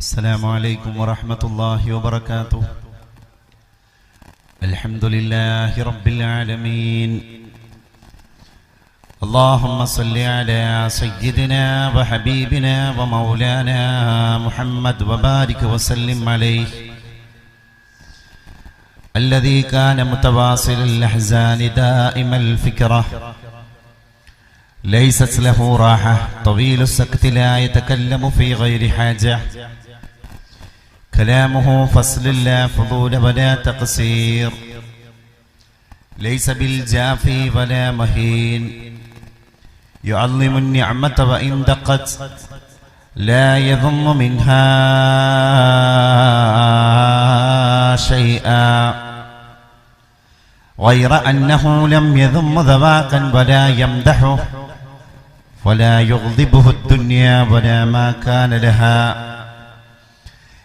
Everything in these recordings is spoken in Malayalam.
السلام عليكم ورحمة الله وبركاته. الحمد لله رب العالمين. اللهم صل على سيدنا وحبيبنا ومولانا محمد وبارك وسلم عليه الذي كان متواصل الأحزان دائم الفكرة ليست له راحة طويل السكت لا يتكلم في غير حاجة كلامه فصل لا فضول ولا تقصير ليس بالجافي ولا مهين يعظم النعمة وإن دقت لا يضم منها شيئا غير أنه لم يذم ذواقا ولا يمدحه ولا يغضبه الدنيا ولا ما كان لها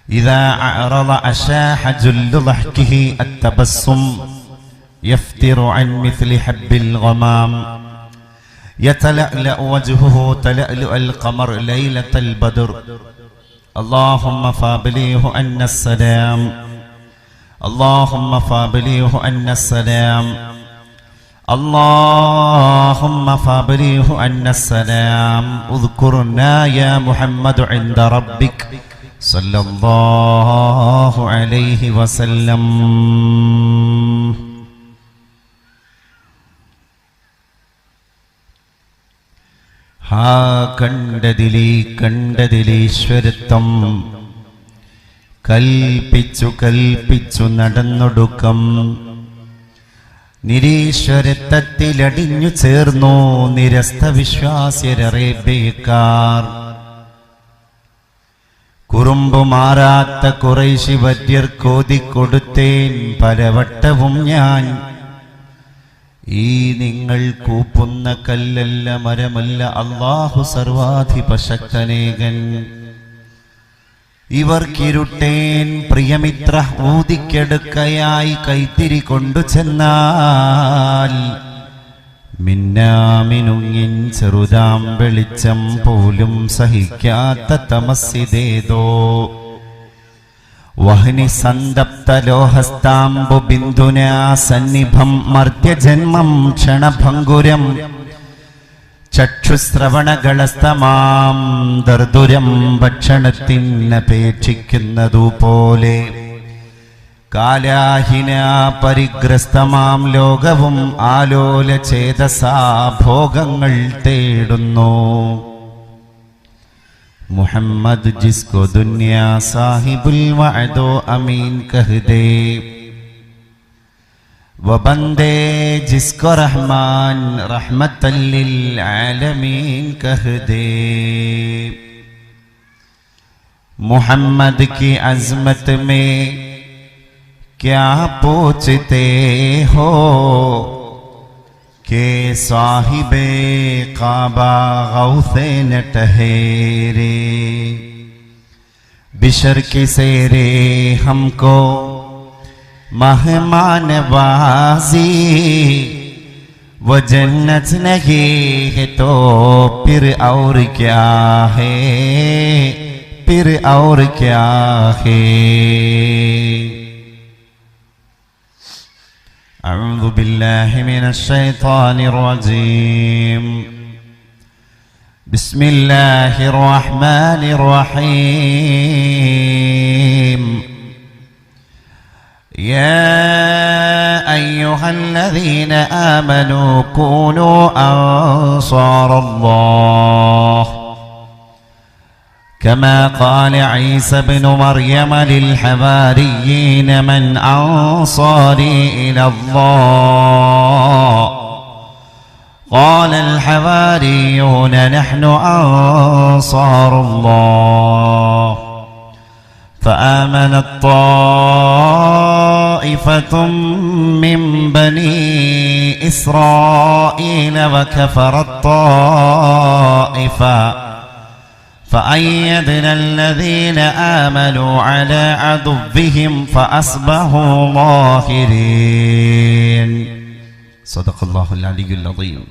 إذا أعرض أشاح جل ضحكه التبسم يفتر عن مثل حب الغمام يتلألأ وجهه تلألؤ القمر ليلة البدر اللهم فابليه أن السلام اللهم فابليه أن السلام اللهم فابليه أن السلام اذكرنا يا محمد عند ربك صلى الله عليه وسلم. ഹാ കണ്ടതിലീശ്വരത്വം കൽപ്പിച്ചു കൽപ്പിച്ചു നടന്നൊടുക്കം നിരീശ്വരത്വത്തിലടിഞ്ഞു ചേർന്നു നിരസ്ത വിശ്വാസ്യരേബ്യക്കാർ കുറുമ്പു മാറാത്ത ഖുറൈശി വര്യർക്കോതിക്കൊടുത്തേൻ പലവട്ടവും ഞാൻ ഈ നിങ്ങൾ കൂപ്പുന്ന കല്ലല്ല മരമല്ല അല്ലാഹു സർവാധിപശക്തനേകൻ ഇവർക്കിരുട്ടേൻ പ്രിയമിത്ര ഊതിക്കെടുക്കയായി കൈത്തിരി കൊണ്ടു ചെന്നാൽ മിന്നാമിനുങ്ങിൻ ചെറുതാം വെളിച്ചം പോലും സഹിക്കാത്ത തമസ്സിതേതോ വഹ്നി സന്തപ്ത ലോഹസ്താംബു ബിന്ദുനാ സന്നിഭം മർത്യജന്മം ക്ഷണഭംഗുരം ചക്ഷുശ്രവണകളസ്തമാം ദർദുരം ഭക്ഷണത്തിനപേക്ഷിക്കുന്നതുപോലെ കാലാഹിന പരിഗ്രസ്തമാം ലോകവും ആലോല ചേതസാ ഭോഗങ്ങൾ തേടുന്നു. മുഹമ്മദ് ജിസ്കോ ദുനിയാ സാഹിബുൽ വഅദോ അമീൻ കഹ്ദേ വബന്ദേ ജിസ്കോ റഹ്മാൻ റഹ്മത്തൽ ലിൽ ആലമീൻ കഹ്ദേ. മുഹമ്മദ് की अज़मत में क्या पूछते हो के साहिबे काबा गौसे न ठहरे बिशर की सेरे हमको मेहमान वाजी वो जन्नत नहीं है तो फिर और क्या है फिर और क्या है. أعوذ بالله من الشيطان الرجيم. بسم الله الرحمن الرحيم. يا أيها الذين آمنوا كونوا أنصار الله كما قال عيسى بن مريم للحواريين من أنصاري إلى الله قال الحواريون نحن أنصار الله فآمنت طائفة من بني إسرائيل وكفرت طائفة فأيدنا الذين آمنوا على عدوهم فأصبحوا ظاهرين. صدق الله العلي العظيم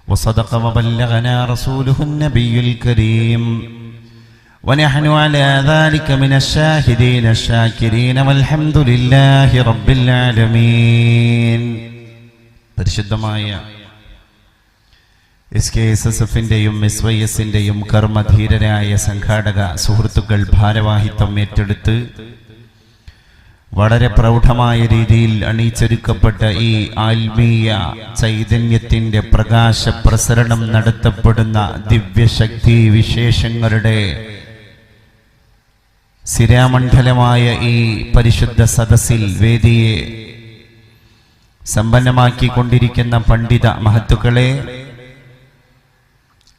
وصدق وبلغنا رسوله النبي الكريم ونحن على ذلك من الشاهدين الشاكرين والحمد لله رب العالمين. പരിശുദ്ധമായ SKSSF-ന്റെയും SYS-ന്റെയും കർമ്മധീരരായ സംഘാടക സുഹൃത്തുക്കൾ ഭാരവാഹിത്വം ഏറ്റെടുത്ത് വളരെ പ്രൗഢമായ രീതിയിൽ അണിയിച്ചൊരുക്കപ്പെട്ട ഈ ആത്മീയ ചൈതന്യത്തിന്റെ പ്രകാശ പ്രസരണം നടത്തപ്പെടുന്ന ദിവ്യശക്തി വിശേഷങ്ങളുടെ സിരാമണ്ഡലമായ ഈ പരിശുദ്ധ സദസ്സിൽ വേദിയെ സമ്പന്നമാക്കിക്കൊണ്ടിരിക്കുന്ന പണ്ഡിത മഹത്തുക്കളെ,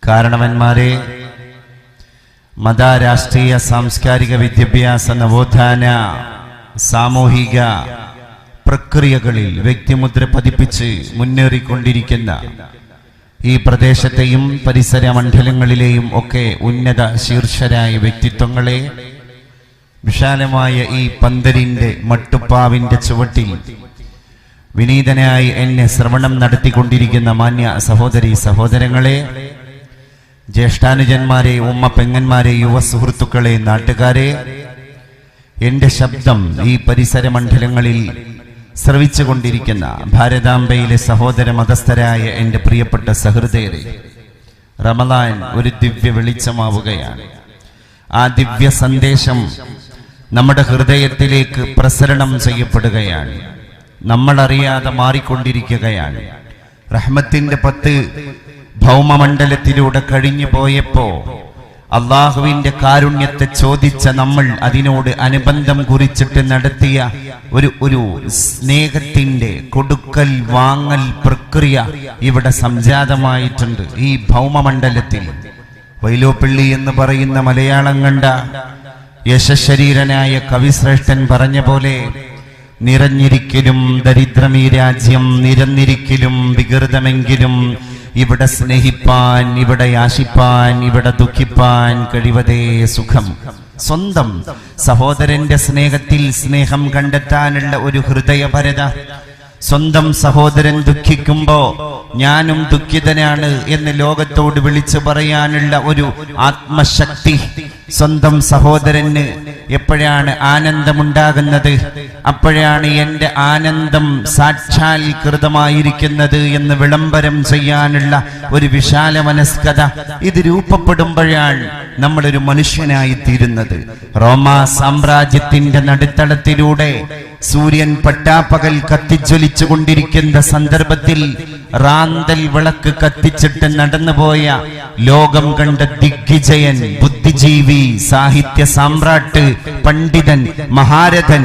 കാരണവന്മാരെ, മത രാഷ്ട്രീയ സാംസ്കാരിക വിദ്യാഭ്യാസ നവോത്ഥാന സാമൂഹിക പ്രക്രിയകളിൽ വ്യക്തിമുദ്ര പതിപ്പിച്ച് മുന്നേറിക്കൊണ്ടിരിക്കുന്ന ഈ പ്രദേശത്തെയും പരിസര മണ്ഡലങ്ങളിലെയും ഒക്കെ ഉന്നത ശീർഷരായ വ്യക്തിത്വങ്ങളെ, വിശാലമായ ഈ പന്തലിന്റെ മട്ടുപ്പാവിന്റെ ചുവട്ടിൽ വിനീതനായി എന്നെ ശ്രവണം നടത്തിക്കൊണ്ടിരിക്കുന്ന മാന്യ സഹോദരി സഹോദരങ്ങളെ, ജ്യേഷ്ഠാനുജന്മാരെ, ഉമ്മ പെങ്ങന്മാരെ, യുവ സുഹൃത്തുക്കളെ, നാട്ടുകാരെ, എന്റെ ശബ്ദം ഈ പരിസര മണ്ഡലങ്ങളിൽ ശ്രവിച്ചുകൊണ്ടിരിക്കുന്ന ഭാരതാംബയിലെ സഹോദര മതസ്ഥരായ എന്റെ പ്രിയപ്പെട്ട സഹൃദയരെ, റമദാൻ ഒരു ദിവ്യ വെളിച്ചമാവുകയാണ്. ആ ദിവ്യ സന്ദേശം നമ്മുടെ ഹൃദയത്തിലേക്ക് പ്രസരണം ചെയ്യപ്പെടുകയാണ്. നമ്മളറിയാതെ മാറിക്കൊണ്ടിരിക്കുകയാണ്. റഹ്മത്തിന്റെ 10 ഭൗമമണ്ഡലത്തിലൂടെ കഴിഞ്ഞു പോയപ്പോ അള്ളാഹുവിന്റെ കാരുണ്യത്തെ ചോദിച്ച നമ്മൾ അതിനോട് അനുബന്ധം കുറിച്ചിട്ട് നടത്തിയ ഒരു സ്നേഹത്തിന്റെ കൊടുക്കൽ വാങ്ങൽ പ്രക്രിയ ഇവിടെ സംജാതമായിട്ടുണ്ട്. ഈ ഭൗമമണ്ഡലത്തിൽ വൈലോപ്പിള്ളി എന്ന് പറയുന്ന മലയാളം കണ്ട യശശരീരനായ കവിശ്രേഷ്ഠൻ പറഞ്ഞ പോലെ, നിറഞ്ഞിരിക്കലും ദരിദ്രമീ രാജ്യം, നിരന്നിരിക്കലും വികൃതമെങ്കിലും ഇവിടെ സ്നേഹിപ്പാൻ, ഇവിടെ യാശിപ്പാൻ, ഇവിടെ ദുഃഖിപ്പാൻ കഴിവതേ സുഖം. സ്വന്തം സഹോദരന്റെ സ്നേഹത്തിൽ സ്നേഹം കണ്ടെത്താനുള്ള ഒരു ഹൃദയപരത, സ്വന്തം സഹോദരൻ ദുഃഖിക്കുമ്പോ ഞാനും ദുഃഖിതനാണ് എന്ന് ലോകത്തോട് വിളിച്ചു പറയാനുള്ള ഒരു ആത്മശക്തി, സ്വന്തം സഹോദരന് എപ്പോഴാണ് ആനന്ദമുണ്ടാകുന്നത് അപ്പോഴാണ് എൻ്റെ ആനന്ദം സാക്ഷാത്കൃതമായിരിക്കുന്നത് എന്ന് വിളംബരം ചെയ്യാനുള്ള ഒരു വിശാല മനസ്കത, ഇത് രൂപപ്പെടുമ്പോഴാണ് നമ്മളൊരു മനുഷ്യനായി തീരുന്നത്. റോമാ സാമ്രാജ്യത്തിന്റെ നടുത്തളത്തിലൂടെ സൂര്യൻ പട്ടാപ്പകൽ കത്തിജ്വലിച്ചു കൊണ്ടിരിക്കുന്ന സന്ദർഭത്തിൽ റാന്തൽ വിളക്ക് കത്തിച്ചിട്ട് നടന്നുപോയ ലോകം കണ്ട ദിഗ്വിജയൻ, ബുദ്ധിജീവി, സാഹിത്യ സാമ്രാട്ട്, പണ്ഡിതൻ, മഹാരഥൻ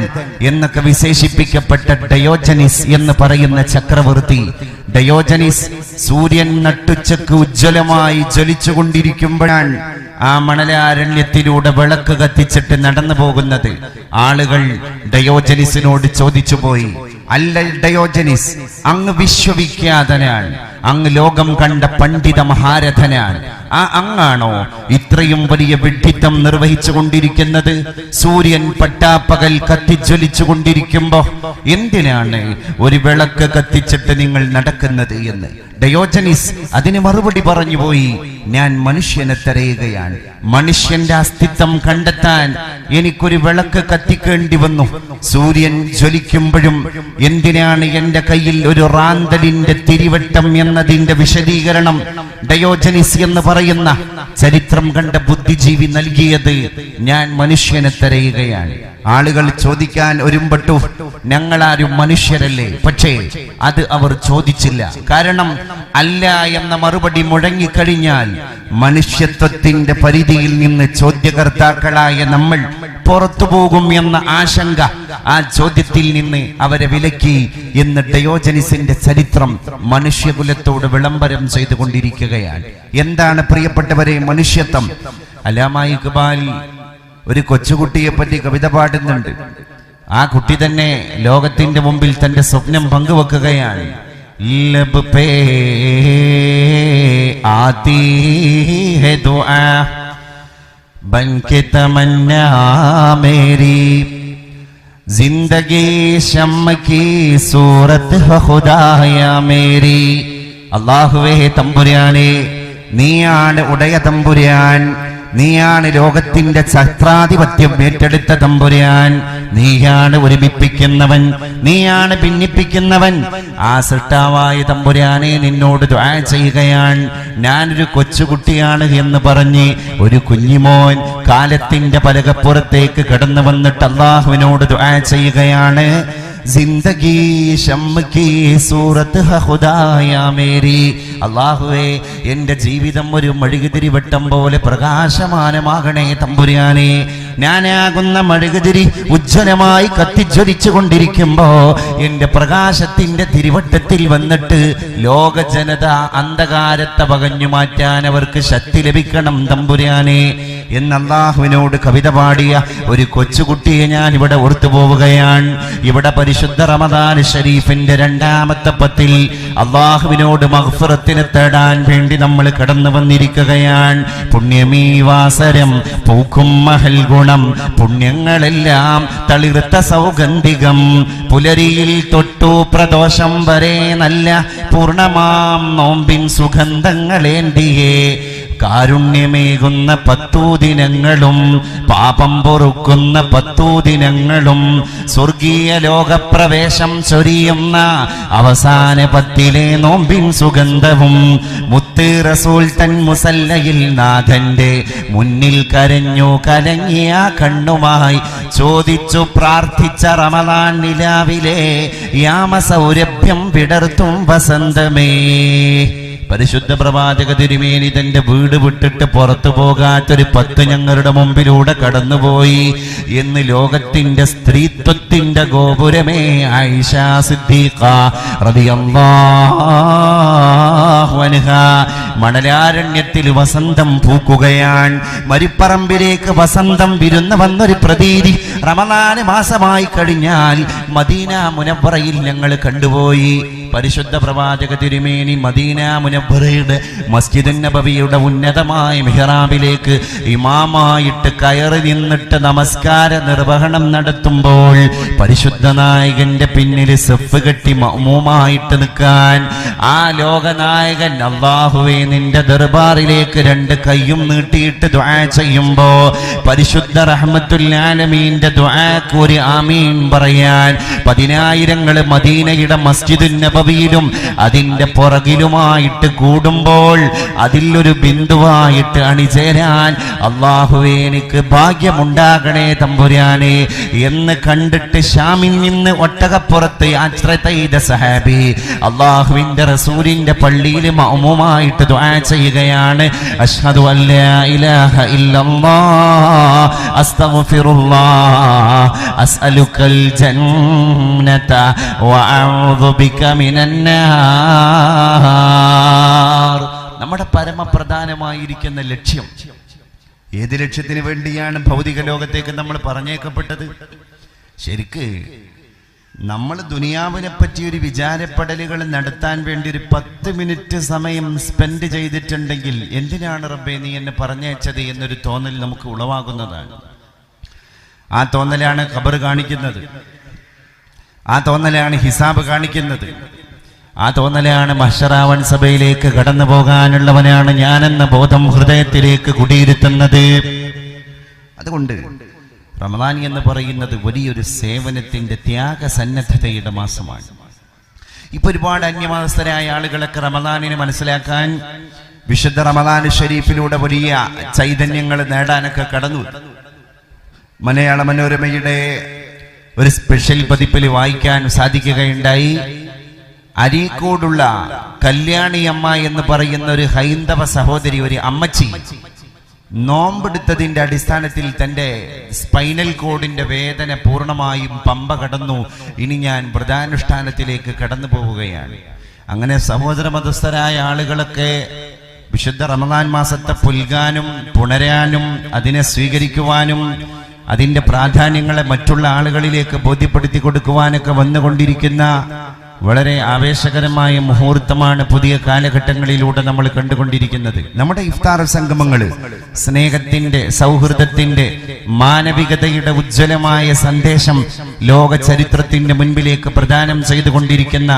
എന്നൊക്കെ വിശേഷിപ്പിക്കപ്പെട്ട ഡയോജനിസ് എന്ന് പറയുന്ന ചക്രവർത്തി, ഡയോജനിസ് സൂര്യൻ നട്ടുച്ചക്ക് ഉജ്ജ്വലമായി ജ്വലിച്ചുകൊണ്ടിരിക്കുമ്പോഴാണ് ആ മണലാരണ്യത്തിലൂടെ വിളക്ക് കത്തിച്ചിട്ട് നടന്നു പോകുന്നത്. ആളുകൾ ഡയോജനിസിനോട് ചോദിച്ചുപോയി, അല്ല ഡയോജനിസ്, അങ്ങ് വിശ്വവിഖ്യാതനാണ്, അങ്ങ് ലോകം കണ്ട പണ്ഡിത മഹാരഥനാണ്, ആ അങ്ങാണോ ഇത്രയും വലിയ വിഡ്ഢിത്തം നിർവഹിച്ചു കൊണ്ടിരിക്കുന്നത്? സൂര്യൻ പട്ടാപ്പകൽ കത്തിജ്വലിച്ചു കൊണ്ടിരിക്കുമ്പോ എന്തിനാണ് ഒരു വിളക്ക് കത്തിച്ചിട്ട് നിങ്ങൾ നടക്കുന്നത് എന്ന് ഡയോജനിസ് അതിന് മറുപടി പറഞ്ഞുപോയി, ഞാൻ മനുഷ്യനെ തിരയുകയാണ്, മനുഷ്യന്റെ അസ്തിത്വം കണ്ടെത്താൻ എനിക്കൊരു വിളക്ക് കത്തിക്കേണ്ടി വന്നു. സൂര്യൻ ജ്വലിക്കുമ്പോഴും എന്തിനാണ് എന്റെ കയ്യിൽ ഒരു റാന്തലിന്റെ തിരിവട്ടം എന്നതിന്റെ വിശദീകരണം ഡയോജനിസ് എന്ന് പറയുന്ന ചരിത്രം കണ്ട ബുദ്ധിജീവി നൽകിയത്, ഞാൻ മനുഷ്യനെ തിരയുകയാണ്. ആളുകൾ ചോദിക്കാൻ ഒരുമ്പെട്ടു, ഞങ്ങളാരും മനുഷ്യരല്ലേ? പക്ഷേ അത് അവർ ചോദിച്ചില്ല. കാരണം അല്ല എന്ന മറുപടി മുഴങ്ങിക്കഴിഞ്ഞാൽ മനുഷ്യത്വത്തിന്റെ പരിധിയിൽ നിന്ന് ചോദ്യകർത്താക്കളായ നമ്മൾ പുറത്തു പോകും എന്ന ആശങ്ക ആ ചോദ്യത്തിൽ നിന്ന് അവരെ വിലക്കി എന്ന് ഡയോജനിസിന്റെ ചരിത്രം മനുഷ്യകുലത്തോട് വിളംബരം ചെയ്തുകൊണ്ടിരിക്കുകയാണ്. എന്താണ് പ്രിയപ്പെട്ടവരെ മനുഷ്യത്വം? അല്ലാമ ഇഖ്ബാൽ ഒരു കൊച്ചുകുട്ടിയെ പറ്റി കവിത പാടുന്നുണ്ട്. ആ കുട്ടി തന്നെ ലോകത്തിന്റെ മുമ്പിൽ തന്റെ സ്വപ്നം പങ്കുവെക്കുകയാണ്. ലബ് പേ ആതി ഹൈ ദുആ ബൻകെ തമന്നാ മേരി ജിന്ദഗി ശമ്മ കി സൂറത്ത് ഹ ഖുദായ മേരി. അല്ലാഹുവേ തമ്പുരാനേ, നീയാണ് ഉടയ തമ്പുരാൻ, നീയാണ് ലോകത്തിന്റെ ഛത്രാധിപത്യം ഏറ്റെടുത്ത തമ്പുരാൻ. നീയാണ് ഒരുമിപ്പിക്കുന്നവൻ, നീയാണ് ഭിന്നിപ്പിക്കുന്നവൻ. ആ സൃഷ്ടാവായ തമ്പുരാനെ നിന്നോട് ദുആ ചെയ്യുകയാണ്. ഞാനൊരു കൊച്ചുകുട്ടിയാണ് എന്ന് പറഞ്ഞ് ഒരു കുഞ്ഞിമോൻ കാലത്തിന്റെ പലകപ്പുറത്തേക്ക് കടന്നു വന്നിട്ട് അല്ലാഹുവിനോട് ദുആ ചെയ്യുകയാണ്. ജിന്ദഗി ശംകി സൂറത്ത് ഖുദായാ മേരി. അല്ലാഹുവേ, എൻ്റെ ജീവിതം ഒരു മെഴുകുതിരി വെട്ടം പോലെ പ്രകാശമാനമാകണേ തമ്പുരാനെ. ഞാനാകുന്ന മെഴുകുതിരി ഉജ്ജ്വലമായി കത്തിജ്വലിച്ചു കൊണ്ടിരിക്കുമ്പോ എൻ്റെ പ്രകാശത്തിന്റെ തിരുവട്ടത്തിൽ വന്നിട്ട് ലോക ജനത അന്ധകാരത്തെ പകഞ്ഞു മാറ്റാൻ അവർക്ക് ശക്തി ലഭിക്കണം തമ്പുരാനെ എന്ന് അല്ലാഹുവിനോട് കവിത പാടിയ ഒരു കൊച്ചുകുട്ടിയെ ഞാൻ ഇവിടെ ഓർത്തു പോവുകയാണ്. ഇവിടെ പരിശുദ്ധ റമദാൻ ഷരീഫിന്റെ 2-ാമത്തെ പത്തിൽ അല്ലാഹുവിനോട് മഗ്ഫിറത്തിനെ തേടാൻ വേണ്ടി നമ്മൾ കടന്നു വന്നിരിക്കുകയാണ്. പുണ്യമീ വാസരം പൂക്കും മഹൽ ഗുണം, പുണ്യങ്ങളെല്ലാം തളിർത്ത സൗഗന്ധികം. പുലരിയിൽ തൊട്ടു പ്രദോഷം വരെ നല്ല പൂർണ്ണമാം നോമ്പിൻ സുഗന്ധങ്ങളേന്തിയേ. കാരുണ്യമേകുന്ന 10 ദിനങ്ങളും പാപം പൊറുക്കുന്ന 10 ദിനങ്ങളും സ്വർഗീയ ലോകപ്രവേശം ചൊരിയുന്ന അവസാന 10-ലെ നോമ്പിൻ സുഗന്ധവും. മുത്ത് റസൂൽ തൻ മുസല്ലയിൽ നാഥന്റെ മുന്നിൽ കരഞ്ഞു കലങ്ങിയ കണ്ണുമായി ചോദിച്ചു പ്രാർത്ഥിച്ച റമളാൻ നിലാവിലെ യാമസൗരഭ്യം വിടർത്തും വസന്തമേ. പരിശുദ്ധ പ്രവാചക തിരുമേനി തന്റെ വീട് വിട്ടിട്ട് പുറത്തു പോകാത്തൊരു 10 ഞങ്ങളുടെ മുമ്പിലൂടെ കടന്നുപോയി എന്ന് ലോകത്തിന്റെ സ്ത്രീത്വത്തിന്റെ ഗോപുരമേ ആയിഷ സിദ്ദീഖ റളിയല്ലാഹു അൻഹാ. മണലാരണ്യത്തിൽ വസന്തം പൂക്കുകയാണ്. മരിപ്പറമ്പിലേക്ക് വസന്തം വിരുന്ന് വന്നൊരു പ്രതീതി റമളാൻ മാസമായി കഴിഞ്ഞാൽ മദീന മുനവ്വറയിൽ ഞങ്ങൾ കണ്ടുപോയി. പരിശുദ്ധ പ്രവാചക തിരുമേനി മദീന മുനവ്വറയുടെ മസ്ജിദ് നബവിയുടെ ഉന്നതമായ മിഹ്റാബിലേക്ക് ഇമാമായിട്ട് കയറി നിന്നിട്ട് നമസ്കാര നിർവഹണം നടത്തുമ്പോൾ പരിശുദ്ധ നായകന്റെ പിന്നിൽ സഫ് കെട്ടി മഅ്മൂമായിട്ട് നിൽക്കാൻ ആ ലോകനായകൻ അല്ലാഹുവേ നിന്റെ ദർബാറിലേക്ക് 2 കൈയും നീട്ടിയിട്ട് ദുആ ചെയ്യുമ്പോ പരിശുദ്ധ റഹ്മത്തുൽ ആലമീന്റെ ദുആക്ക് ഒരു ആമീൻ പറയാൻ 10,000 മദീനയുടെ മസ്ജിദ് നബവിയിലും അതിന്റെ പുറകിലുമായിട്ട് കൂടുമ്പോൾ അതിലൊരു ബിന്ദുവായിട്ട് അണിചേരാൻ അല്ലാഹുവേ എനിക്ക് ഭാഗ്യമുണ്ടാകണേ തമ്പുരാനെ എന്ന് കണ്ടിട്ട് ശാമിൽ നിന്ന് ഒട്ടകപ്പുറത്ത് യാത്ര ചെയ്ത സഹാബി അല്ലാഹുവിന്റെ റസൂലിന്റെ പള്ളിയിൽ മഅ്മൂമായിട്ട് ദുആ ചെയ്യുകയാണ്. അശ്ഹദു അല്ലാ ഇലാഹ ഇല്ലല്ലാഹ് അസ്തഗ്ഫിറുല്ലാഹ് അസ്അലുക്കൽ ജന്നത വഅഊദു ബിക മിനന്നാർ. നമ്മുടെ പരമപ്രധാനമായിരിക്കുന്ന ലക്ഷ്യം, ഏത് ലക്ഷ്യത്തിന് വേണ്ടിയാണ് ഭൗതിക ലോകത്തേക്ക് നമ്മൾ പറഞ്ഞേക്കപ്പെട്ടത്? ശരിക്ക് നമ്മൾ ദുനിയാവിനെ പറ്റി ഒരു വിചാരപ്പെടലുകൾ നടത്താൻ വേണ്ടി ഒരു 10 മിനിറ്റ് സമയം സ്പെൻഡ് ചെയ്തിട്ടുണ്ടെങ്കിൽ എന്തിനാണ് റബ്ബേ നീ എന്നെ പറഞ്ഞയച്ചത് എന്നൊരു തോന്നൽ നമുക്ക് ഉളവാകുന്നതാണ്. ആ തോന്നലാണ് ഖബർ കാണിക്കുന്നത്, ആ തോന്നലാണ് ഹിസാബ് കാണിക്കുന്നത്, ആ തോന്നലാണ് മഹ്ശറാവൻ സഭയിലേക്ക് കടന്നു പോകാനുള്ളവനാണ് ഞാനെന്ന ബോധം ഹൃദയത്തിലേക്ക് കുടിയിരുത്തുന്നത്. അതുകൊണ്ട് റമദാൻ എന്ന് പറയുന്നത് വലിയൊരു സേവനത്തിന്റെ ത്യാഗസന്നദ്ധതയുടെ മാസമാണ്. ഇപ്പൊ ഒരുപാട് അന്യമതസ്ഥരായ ആളുകളൊക്കെ റമദാനിനെ മനസ്സിലാക്കാൻ വിശുദ്ധ റമദാൻ ഷരീഫിലൂടെ വലിയ ചൈതന്യങ്ങൾ നേടാനൊക്കെ കടന്നു. മലയാള മനോരമയുടെ ഒരു സ്പെഷ്യൽ പതിപ്പിൽ വായിക്കാൻ സാധിക്കുകയുണ്ടായി. അരീക്കോടുള്ള കല്യാണിയമ്മ എന്ന് പറയുന്ന ഒരു ഹൈന്ദവ സഹോദരി, ഒരു അമ്മച്ചി, നോമ്പെടുത്തതിന്റെ അടിസ്ഥാനത്തിൽ തന്റെ സ്പൈനൽ കോഡിന്റെ വേദന പൂർണ്ണമായും പമ്പ കടന്നു. ഇനി ഞാൻ വ്രതാനുഷ്ഠാനത്തിലേക്ക് കടന്നു പോവുകയാണ്. അങ്ങനെ സഹോദര മതസ്ഥരായ ആളുകളൊക്കെ വിശുദ്ധ റമദാൻ മാസത്തെ പുൽകാനും പുണരാനും അതിനെ സ്വീകരിക്കുവാനും അതിന്റെ പ്രാധാന്യങ്ങളെ മറ്റുള്ള ആളുകളിലേക്ക് ബോധ്യപ്പെടുത്തി കൊടുക്കുവാനൊക്കെ വന്നുകൊണ്ടിരിക്കുന്ന വളരെ ആവേശകരമായ മുഹൂർത്തമാണ് പുതിയ കാലഘട്ടങ്ങളിലൂടെ നമ്മൾ കണ്ടുകൊണ്ടിരിക്കുന്നത്. നമ്മുടെ ഇഫ്താർ സംഗമങ്ങൾ സ്നേഹത്തിന്റെ, സൗഹൃദത്തിന്റെ, മാനവികതയുടെ ഉജ്ജ്വലമായ സന്ദേശം ലോക ചരിത്രത്തിന്റെ മുൻപിലേക്ക് പ്രദാനം ചെയ്തുകൊണ്ടിരിക്കുന്ന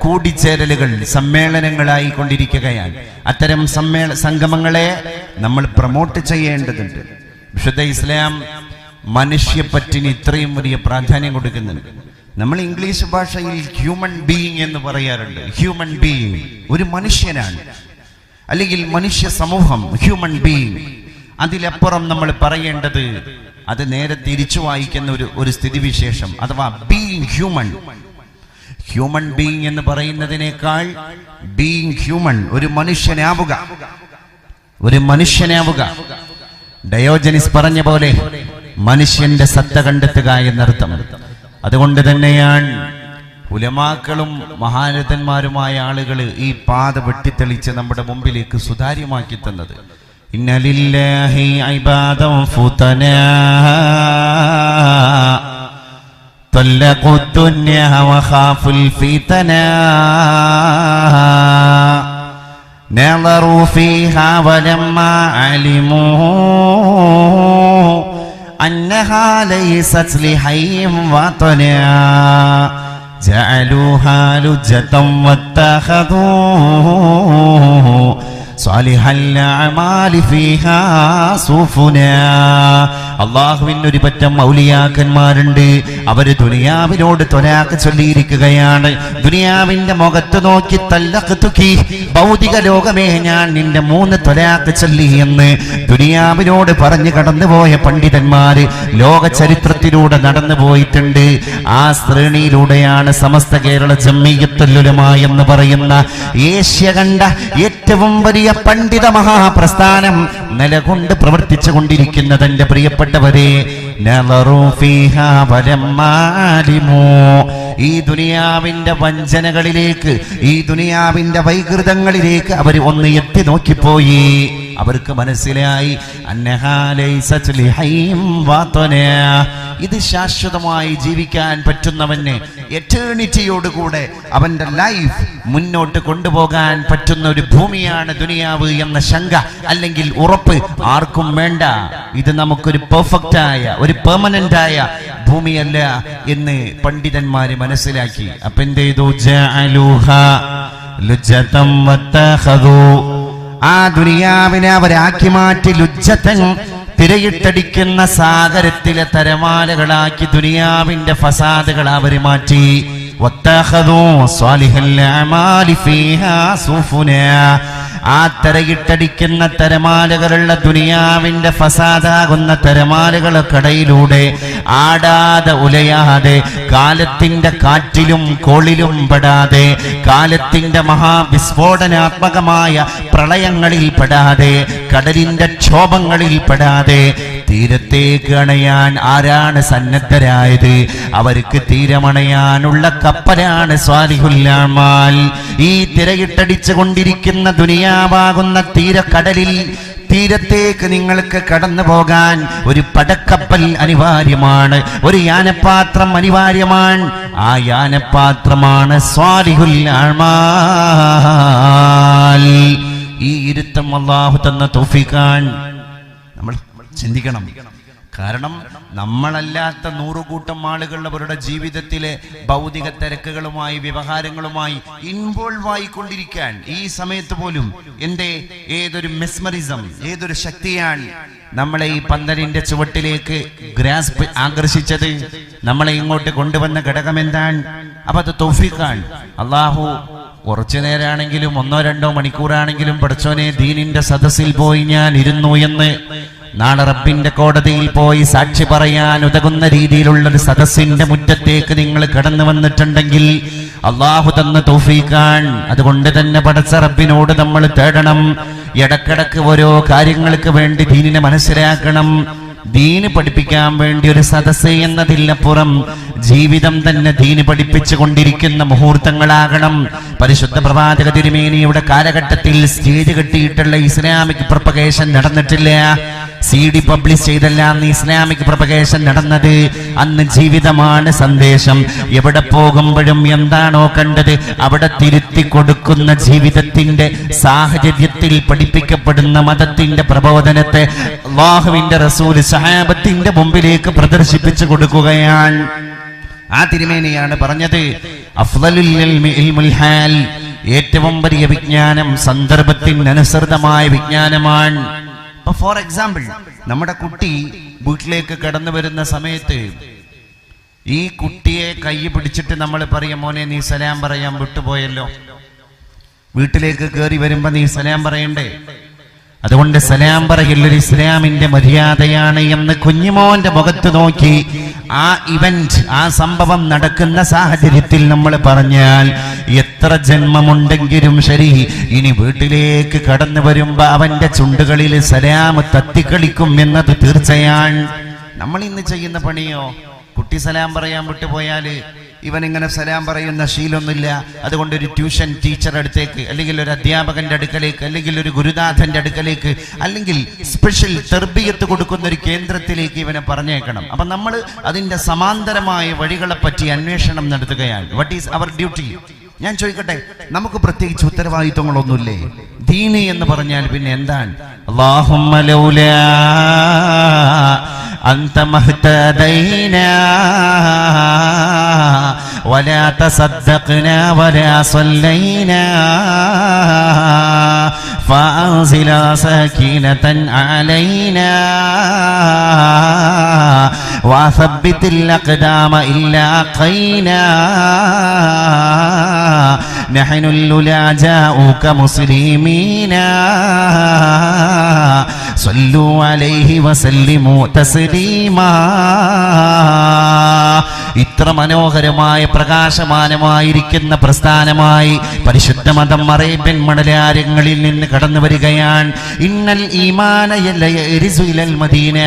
കൂടിച്ചേരലുകൾ, സമ്മേളനങ്ങളായി കൊണ്ടിരിക്കുകയാണ്. അത്തരം സംഗമങ്ങളെ നമ്മൾ പ്രൊമോട്ട് ചെയ്യേണ്ടതുണ്ട്. വിശുദ്ധ ഇസ്ലാം മനുഷ്യപ്പറ്റിന് ഇത്രയും വലിയ പ്രാധാന്യം കൊടുക്കുന്നുണ്ട്. നമ്മൾ ഇംഗ്ലീഷ് ഭാഷയിൽ ഹ്യൂമൻ ബീയിങ് എന്ന് പറയാറുണ്ട്. ഹ്യൂമൻ ബീയിങ് ഒരു മനുഷ്യനാണ്, അല്ലെങ്കിൽ മനുഷ്യ സമൂഹം, ഹ്യൂമൻ ബീയിങ്. അതിലപ്പുറം നമ്മൾ പറയേണ്ടത് അത് നേരെ തിരിച്ചു വായിക്കുന്ന ഒരു സ്ഥിതിവിശേഷം, അഥവാ ബീയിങ് ഹ്യൂമൻ. ഹ്യൂമൻ ബീയിങ് എന്ന് പറയുന്നതിനേക്കാൾ ബീയിങ് ഹ്യൂമൻ, ഒരു മനുഷ്യനാവുക. ഡയോജനിസ് പറഞ്ഞ പോലെ മനുഷ്യന്റെ സത്ത കണ്ടെത്തുക എന്നർത്ഥം. അതുകൊണ്ട് തന്നെയാണ് ഉലമാക്കളും മഹാരഥന്മാരുമായ ആളുകൾ ഈ പാത വെട്ടിത്തെളിച്ച് നമ്മുടെ മുമ്പിലേക്ക് സുതാര്യമാക്കി തന്നത്. ഇന്നലില്ലാഹി ഇബാദൻ ഫുതനാ തല്ലഖു ദുനിയ വഖാഫുൽ ഫിതനാ നളറു ഫീഹാ വലമ്മാ അലിമൂ أنها ليست لحي وطنا جعلوها لجة واتخذوا صالح الأعمال فيها سفنا. അള്ളാഹുവിന് ഒരു പറ്റം ഔലിയാക്കന്മാരുണ്ട്. അവര് ദുനിയാവിനോട് തൊലാക്ക് ചൊല്ലിയിരിക്കുകയാണ്. ദുനിയാവിന്റെ മുഖത്ത് നോക്കി തല്ലഖ്തുകി, ഭൗതിക ലോകമേ ഞാൻ നിന്റെ 3 തൊലാക്ക് ചൊല്ലി എന്ന് ദുനിയാവിനോട് പറഞ്ഞു കടന്നുപോയ പണ്ഡിതന്മാര് ലോക ചരിത്രത്തിലൂടെ നടന്നു പോയിട്ടുണ്ട്. ആ ശ്രേണിയിലൂടെയാണ് സമസ്ത കേരള ജംഇയ്യത്തുൽ ഉലമ എന്ന് പറയുന്ന ഏഷ്യ കണ്ട ഏറ്റവും വലിയ പണ്ഡിത മഹാപ്രസ്ഥാനം നിലകൊണ്ട് പ്രവർത്തിച്ചു കൊണ്ടിരിക്കുന്നത്. എന്റെ പ്രിയപ്പെട്ടവരെ, ഈ ദുനിയാവിന്റെ വഞ്ചനകളിലേക്ക്, ഈ ദുനിയാവിന്റെ വൈകൃതങ്ങളിലേക്ക് അവർ ഒന്ന് എത്തി നോക്കിപ്പോയി. അവർക്ക് മനസ്സിലായി ഇത് ശാശ്വതമായി ജീവിക്കാൻ പറ്റുന്നവന്, എറ്റേണിറ്റിയോടുകൂടെ അവന്റെ ലൈഫ് മുന്നോട്ട് കൊണ്ടുപോകാൻ പറ്റുന്ന ഒരു ഭൂമിയാണ് ദുനിയാവ് എന്ന ശങ്ക അല്ലെങ്കിൽ ഉറപ്പ് ആർക്കും വേണ്ട. ഇത് നമുക്കൊരു പെർഫെക്റ്റ് ആയ, ഒരു പെർമനന്റ് ആയ ഭൂമിയല്ല എന്ന് പണ്ഡിതന്മാര് മനസ്സിലാക്കി. അപ്പൊ എന്ത് ചെയ്തു? ആ ദുനിയാവിനെ അവരാക്കി മാറ്റി ലുജ്ജത്തൻ, തിരയിട്ടടിക്കുന്ന സാഗരത്തിലെ തരമാലകളാക്കി ദുനിയാവിന്റെ ഫസാദുകൾ അവര് മാറ്റി. ആ തിരയിട്ടടിക്കുന്ന തിരമാലകളുള്ള ദുനിയാവിന്റെ ഫസാദാകുന്ന തിരമാലകൾക്കിടയിലൂടെ ആടാതെ ഉലയാതെ, കാലത്തിന്റെ കാറ്റിലും കോളിലും പെടാതെ, കാലത്തിന്റെ മഹാവിസ്ഫോടനാത്മകമായ പ്രളയങ്ങളിൽ പെടാതെ, കടലിന്റെ ക്ഷോഭങ്ങളിൽ പെടാതെ തീരത്തേക്ക് അണയാൻ ആരാണ് സന്നദ്ധരായത്? അവർക്ക് തീരമണയാനുള്ള കപ്പലാണ് സ്വാലിഹുൽ അഅ്മാൽ. ഈ തിരയിട്ടടിച്ചു കൊണ്ടിരിക്കുന്ന ദുനിയാവാകുന്ന തീരക്കടലിൽ തീരത്തേക്ക് നിങ്ങൾക്ക് കടന്നു പോകാൻ ഒരു പടക്കപ്പൽ അനിവാര്യമാണ്, ഒരു യാനപാത്രം അനിവാര്യമാണ്. ആ യാനപാത്രമാണ് സ്വാലിഹുൽ അഅ്മാൽ. ഈ ഇരുത്തം അല്ലാഹു തന്ന തൗഫീഖാണ്. നമ്മൾ ചിന്തിക്കണം. കാരണം നമ്മളല്ലാത്ത 100 കൂട്ടം ആളുകൾ അവരുടെ ജീവിതത്തിലെ ഭൗതിക തിരക്കുകളുമായി, വ്യവഹാരങ്ങളുമായി ഇൻവോൾവ് ആയിക്കൊണ്ടിരിക്കാൻ ഈ സമയത്ത് പോലും ഏതൊരു മെസ്മറിസം, ഏതൊരു ശക്തിയാണ് നമ്മളെ ഈ പന്തലിന്റെ ചുവട്ടിലേക്ക് ഗ്രാസ്പ് ആകർഷിച്ചത്, നമ്മളെ ഇങ്ങോട്ട് കൊണ്ടുവന്ന ഘടകം എന്താണ്? അപ്പൊ അത് തൗഫീഖാണ്. അള്ളാഹു കുറച്ചു നേരമാണെങ്കിലും 1-2 മണിക്കൂറാണെങ്കിലും പഠിച്ചോനെ ദീനിന്റെ സദസ്സിൽ പോയി ഞാൻ ഇരുന്നു എന്ന് നാളെ റബ്ബിന്റെ കോടതിയിൽ പോയി സാക്ഷി പറയാൻ ഉതകുന്ന രീതിയിലുള്ളൊരു സദസ്സിന്റെ മുറ്റത്തേക്ക് നിങ്ങൾ കടന്നു വന്നിട്ടുണ്ടെങ്കിൽ അള്ളാഹു തന്ന തൗഫീഖാണ്. അതുകൊണ്ട് തന്നെ പടച്ച റബ്ബിനോട് നമ്മൾ തേടണം. ഇടക്കിടക്ക് ഓരോ കാര്യങ്ങൾക്ക് വേണ്ടി ദീനിനെ മനസ്സിലാക്കണം. ദീന് പഠിപ്പിക്കാൻ വേണ്ടി ഒരു സദസ്സ് എന്നതിലപ്പുറം ജീവിതം തന്നെ ദീന് പഠിപ്പിച്ചു കൊണ്ടിരിക്കുന്ന മുഹൂർത്തങ്ങളാകണം. പരിശുദ്ധ പ്രവാചക തിരുമേനിയുടെ കാലഘട്ടത്തിൽ സ്റ്റേജ് കെട്ടിയിട്ടുള്ള ഇസ്ലാമിക് പ്രൊപ്പഗേഷൻ നടന്നിട്ടില്ല. CD പബ്ലിഷ് ചെയ്തല്ല അന്ന് ഇസ്ലാമിക് പ്രൊപ്പഗേഷൻ നടന്നത്. അന്ന് ജീവിതമാണ് സന്ദേശം. എവിടെ പോകുമ്പോഴും എന്താണോ കണ്ടത് അവിടെ തിരുത്തി കൊടുക്കുന്ന ജീവിതത്തിന്റെ സാഹചര്യത്തിൽ പഠിപ്പിക്കപ്പെടുന്ന മതത്തിന്റെ പ്രബോധനത്തെ അല്ലാഹുവിന്റെ റസൂൽ സഹാബത്തിന്റെ മുമ്പിലേക്ക് പ്രദർശിപ്പിച്ചു കൊടുക്കുകയാണ്. ആ തിരുമേനിയാണ് പറഞ്ഞത്, അഫ്ളലുൽ ഇൽമി ഇൽമുൽ ഹാൽ, ഏറ്റവും വലിയ വിജ്ഞാനം സന്ദർഭത്തിനനുസൃതമായ വിജ്ഞാനമാണ്. ഫോർ എക്സാമ്പിൾ, നമ്മുടെ കുട്ടി വീട്ടിലേക്ക് കടന്നു വരുന്ന സമയത്ത് ഈ കുട്ടിയെ കൈ പിടിച്ചിട്ട് നമ്മൾ പറയും, മോനെ നീ സലാം പറയാൻ വിട്ടുപോയല്ലോ. വീട്ടിലേക്ക് കയറി വരുമ്പോ നീ സലാം പറയണ്ടേ? അതുകൊണ്ട് സലാം പറയൽ ഒരു ഇസ്ലാമിന്റെ മര്യാദയാണ് എന്ന് കുഞ്ഞുമോന്റെ മുഖത്ത് നോക്കി ആ ഇവന്റ്, ആ സംഭവം നടക്കുന്ന സാഹചര്യത്തിൽ നമ്മൾ പറഞ്ഞാൽ എത്ര ജന്മമുണ്ടെങ്കിലും ശരി, ഇനി വീട്ടിലേക്ക് കടന്നു വരുമ്പോ അവന്റെ ചുണ്ടുകളിൽ സലാം തത്തിക്കളിക്കും എന്നത് തീർച്ചയാണ്. നമ്മൾ ഇന്ന് ചെയ്യുന്ന പണിയോ, കുട്ടി സലാം പറയാൻ വിട്ടുപോയാല് ഇവൻ ഇങ്ങനെ സലാം പറയുന്ന ശീലമൊന്നുമില്ല. അതുകൊണ്ട് ഒരു ട്യൂഷൻ ടീച്ചർ അടുത്തേക്ക്, അല്ലെങ്കിൽ ഒരു അധ്യാപകന്റെ അടുക്കലേക്ക്, അല്ലെങ്കിൽ ഒരു ഗുരുനാഥന്റെ അടുക്കലേക്ക്, അല്ലെങ്കിൽ സ്പെഷ്യൽ തർബിയത്ത് കൊടുക്കുന്ന ഒരു കേന്ദ്രത്തിലേക്ക് ഇവനെ പറഞ്ഞേക്കണം. അപ്പൊ നമ്മൾ അതിന്റെ സമാന്തരമായ വഴികളെ പറ്റി അന്വേഷണം നടത്തുകയാണ്. What is our duty? ഞാൻ ചോദിക്കട്ടെ, നമുക്ക് പ്രത്യേകിച്ച് ഉത്തരവാദിത്വങ്ങളൊന്നുമില്ലേ? ദീനി എന്ന് പറഞ്ഞാൽ പിന്നെ എന്താണ്? അല്ലാഹുമ്മ ലൗലാ അൻത മഹ്തദൈനാ വലാ തസദ്ദഖ്നാ വലാ സല്ലൈനാ ഫഅൻസിൽ സകീനതൻ അലൈനാ വസബ്ബിതിൽ അഖ്ദാമ ഇല്ലാ ഖൈനാ നഹ്നു ലുലാജാഉക മുസ്ലിമീനാ സല്ലു അലൈഹി വസല്ലിമു തസ്ലീമാ. ഇത്ര മനോഹരമായ പ്രകാശമാനമായിരിക്കുന്ന പ്രസ്ഥാനമായി പരിശുദ്ധ മതം അറേബ്യൻ മണലാരങ്ങളിൽ നിന്ന് കടന്നു വരികയാണ്. ഇന്നൽ ഈമാന യരിസു ഇലൽ മദീന,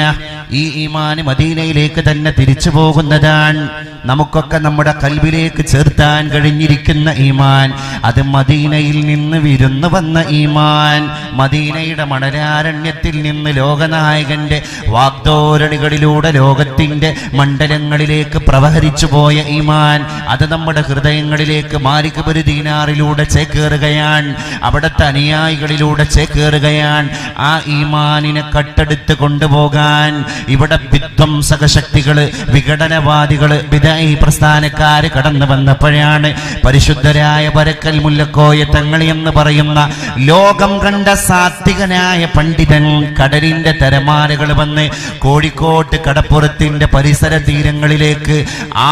ഈ ഈമാൻ മദീനയിലേക്ക് തന്നെ തിരിച്ചു പോകുന്നതാണ്. നമുക്കൊക്കെ നമ്മുടെ കൽബിലേക്ക് ചേർത്താൻ കഴിഞ്ഞിരിക്കുന്ന ഈമാൻ, അത് മദീനയിൽ നിന്ന് വിരുന്നു വന്ന ഈമാൻ, മദീനയുടെ മണലാരണ്യത്തിൽ നിന്ന് ലോകനായകന്റെ വാഗ്ദോരണികളിലൂടെ ലോകത്തിന്റെ മണ്ഡലങ്ങളിലേക്ക് പ്രവഹരിച്ചു പോയ ഈമാൻ, അത് നമ്മുടെ ഹൃദയങ്ങളിലേക്ക് മാലിക് ബിൻ ദീനാറിലൂടെ ചേക്കേറുകയാണ്, അവിടുത്തെ അനുയായികളിലൂടെ ചേക്കേറുകയാണ്. ആ ഈമാനിനെ കട്ടെടുത്ത് കൊണ്ടുപോകാൻ ഇവിടെ വിധ്വംസക ശക്തികള്, വിഘടനവാദികള്, ഈ പ്രസ്ഥാനക്കാര് കടന്നു വന്നപ്പോഴാണ് പരിശുദ്ധരായ ബരക്കൽ മുല്ലക്കോയ തങ്ങൾ എന്ന് പറയുന്ന ലോകം കണ്ട സാത്വികനായ പണ്ഡിതൻ കടലിന്റെ തിരമാലകൾ വന്ന് കോഴിക്കോട്ട് കടപ്പുറത്തിന്റെ പരിസര തീരങ്ങളിലേക്ക്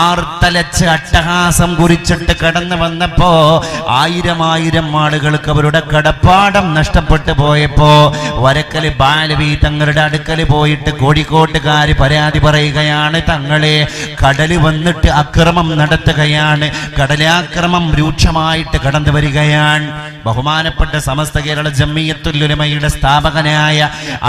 ആർത്തലച്ച് അട്ടഹാസം കുറിച്ചിട്ട് കടന്നു വന്നപ്പോ ആയിരം ആളുകൾക്ക് അവരുടെ കടപ്പാടം നഷ്ടപ്പെട്ടു പോയപ്പോ വരക്കല് ബാലവി തങ്ങളുടെ അടുക്കൽ പോയിട്ട് കോഴിക്കോട്ടുകാര് പരാതി പറയുകയാണ്, തങ്ങളെ കടല് വന്നിട്ട് അക്രമം നടത്തുകയാണ്, കടലാക്രമം രൂക്ഷമായിട്ട് കടന്നു വരികയാണ്. ബഹുമാനപ്പെട്ട സമസ്ത കേരള ജംഇയ്യത്തുൽ ഉലമയുടെ സ്ഥാപകനായ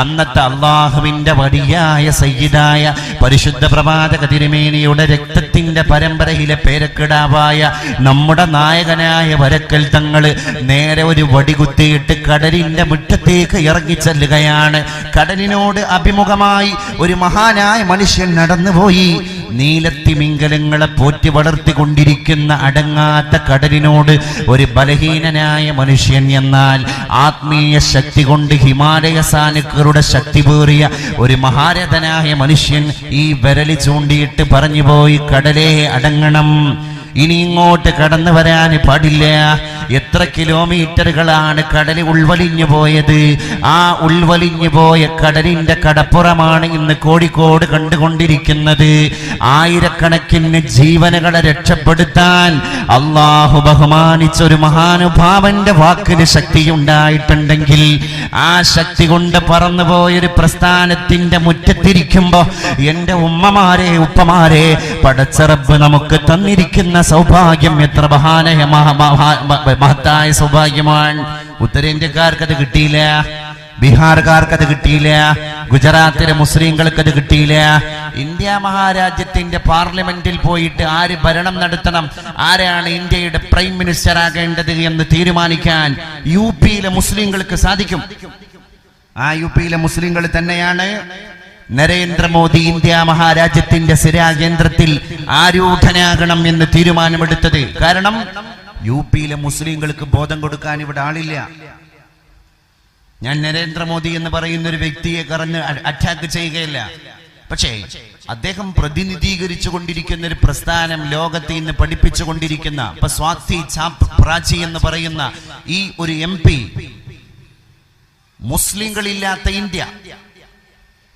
അന്നത്തെ അള്ളാഹുവിന്റെ വലിയായ സയ്യിദായ പരിശുദ്ധ പ്രവാചക തിരുമേനിയുടെ രക്തത്തിന്റെ പരമ്പരയിലെ പേരക്കിടാവായ നമ്മുടെ നായകനായ വരക്കൽ തങ്ങള് നേരെ ഒരു വടികുത്തിയിട്ട് കടലിന്റെ മുറ്റത്തേക്ക് ഇറങ്ങി ചെല്ലുകയാണ്. കടലിനോട് അഭിമുഖമായി ഒരു മഹാനായ മനുഷ്യൻ നടന്നുപോയി. നീലത്തിമിംഗലങ്ങളെ പോറ്റി വളർത്തിക്കൊണ്ടിരിക്കുന്ന അടങ്ങാത്ത കടലിനോട് ഒരു ബലഹീനനായ മനുഷ്യൻ, എന്നാൽ ആത്മീയ ശക്തി കൊണ്ട് ഹിമാലയ സാനുക്കളുടെ ശക്തി പേറിയ ഒരു മഹാരഥനായ മനുഷ്യൻ ഈ വിരലി ചൂണ്ടിയിട്ട് പറഞ്ഞുപോയി, കടലേ അടങ്ങണം, ഇനി ഇങ്ങോട്ട് കടന്നു വരാൻ പാടില്ല. എത്ര കിലോമീറ്ററുകളാണ് കടല് ഉൾവലിഞ്ഞു പോയത്. ആ ഉൾവലിഞ്ഞു പോയ കടലിന്റെ കടപ്പുറമാണ് ഇന്ന് കോഴിക്കോട് കണ്ടുകൊണ്ടിരിക്കുന്നത്. ആയിരക്കണക്കിന് ജീവനുകളെ രക്ഷപ്പെടുത്താൻ അള്ളാഹു ബഹുമാനിച്ചൊരു മഹാനുഭാവന്റെ വാക്കിന് ശക്തിയുണ്ടായിട്ടുണ്ടെങ്കിൽ ആ ശക്തി കൊണ്ട് പറന്നുപോയൊരു പ്രസ്ഥാനത്തിന്റെ മുറ്റത്തിരിക്കുമ്പോ എന്റെ ഉമ്മമാരെ ഉപ്പമാരെ പടച്ച റബ്ബ് നമുക്ക് തന്നിരിക്കുന്ന സൗഭാഗ്യം എത്ര മഹത്തായ സൗഭാഗ്യമാണ്. ഉത്തരേന്ത്യക്കാർക്കത് കിട്ടിയില്ല, ബീഹാർക്കാർക്കത് കിട്ടിയില്ല, ഗുജറാത്തിലെ മുസ്ലിങ്ങൾക്കത് കിട്ടിയില്ല. ഇന്ത്യ മഹാരാജ്യത്തിന്റെ പാർലമെന്റിൽ പോയിട്ട് ആര് ഭരണം നടത്തണം, ആരാണ് ഇന്ത്യയുടെ പ്രൈം മിനിസ്റ്റർ ആകേണ്ടത് എന്ന് തീരുമാനിക്കാൻ യു പിയിലെ മുസ്ലിങ്ങൾക്ക് സാധിക്കും. ആ യുപിയിലെ മുസ്ലിങ്ങൾ തന്നെയാണ് നരേന്ദ്രമോദി ഇന്ത്യ മഹാരാജ്യത്തിന്റെ സ്ഥിരാകേന്ദ്രത്തിൽ ആരൂഢനാകണം എന്ന് തീരുമാനമെടുത്തത്. കാരണം യുപിയിലെ മുസ്ലിങ്ങൾക്ക് ബോധം കൊടുക്കാൻ ഇവിടെ ആളില്ല. ഞാൻ നരേന്ദ്രമോദി എന്ന് പറയുന്ന ഒരു വ്യക്തിയെ കറന്ന് അറ്റാക്ക് ചെയ്യുകയില്ല. പക്ഷേ അദ്ദേഹം പ്രതിനിധീകരിച്ചു കൊണ്ടിരിക്കുന്ന ഒരു പ്രസ്ഥാനം, ലോകത്തെ ഇന്ന് പഠിപ്പിച്ചു കൊണ്ടിരിക്കുന്ന സ്വാതി ചാപ്പ് പ്രാചി എന്ന് പറയുന്ന ഈ ഒരു MP, മുസ്ലിങ്ങളില്ലാത്ത India,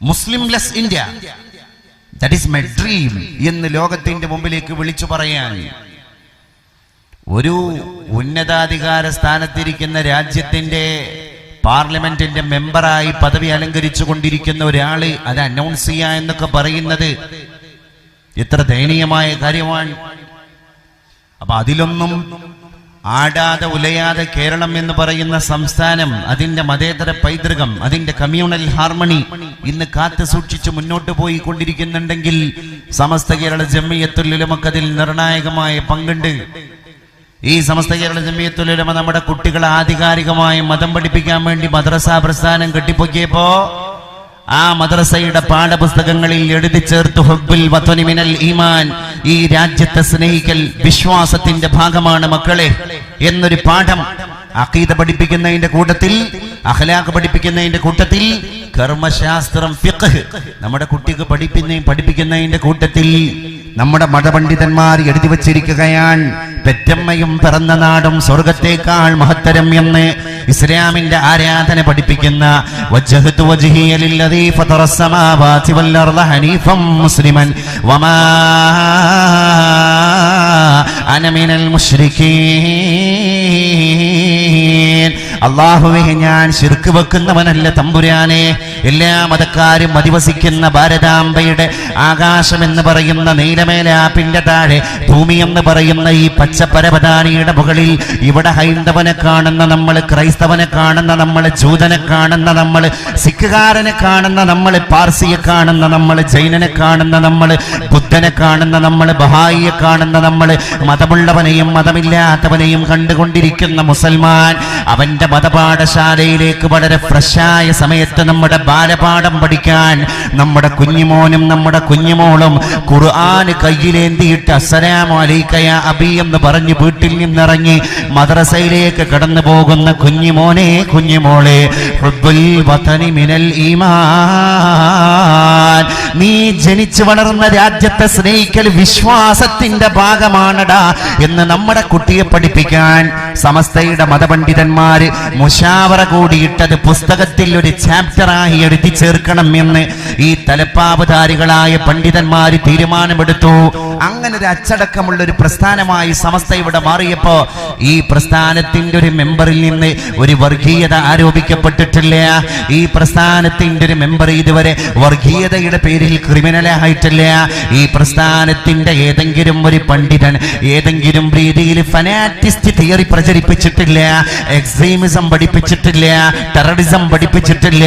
Muslimless India, that is my dream എന്ന് ലോകത്തിന്റെ മുമ്പിലേക്ക് വിളിച്ചു പറയാൻ ഒരു ഉന്നതാധികാര സ്ഥാനത്തിരിക്കുന്ന രാജ്യത്തിന്റെ പാർലമെന്റിന്റെ മെമ്പറായി പദവി അലങ്കരിച്ചു കൊണ്ടിരിക്കുന്ന ഒരാള് അത് അനൗൺസ് ചെയ്യുക എന്നൊക്കെ പറയുന്നത് എത്ര ദയനീയമായ കാര്യമാണ്. അപ്പൊ അതിലൊന്നും ആടാതെ ഉലയാതെ കേരളം എന്ന് പറയുന്ന സംസ്ഥാനം, അതിന്റെ മതേതര പൈതൃകം, അതിന്റെ കമ്മ്യൂണൽ ഹാർമണി ഇന്ന് കാത്തു സൂക്ഷിച്ച് മുന്നോട്ട് പോയി കൊണ്ടിരിക്കുന്നുണ്ടെങ്കിൽ സമസ്ത കേരള ജംഇയ്യത്തുൽ ഉലമക്ക് അതിൽ നിർണായകമായ പങ്കുണ്ട്. ഈ സമസ്ത കേരള ജംഇയ്യത്തുൽ ഉലമ നമ്മുടെ കുട്ടികളെ ആധികാരികമായി മതം പഠിപ്പിക്കാൻ വേണ്ടി മദ്രസ പ്രസ്ഥാനം കെട്ടിപ്പൊക്കിയപ്പോ ആ മദ്രസയുടെ പാഠപുസ്തകങ്ങളിൽ എഴുതി ചേർത്തു ഹുബ്ബുൽ വത്നി മിനൽ ഈമാൻ, ഈ രാജ്യത്തെ സ്നേഹിക്കൽ വിശ്വാസത്തിന്റെ ഭാഗമാണ് മക്കളെ എന്നൊരു പാഠം അഖീദ പഠിപ്പിക്കുന്നതിന്റെ കൂട്ടത്തിൽ, അഖ്ലാഖ് പഠിപ്പിക്കുന്നതിന്റെ കൂട്ടത്തിൽ, കർമ്മശാസ്ത്രം ഫിഖ് നമ്മുടെ കുട്ടിക്ക് പഠിപ്പിക്കുന്നതിന്റെ കൂട്ടത്തിൽ നമ്മുടെ മതപണ്ഡിതന്മാർ എഴുതി വച്ചിരിക്കുകയാണ്. പെറ്റമ്മയും പിറന്ന നാടും സ്വർഗത്തേക്കാൾ മഹത്തരം എന്ന് ഇസ്ലാമിന്റെ ആരാധന പഠിപ്പിക്കുന്ന വജ്ജഹ്തു വജ്ഹിയ ലില്ലദീ ഫതറസ് സമാവാതി വൽ അർള ഹനീഫൻ മുസ്ലിമൻ വമാ അന മിനൽ മുശ്രിക്കീൻ. അല്ലാഹുവേ, ഞാൻ ശിർക്ക് വെക്കുന്നവനല്ല തമ്പുരാനെ. എല്ലാ മതക്കാരും അധിവസിക്കുന്ന ഭാരതാംബയുടെ ആകാശം എന്ന് പറയുന്ന നീലമേലാപ്പിന്റെ താഴെ ഭൂമി എന്ന് പറയുന്ന ഈ പച്ചപ്പരപതാനിയുടെ മുകളിൽ ഇവിടെ ഹൈന്ദവനെ കാണുന്ന നമ്മൾ, ക്രൈസ്തവനെ കാണുന്ന നമ്മൾ, ജൂതനെ കാണുന്ന നമ്മൾ, സിഖുകാരനെ കാണുന്ന നമ്മൾ, പാർസിയെ കാണുന്ന നമ്മൾ, ജൈനനെ കാണുന്ന നമ്മൾ, ബുദ്ധനെ കാണുന്ന നമ്മൾ, ബഹായിയെ കാണുന്ന നമ്മൾ, മതമുള്ളവനെയും മതമില്ലാത്തവനെയും കണ്ടുകൊണ്ടിരിക്കുന്ന മുസൽമാൻ അവന്റെ മതപാഠശാലയിലേക്ക് വളരെ ഫ്രഷായ സമയത്ത് നമ്മുടെ ബാലപാഠം പഠിക്കാൻ നമ്മുടെ കുഞ്ഞുമോനും നമ്മുടെ കുഞ്ഞുമോളും ഖുർആൻ കയ്യിലേന്തിയിട്ട് അസ്സലാമു അലൈക യാ അബി എന്ന് പറഞ്ഞ് വീട്ടിൽ നിന്നിറങ്ങി മദ്രസയിലേക്ക് കടന്നു പോകുന്ന കുഞ്ഞുമോനെ, കുഞ്ഞുമോളെ, ഹുബ്ബുൽ വതനി മിനൽ ഈമാൻ, നീ ജനിച്ചു വളർന്ന രാജ്യത്തെ സ്നേഹിക്കൽ വിശ്വാസത്തിന്റെ ഭാഗമാണടാ എന്ന് നമ്മുടെ കുട്ടിയെ പഠിപ്പിക്കാൻ സമസ്തയുടെ മതപണ്ഡിതന്മാര് മുശാവറ കൂടിയിട്ടത് പുസ്തകത്തിൽ ഒരു ചാപ്റ്ററായി എഴുതി ചേർക്കണം എന്ന് ഈ തലപ്പാവുധാരികളായ പണ്ഡിതന്മാര് തീരുമാനമെടുത്തു. അങ്ങനെ ഒരു അച്ചടക്കമുള്ള ഒരു പ്രസ്ഥാനമായി സമസ്ത ഇവിടെ മാറിയപ്പോ ഈ പ്രസ്ഥാനത്തിന്റെ ഒരു മെമ്പറിൽ നിന്ന് ഒരു വർഗീയത ആരോപിക്കപ്പെട്ടിട്ടില്ല. ഈ പ്രസ്ഥാനത്തിന്റെ ഒരു മെമ്പർ ഇതുവരെ വർഗീയതയുടെ പേരിൽ ക്രിമിനലായിട്ടില്ല. ഈ പ്രസ്ഥാനത്തിന്റെ ഏതെങ്കിലും ഒരു പണ്ഡിതൻ ഏതെങ്കിലും രീതിയിൽ ഫനാറ്റിസ്റ്റ് തിയറി പ്രചരിപ്പിച്ചിട്ടില്ല, എക്സ്ട്രീമിസം പഠിപ്പിച്ചിട്ടില്ല, ടെററിസം പഠിപ്പിച്ചിട്ടില്ല.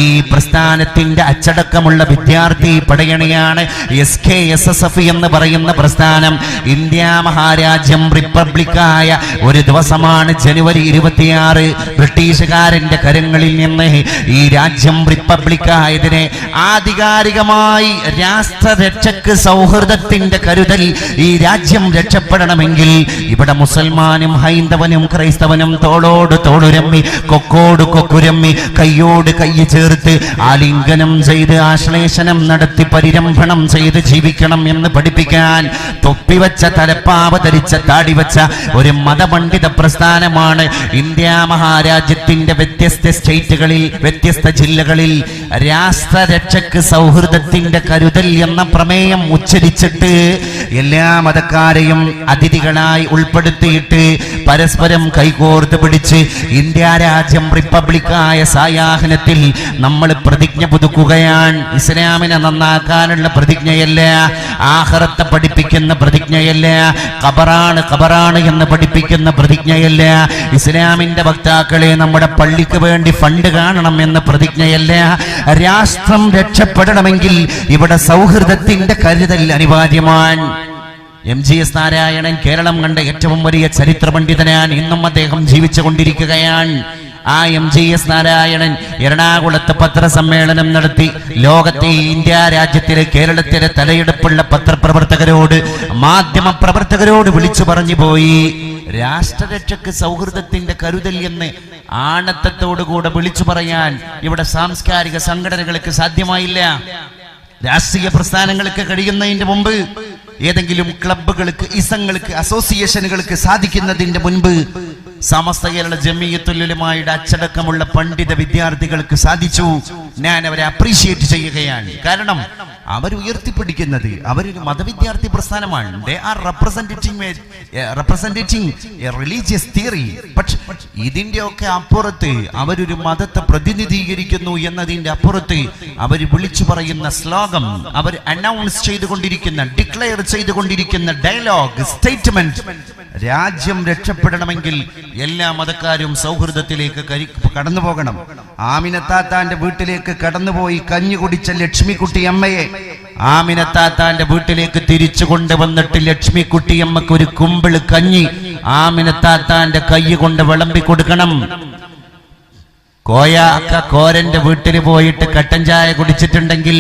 ഈ പ്രസ്ഥാനത്തിന്റെ അച്ചടക്കമുള്ള വിദ്യാർത്ഥി പടയണിയാണ് SKSSF എന്ന് പറയുന്ന പ്രസ്ഥാനം. ഇന്ത്യ മഹാരാജ്യം റിപ്പബ്ലിക്കായ ഒരു ദിവസമാണ് ജനുവരി 26. ബ്രിട്ടീഷുകാരന്റെ കരങ്ങളിൽ നിന്ന് ഈ രാജ്യം റിപ്പബ്ലിക്കായതിനെ ആധികാരികമായി രാഷ്ട്രരക്ഷക്ക് സൗഹൃദത്തിന്റെ കരുതൽ ഈ രാജ്യം രക്ഷപ്പെടണമെങ്കിൽ ഇവിടെ മുസൽമാനും ഹൈന്ദവനും ക്രൈസ്തവനും തോളോട് തോളുരമ്മി, കൊക്കോട് കൊക്കുരമ്മി, കയ്യോട് കൈ ചേർത്ത് ആലിംഗനം ചെയ്ത് ആശ്ലേഷണം നടത്തി പരിരംഭണം ചെയ്ത് ജീവിക്കണം എന്ന് പഠിപ്പിക്കാൻ തൊപ്പിവെച്ച, തലപ്പാവ് ധരിച്ച, താടി വെച്ച ഒരു മതപണ്ഡിത പ്രസ്ഥാനമാണ് ഇന്ത്യ മഹാരാജ്യത്തിന്റെ വ്യത്യസ്ത സ്റ്റേറ്റുകളിൽ, വ്യത്യസ്ത ജില്ലകളിൽ രാഷ്ട്രരക്ഷക്ക് സൗഹൃദത്തിന്റെ കരുതൽ എന്ന പ്രമേയം ഉച്ചരിച്ചിട്ട് എല്ലാ മതക്കാരെയും അതിഥികളായി ഉൾപ്പെടുത്തിയിട്ട് പരസ്പരം കൈകോർത്ത് പിടിച്ച് ഇന്ത്യ രാജ്യം റിപ്പബ്ലിക്കായ സായാഹ്നത്തിൽ നമ്മൾ പ്രതിജ്ഞ പുതുക്കുകയാണ്. ഇസ്ലാമിനെ നന്നാക്കാനുള്ള പ്രതിജ്ഞയല്ല, ആഖിറത്തെ പഠിപ്പിക്കുന്ന പ്രതിജ്ഞയല്ല, ഖബറാണ് എന്ന് പഠിപ്പിക്കുന്ന പ്രതിജ്ഞയല്ല, ഇസ്ലാമിന്റെ വക്താക്കളെ നമ്മുടെ പള്ളിക്ക് വേണ്ടി ഫണ്ട് കാണണം എന്ന പ്രതിജ്ഞയല്ല. രാഷ്ട്രം രക്ഷപ്പെടണമെങ്കിൽ ഇവിടെ സൗഹൃദത്തിന്റെ കരുതൽ അനിവാര്യമാണ്. MGS നാരായണൻ കേരളം കണ്ട ഏറ്റവും വലിയ ചരിത്ര പണ്ഡിതനാണ്. ഇന്നും അദ്ദേഹം ജീവിച്ചു കൊണ്ടിരിക്കുകയാണ്. ആ MGS നാരായണൻ എറണാകുളത്ത് പത്രസമ്മേളനം നടത്തി ലോകത്തെ ഇന്ത്യ രാജ്യത്തിലെ കേരളത്തിലെ തലയെടുപ്പുള്ള പത്രപ്രവർത്തകരോട് മാധ്യമ പ്രവർത്തകരോട് വിളിച്ചു പറഞ്ഞു പോയി, രാഷ്ട്രരക്ഷക്ക് സൗഹൃദത്തിന്റെ കരുതൽ എന്ന് ആണത്തത്തോടുകൂടെ വിളിച്ചു പറയാൻ ഇവിടെ സാംസ്കാരിക സംഘടനകൾക്ക് സാധ്യമായില്ല. രാഷ്ട്രീയ പ്രസ്ഥാനങ്ങൾക്ക് കഴിയുന്നതിന്റെ മുമ്പ്, ഏതെങ്കിലും ക്ലബ്ബുകൾക്ക്, ഇസങ്ങൾക്ക്, അസോസിയേഷനുകൾക്ക് സാധിക്കുന്നതിന്റെ മുൻപ് സമസ്ത കേരള ജമിയത്തുൽ ഉലമായുടെ അച്ചടക്കമുള്ള പണ്ഡിത വിദ്യാർത്ഥികൾക്ക് സാധിച്ചു. ഞാൻ അവരെ അപ്രീഷിയേറ്റ് ചെയ്യുകയാണ്. കാരണം അവർ ഉയർത്തിപ്പിടിക്കുന്നത് അവരൊരു മതവിദ്യാർത്ഥി പ്രസ്ഥാനമാണ്. They are representing a religious theory. പക്ഷെ ഇതിന്റെയൊക്കെ അപ്പുറത്ത് അവരൊരു മതത്തെ പ്രതിനിധീകരിക്കുന്നു എന്നതിന്റെ അപ്പുറത്ത് അവർ വിളിച്ചു പറയുന്ന സ്ലോഗൻ, അവർ അനൗൺസ് ചെയ്തുകൊണ്ടിരിക്കുന്ന, ഡിക്ലെയർ ചെയ്തുകൊണ്ടിരിക്കുന്ന ഡയലോഗ്, സ്റ്റേറ്റ്മെന്റ്, രാജ്യം രക്ഷപ്പെടണമെങ്കിൽ എല്ലാ മതക്കാരും സൗഹൃദത്തിലേക്ക് കടന്നു പോകണം. ആമിനത്താത്താന്റെ വീട്ടിലേക്ക് കടന്നുപോയി കഞ്ഞി കുടിച്ച ലക്ഷ്മിക്കുട്ടി അമ്മയെ ആമിനത്താത്താന്റെ വീട്ടിലേക്ക് തിരിച്ചു കൊണ്ടുവന്നിട്ട് ലക്ഷ്മിക്കുട്ടിയമ്മക്ക് ഒരു കുമ്പിള് കഞ്ഞി ആമിനത്താത്താന്റെ കൈ കൊണ്ട് വിളമ്പി കൊടുക്കണം. കോരന്റെ വീട്ടിൽ പോയിട്ട് കട്ടൻ ചായ കുടിച്ചിട്ടുണ്ടെങ്കിൽ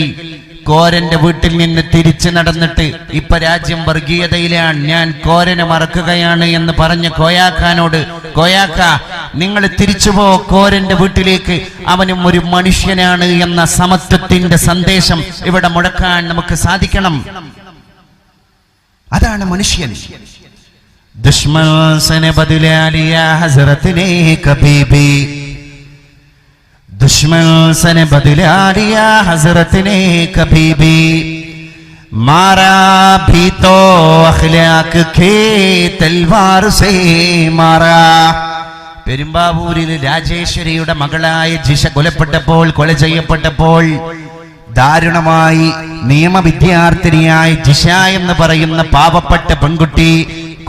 കോരന്റെ വീട്ടിൽ നിന്ന് തിരിച്ചു നടന്നിട്ട് ഇപ്പൊ രാജ്യം വർഗീയതയിലാണ്, ഞാൻ കോരനെ മറക്കുകയാണ് എന്ന് പറഞ്ഞ കോയാക്കാനോട്, കോയാക്ക നിങ്ങൾ തിരിച്ചുപോ കോരന്റെ വീട്ടിലേക്ക്, അവനും ഒരു മനുഷ്യനാണ് എന്ന സമത്വത്തിന്റെ സന്ദേശം ഇവിടെ മുഴക്കാൻ നമുക്ക് സാധിക്കണം. അതാണ് മനുഷ്യൻ. ദുശ്മൻ സനെ ബദലാലിയ ഹസ്രത്തിനെ കബീബി, दुश्मन से ने बदला लिया हजरत ने कभी भी, मारा भी तो अखलाक के तलवार से मारा. പെരുമ്പാവൂരിൽ രാജേശ്വരിയുടെ മകളായ ജിഷ കൊല ചെയ്യപ്പെട്ടപ്പോൾ ദാരുണമായി നിയമവിദ്യാർത്ഥിനിയായ ജിഷ എന്ന് പറയുന്ന പാവപ്പെട്ട പെൺകുട്ടി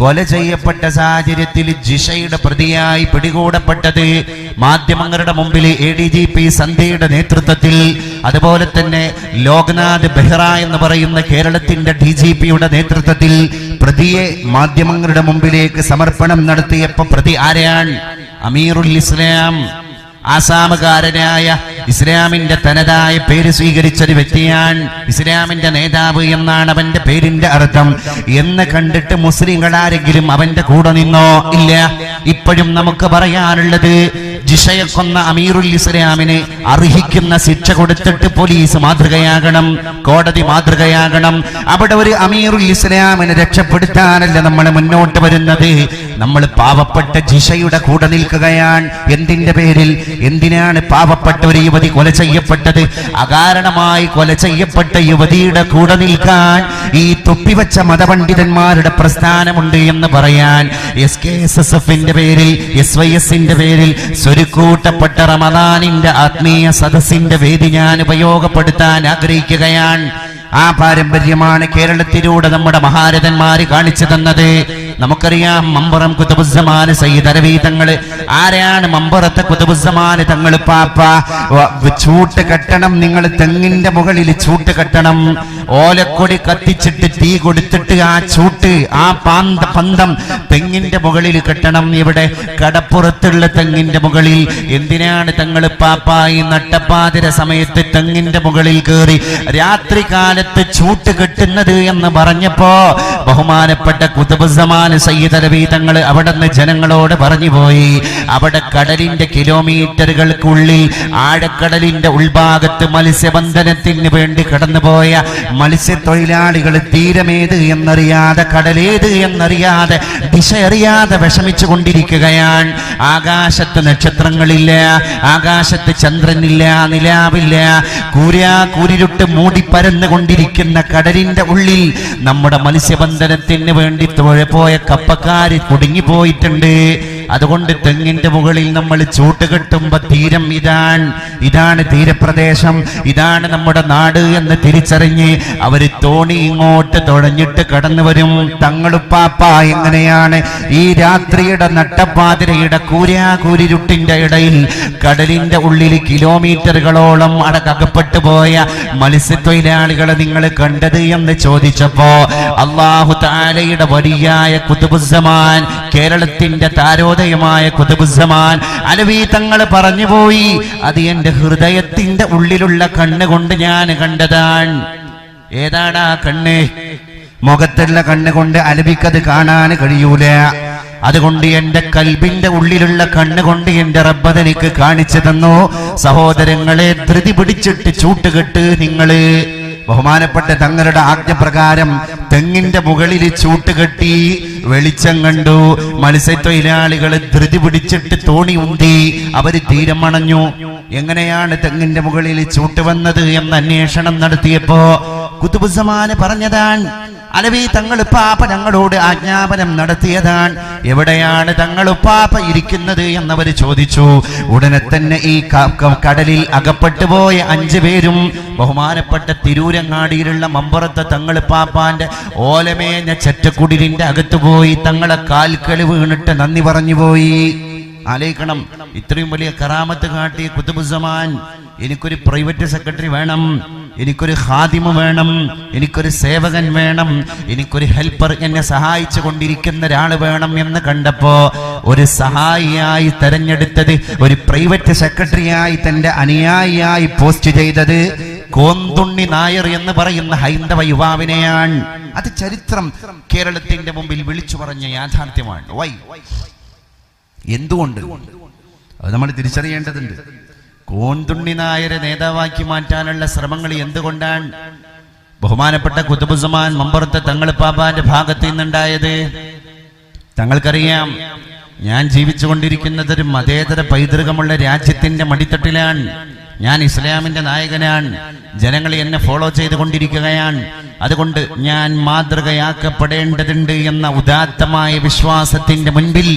കൊല ചെയ്യപ്പെട്ട സാഹചര്യത്തിൽ ജിഷയുടെ പ്രതിയായി പിടികൂടപ്പെട്ടത് മാധ്യമങ്ങളുടെ മുമ്പിൽ ADGP സന്ധ്യയുടെ നേതൃത്വത്തിൽ, അതുപോലെ തന്നെ ലോക്നാഥ് ബെഹ്റ എന്ന് പറയുന്ന കേരളത്തിന്റെ DGPയുടെ നേതൃത്വത്തിൽ പ്രതിയെ മാധ്യമങ്ങളുടെ മുമ്പിലേക്ക് സമർപ്പണം നടത്തിയപ്പോൾ പ്രതി ആരാണ്? അമീറുൽ ഇസ്ലാം, ആസാമുകാരനായ ഇസ്ലാമിന്റെ തനതായ പേര് സ്വീകരിച്ചൊരു വ്യക്തിയാണ്. ഇസ്ലാമിന്റെ നേതാവ് എന്നാണ് അവന്റെ പേരിന്റെ അർത്ഥം. എന്ന് കണ്ടിട്ട് മുസ്ലിങ്ങളാരെങ്കിലും അവന്റെ കൂടെ നിന്നോ? ഇല്ല. ഇപ്പോഴും നമുക്ക് പറയാനുള്ളത്, ജിഷയെ കൊന്ന അമീറുൽ ഇസ്ലാമിന് അർഹിക്കുന്ന ശിക്ഷ കൊടുത്തിട്ട് പോലീസ് മാതൃകയാകണം, കോടതി മാതൃകയാകണം. അവിടെ ഒരു അമീറുൽ ഇസ്ലാമിനെ രക്ഷപ്പെടുത്താനല്ല നമ്മൾ മുന്നോട്ട് വരുന്നത്. നമ്മൾ പാവപ്പെട്ട ജിഷയുടെ കൂടെ നിൽക്കുകയാണ്. എന്തിന്റെ പേരിൽ? എന്തിനാണ് പാവപ്പെട്ട ഒരു യുവതി കൊല ചെയ്യപ്പെട്ടത്? അകാരണമായി കൊല ചെയ്യപ്പെട്ട യുവതിയുടെ കൂടെ നിൽക്കാൻ ഈ തൊപ്പിവച്ച മതപണ്ഡിതന്മാരുടെ പ്രസ്ഥാനമുണ്ട് എന്ന് പറയാൻ SKSSFന്റെ പേരിൽ, SYSന്റെ പേരിൽ സ്വരുക്കൂട്ടപ്പെട്ട റമദാനിന്റെ ആത്മീയ സദസ്സിന്റെ വേദി ഞാൻ ഉപയോഗപ്പെടുത്താൻ ആഗ്രഹിക്കുകയാണ്. ആ പാരമ്പര്യമാണ് കേരളത്തിലൂടെ നമ്മുടെ മഹാരഥന്മാര് കാണിച്ചു തന്നത്. നമുക്കറിയാം, മമ്പറം കുതുബുസ്സമാൻ സയ്യിദ് അലവി തങ്ങള്. ആരാണ് മമ്പറത്തെ കുതുബുസ്സമാൻ തങ്ങൾ? പാപ്പ ചൂട്ട് കെട്ടണം, നിങ്ങൾ തെങ്ങിന്റെ മുകളിൽ ചൂട്ട് കെട്ടണം. ഓലക്കൊടി കത്തിച്ചിട്ട് തീ കൊടുത്തിട്ട് ആ ചൂട്ട്, ആ പന്തം തെങ്ങിന്റെ മുകളിൽ കെട്ടണം. ഇവിടെ കടപ്പുറത്തുള്ള തെങ്ങിന്റെ മുകളിൽ. എന്തിനാണ് തങ്ങൾ പാപ്പ ഈ നട്ടപ്പാതിര സമയത്ത് തെങ്ങിന്റെ മുകളിൽ കയറി രാത്രികാല ചൂട്ട് കെട്ടുന്നത് എന്ന് പറഞ്ഞപ്പോ ബഹുമാനപ്പെട്ട കുതുബുസ്സമാൻ സയ്യിദ് അലവി തങ്ങൾ അവിടെ നിന്ന് ജനങ്ങളോട് പറഞ്ഞു പോയി, അവിടെ കടലിന്റെ കിലോമീറ്ററുകൾക്കുള്ളിൽ ആഴക്കടലിന്റെ ഉൾഭാഗത്ത് മത്സ്യബന്ധനത്തിന് വേണ്ടി കടന്നുപോയ മത്സ്യത്തൊഴിലാളികൾ തീരമേത് എന്നറിയാതെ, കടലേത് എന്നറിയാതെ, ദിശ അറിയാതെ വിഷമിച്ചു കൊണ്ടിരിക്കുകയാണ്. ആകാശത്ത് നക്ഷത്രങ്ങളില്ല, ആകാശത്ത് ചന്ദ്രനില്ല, നിലാവില്ല. കൂരിരുട്ട് മൂടിപ്പരന്നുകൊണ്ടിരിക്കുന്ന കടലിന്റെ ഉള്ളിൽ നമ്മുടെ മത്സ്യബന്ധനത്തിന് വേണ്ടി പോയ കപ്പക്കാര് കുടുങ്ങിപ്പോയിട്ടുണ്ട്. അതുകൊണ്ട് തെങ്ങിന്റെ മുകളിൽ നമ്മൾ ചൂട്ടുകെട്ടുമ്പോ തീരം ഇതാണ് തീരപ്രദേശം, ഇതാണ് നമ്മുടെ നാട് എന്ന് തിരിച്ചറിഞ്ഞ് അവര് തോണി ഇങ്ങോട്ട് തുഴഞ്ഞിട്ട് കടന്നു വരും. തങ്ങളുപ്പാപ്പ എങ്ങനെയാണ് ഈ രാത്രിയുടെ നട്ടപ്പാതിരയുടെ കൂരിരുട്ടിന്റെ ഇടയിൽ കടലിന്റെ ഉള്ളിൽ കിലോമീറ്ററുകളോളം അകപ്പെട്ടു പോയ മത്സ്യത്തൊഴിലാളികളെ നിങ്ങൾ കണ്ടത് എന്ന് ചോദിച്ചപ്പോ അല്ലാഹു തആലയുടെ വലിയായ ഖുതുബുസ്സമാൻ, കേരളത്തിന്റെ താരോദയമായ ഖുതുബുസ്സമാൻ അലവി തങ്ങൾ പറഞ്ഞുപോയി, അത് എന്റെ ഹൃദയത്തിന്റെ ഉള്ളിലുള്ള കണ്ണുകൊണ്ട് ഞാൻ കണ്ടതാണ്. ഏതാണ് ആ കണ്ണ്? മുഖത്തുള്ള കണ്ണുകൊണ്ട് അലവിക്കത് കാണാൻ കഴിയൂല. അതുകൊണ്ട് എന്റെ കൽബിന്റെ ഉള്ളിലുള്ള കണ്ണുകൊണ്ട് എന്റെ റബ്ബ് എനിക്ക് കാണിച്ചു തന്നു. സഹോദരങ്ങളെ, ധൃതി പിടിച്ചിട്ട് ചൂട്ടുകെട്ട് നിങ്ങള്. ബഹുമാനപ്പെട്ട തങ്ങളുടെ ആജ്ഞപ്രകാരം തെങ്ങിന്റെ മുകളിൽ ചൂട്ടുകെട്ടി, വെളിച്ചം കണ്ടു. മത്സ്യത്തൊഴിലാളികൾ ധൃതി പിടിച്ചിട്ട് തോണി ഉന്തി, അവര് തീരം അണഞ്ഞു. എങ്ങനെയാണ് തെങ്ങിന്റെ മുകളിൽ ചൂട്ട് വന്നത് എന്ന് അന്വേഷണം നടത്തിയപ്പോ ഖുതുബുസ്സമാൻ പറഞ്ഞതാണ്, അലവി തങ്ങളുപ്പാപ്പ ഞങ്ങളോട് ആജ്ഞാപനം നടത്തിയതാണ്. എവിടെയാണ് തങ്ങളുപ്പാപ്പ ഇരിക്കുന്നത് എന്നവര് ചോദിച്ചു. ഉടനെ തന്നെ ഈ കടലിൽ അകപ്പെട്ടു പോയ 5 പേരും ബഹുമാനപ്പെട്ട തിരൂരങ്ങാടിയിലുള്ള മമ്പുറത്തെ തങ്ങളുപ്പാപ്പാന്റെ ഓലമേഞ്ഞ ചെറ്റക്കുടിലിന്റെ അകത്ത് പോയി തങ്ങളെ കാൽക്കളി വീണിട്ട് നന്ദി പറഞ്ഞു പോയി. ആലോചിക്കണം, ഇത്രയും വലിയ കറാമത്ത് കാട്ടിയ ഖുതുബുസ്സമാൻ, എനിക്കൊരു പ്രൈവറ്റ് സെക്രട്ടറി വേണം, എനിക്കൊരു ഖാദിമ് വേണം, എനിക്കൊരു സേവകൻ വേണം, എനിക്കൊരു ഹെൽപ്പർ, എന്നെ സഹായിച്ചു കൊണ്ടിരിക്കുന്ന ഒരാൾ വേണം എന്ന് കണ്ടപ്പോ ഒരു സഹായിയായി തെരഞ്ഞെടുത്തത്, ഒരു പ്രൈവറ്റ് സെക്രട്ടറിയായി തന്റെ അനുയായിയായി പോസ്റ്റ് ചെയ്തത് കോന്തുണ്ണി നായർ എന്ന് പറയുന്ന ഹൈന്ദവ യുവാവിനെയാണ്. അത് ചരിത്രം കേരളത്തിന്റെ മുമ്പിൽ വിളിച്ചു പറഞ്ഞ യാഥാർത്ഥ്യമാണ്. വൈ? എന്തുകൊണ്ട്? അത് നമ്മൾ തിരിച്ചറിയേണ്ടതുണ്ട്. കോന്തുണ്ണി നായരെ നേതാവാക്കി മാറ്റാനുള്ള ശ്രമങ്ങൾ എന്തുകൊണ്ടാണ് ബഹുമാനപ്പെട്ട ഖുതുബുസ്സമാൻ മമ്പുറത്തെ തങ്ങളുപ്പാപ്പാന്റെ ഭാഗത്ത് നിന്നുണ്ടായത്? തങ്ങൾക്കറിയാം, ഞാൻ ജീവിച്ചുകൊണ്ടിരിക്കുന്നത് ഒരു മതേതര പൈതൃകമുള്ള രാജ്യത്തിന്റെ മടിത്തട്ടിലാണ്. ഞാൻ ഇസ്ലാമിന്റെ നായകനാണ്. ജനങ്ങൾ എന്നെ ഫോളോ ചെയ്തുകൊണ്ടിരിക്കുകയാണ്. അതുകൊണ്ട് ഞാൻ മാതൃകയാക്കപ്പെടേണ്ടതുണ്ട് എന്ന ഉദാത്തമായ വിശ്വാസത്തിന്റെ മുൻപിൽ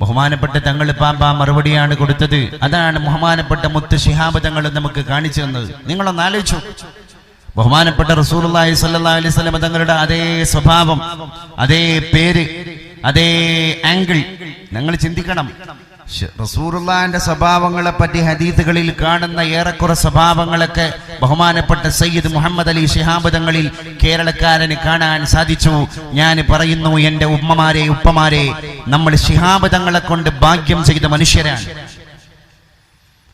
ബഹുമാനപ്പെട്ട തങ്ങളുപ്പാപ്പ മറുപടിയാണ് കൊടുത്തത്. അതാണ് ബഹുമാനപ്പെട്ട മുത്ത് ശിഹാബ് തങ്ങൾ നമുക്ക് കാണിച്ചു തന്നത്. നിങ്ങളൊന്ന് ആലോചിച്ചു, ബഹുമാനപ്പെട്ട റസൂലുള്ളാഹി സ്വല്ലല്ലാഹു അലൈഹി വസല്ലം തങ്ങളുടെ അതേ സ്വഭാവം, അതേ പേര്, അതേ ആംഗിൾ നിങ്ങൾ ചിന്തിക്കണം. റസൂലുള്ളാഹിന്റെ സ്വഭാവങ്ങളെ പറ്റി ഹദീസുകളിൽ കാണുന്ന ഏറെക്കുറെ സ്വഭാവങ്ങളൊക്കെ ബഹുമാനപ്പെട്ട സയ്യിദ് മുഹമ്മദ് അലി ശിഹാബ് തങ്ങളിൽ കേരളക്കാരന് കാണാൻ സാധിച്ചു. ഞാൻ പറയുന്നു, എന്റെ ഉമ്മമാരെ, ഉപ്പമാരെ, നമ്മൾ ശിഹാബ് തങ്ങളെ കൊണ്ട് ഭാഗ്യം ചെയ്ത മനുഷ്യരാണ്.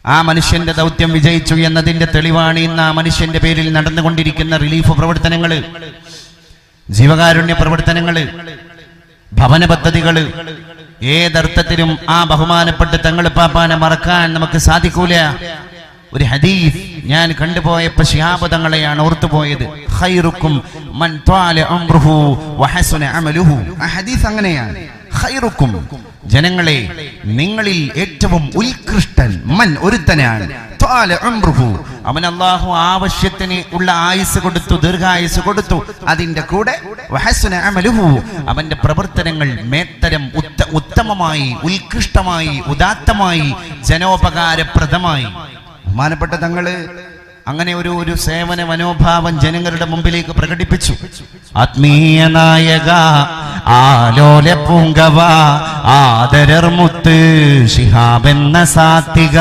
ആ മനുഷ്യന്റെ ദൗത്യം വിജയിച്ചു എന്നതിന്റെ തെളിവാണ് ഇന്ന് ആ മനുഷ്യന്റെ പേരിൽ നടന്നുകൊണ്ടിരിക്കുന്ന റിലീഫ് പ്രവർത്തനങ്ങള്, ജീവകാരുണ്യ പ്രവർത്തനങ്ങള്, ഭവന പദ്ധതികള്. ഏതർത്ഥത്തിലും ആ ബഹുമാനപ്പെട്ട തങ്ങളുപ്പാപ്പാനെ മറക്കാൻ നമുക്ക് സാധിക്കൂല. ഒരു ഹദീസ് ഞാൻ കണ്ടുപോയപ്പോ ശിഹാബ് തങ്ങളെയാണ് ഓർത്തുപോയത്. ഖൈറുക്കും മൻ ത്വാല ഉംറുഹു വഹസന അമലുഹു. ആ ഹദീസ് അങ്ങനെയാണ്. ഖൈറുക്കും, ജനങ്ങളെ, നിങ്ങളിൽ ഏറ്റവും ഉത്കൃഷ്ടൻ മൻ, ഒരുത്തനാണ്, ത്വാല ഉംറുഹു, അവൻ അല്ലാഹു ആവശ്യത്തിന് ഉള്ള ആയുസ് കൊടുത്തു, ദീർഘായുസ് കൊടുത്തു. അതിന്റെ കൂടെ വഹസന അമലുഹു, അവന്റെ പ്രവർത്തനങ്ങൾ മേത്തരം ഉത്തമമായി, ഉത്കൃഷ്ടമായി, ഉദാത്തമായി, ജനോപകാരപ്രദമായി. ബഹുമാനപ്പെട്ട തങ്ങള് അങ്ങനെ ഒരു സേവന മനോഭാവം ജനങ്ങളുടെ മുമ്പിലേക്ക് പ്രകടിപ്പിച്ചു. ആത്മീയ നായക, ആലോല പൂങ്കവ, ആദരർമുത്ത് ശിഹാബ് എന്ന സാത്വിക,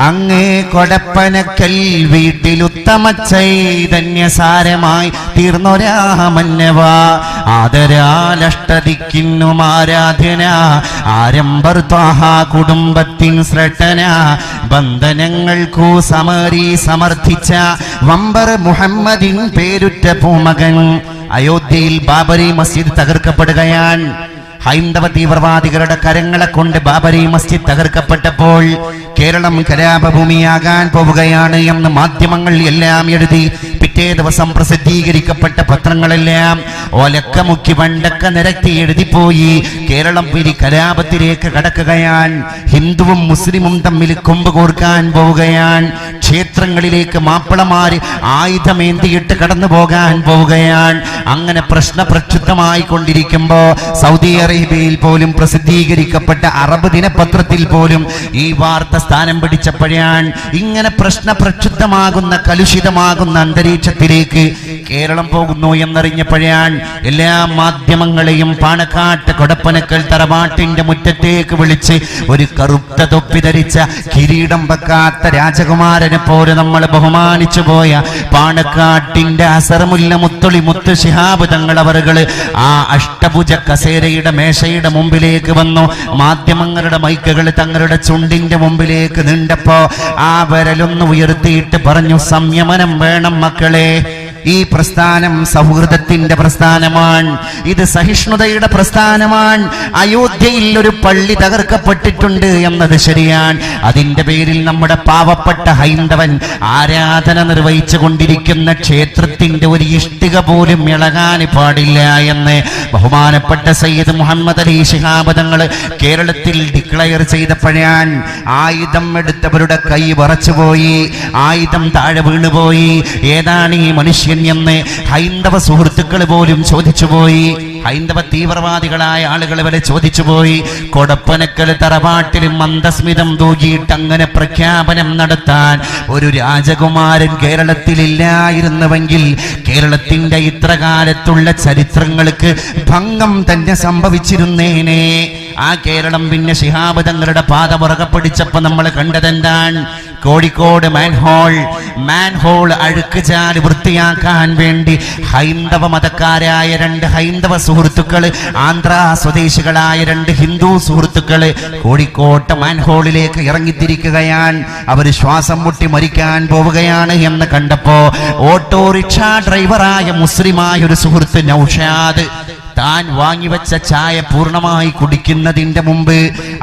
അങ്ങേ കൊടപ്പനക്കൽ വീട്ടിലുത്തമ ചൈതന്യസാരമായി തീർന്നൊരാമന്നവ, ആദരാലഷ്ടദിക്കിന്നും ആരാധ്യന, ആരംഭർ ത്വാഹ കുടുംബത്തിൻ ശ്രേഷ്ഠന, ബന്ധനങ്ങൾക്കു സമരി സമർത്ഥിച്ച വമ്പർ മുഹമ്മദിൻ പേരുറ്റ പൂമകൻ. അയോധ്യയിൽ ബാബരി മസ്ജിദ് തകർക്കപ്പെടുകയാണ്. ഹൈന്ദവ തീവ്രവാദികളുടെ കരങ്ങളെ കൊണ്ട് ബാബരി മസ്ജിദ് തകർക്കപ്പെട്ടപ്പോൾ കേരളം കലാപഭൂമിയാകാൻ പോവുകയാണ് എന്ന് മാധ്യമങ്ങൾ എല്ലാം എഴുതി. പിറ്റേ ദിവസം പ്രസിദ്ധീകരിക്കപ്പെട്ട പത്രങ്ങളെല്ലാം ഒലക്ക മുക്കി വണ്ടക്ക നിരത്തി എഴുതിപ്പോയി. കേരളം ഇനി കലാപത്തിലേക്ക് കടക്കുകയാണ്. ഹിന്ദുവും മുസ്ലിമും തമ്മിൽ കൊമ്പ് കോർക്കാൻ പോവുകയാണ്. ക്ഷേത്രങ്ങളിലേക്ക് മാപ്പിളമാര് ആയുധമേന്തിയിട്ട് കടന്നു പോകാൻ പോവുകയാണ്. അങ്ങനെ പ്രശ്നപ്രക്ഷുബ്ധമായി കൊണ്ടിരിക്കുമ്പോ സൗദി അറേബ്യയിൽ പോലും പ്രസിദ്ധീകരിക്കപ്പെട്ട അറബ് ദിനപത്രത്തിൽ പോലും ഈ വാർത്ത സ്ഥാനം പിടിച്ചപ്പോഴാണ് ഇങ്ങനെ പ്രശ്നപ്രക്ഷുബ്ധമാകുന്ന, കലുഷിതമാകുന്ന അന്തരീക്ഷത്തിലേക്ക് കേരളം പോകുന്നു എന്നറിഞ്ഞപ്പോഴാണ് എല്ലാ മാധ്യമങ്ങളെയും പാണക്കാട്ട് കൊടപ്പനക്കൽ തറവാട്ടിന്റെ മുറ്റത്തേക്ക് വിളിച്ച് ഒരു കറുത്ത തൊപ്പി ധരിച്ച കിരീടം വെക്കാത്ത രാജകുമാരനെ പോലെ നമ്മൾ ബഹുമാനിച്ചു പോയ പാണക്കാട്ടിന്റെ അസർമുല്ല മുത്തൊളി മുത്ത് ശിഹാബ് തങ്ങൾ അവറുകള് ആ അഷ്ടഭുജ കസേരയുടെ മേശയുടെ മുമ്പിലേക്ക് വന്നു. മാധ്യമങ്ങളുടെ മൈക്കുകൾ തങ്ങളുടെ ചുണ്ടിന്റെ മുമ്പിലേക്ക് നീണ്ടപ്പോ ആ വിരലൊന്ന് ഉയർത്തിയിട്ട് പറഞ്ഞു, സംയമനം വേണം മക്കളെ. ഈ പ്രസ്ഥാനം സൗഹൃദത്തിന്റെ പ്രസ്ഥാനമാണ്, ഇത് സഹിഷ്ണുതയുടെ പ്രസ്ഥാനമാണ്. അയോധ്യയിൽ ഒരു പള്ളി തകർക്കപ്പെട്ടിട്ടുണ്ട് എന്നത് ശരിയാണ്. അതിന്റെ പേരിൽ നമ്മുടെ പാവപ്പെട്ട ഹൈന്ദവൻ ആരാധന നിർവഹിച്ചു കൊണ്ടിരിക്കുന്ന ക്ഷേത്രത്തിന്റെ ഒരു ഇഷ്ടിക പോലും ഇളകാൻ പാടില്ല എന്ന് ബഹുമാനപ്പെട്ട സയ്യിദ് മുഹമ്മദ് അലി ശിഹാബ് തങ്ങൾ കേരളത്തിൽ ഡിക്ലെയർ ചെയ്തപ്പോഴാണ് ആയുധം എടുത്തവരുടെ കൈ വിറച്ചുപോയി, ആയുധം താഴെ വീണുപോയി. ഏതാണ് ഈ മനുഷ്യൻ എന്ന് ഹൈന്ദവ സുഹൃത്തുക്കൾ പോലും ചോദിച്ചുപോയി. ഹൈന്ദവ തീവ്രവാദികളായ ആളുകൾ വരെ ചോദിച്ചുപോയി. കൊടപ്പനക്കൽ തറവാട്ടിലും മന്ദസ്മിതം തൂകിയിട്ട് അങ്ങനെ പ്രഖ്യാപനം നടത്താൻ ഒരു രാജകുമാരൻ കേരളത്തിലില്ലായിരുന്നുവെങ്കിൽ കേരളത്തിന്റെ ഇത്രകാലത്തുള്ള ചരിത്രങ്ങൾക്ക് ഭംഗം തന്നെ സംഭവിച്ചിരുന്നേനെ. ആ കേരളം പിന്നെ ശിഹാബ് തങ്ങളുടെ പാത പുറകെ പിടിച്ചപ്പോ നമ്മൾ കണ്ടതെന്താണ്? കോഴിക്കോട് മാൻഹോൾ അഴുക്കുചാല് വൃത്തിയാക്കാൻ വേണ്ടി ഹൈന്ദവ മതക്കാരായ 2 ഹൈന്ദവ സുഹൃത്തുക്കള്, ആന്ധ്ര സ്വദേശികളായ 2 ഹിന്ദു സുഹൃത്തുക്കള് കോഴിക്കോട്ട് മാൻഹോളിലേക്ക് ഇറങ്ങിത്തിരിക്കുകയാണ്. അവർ ശ്വാസം മുട്ടി മരിക്കാൻ പോവുകയാണ് എന്ന് കണ്ടപ്പോ ഓട്ടോറിക്ഷ ഡ്രൈവറായ മുസ്ലിമായ ഒരു സുഹൃത്ത് നൗഷാദ് താൻ വാങ്ങിവെച്ച ചായ പൂർണ്ണമായി കുടിക്കുന്നതിന്റെ മുമ്പ്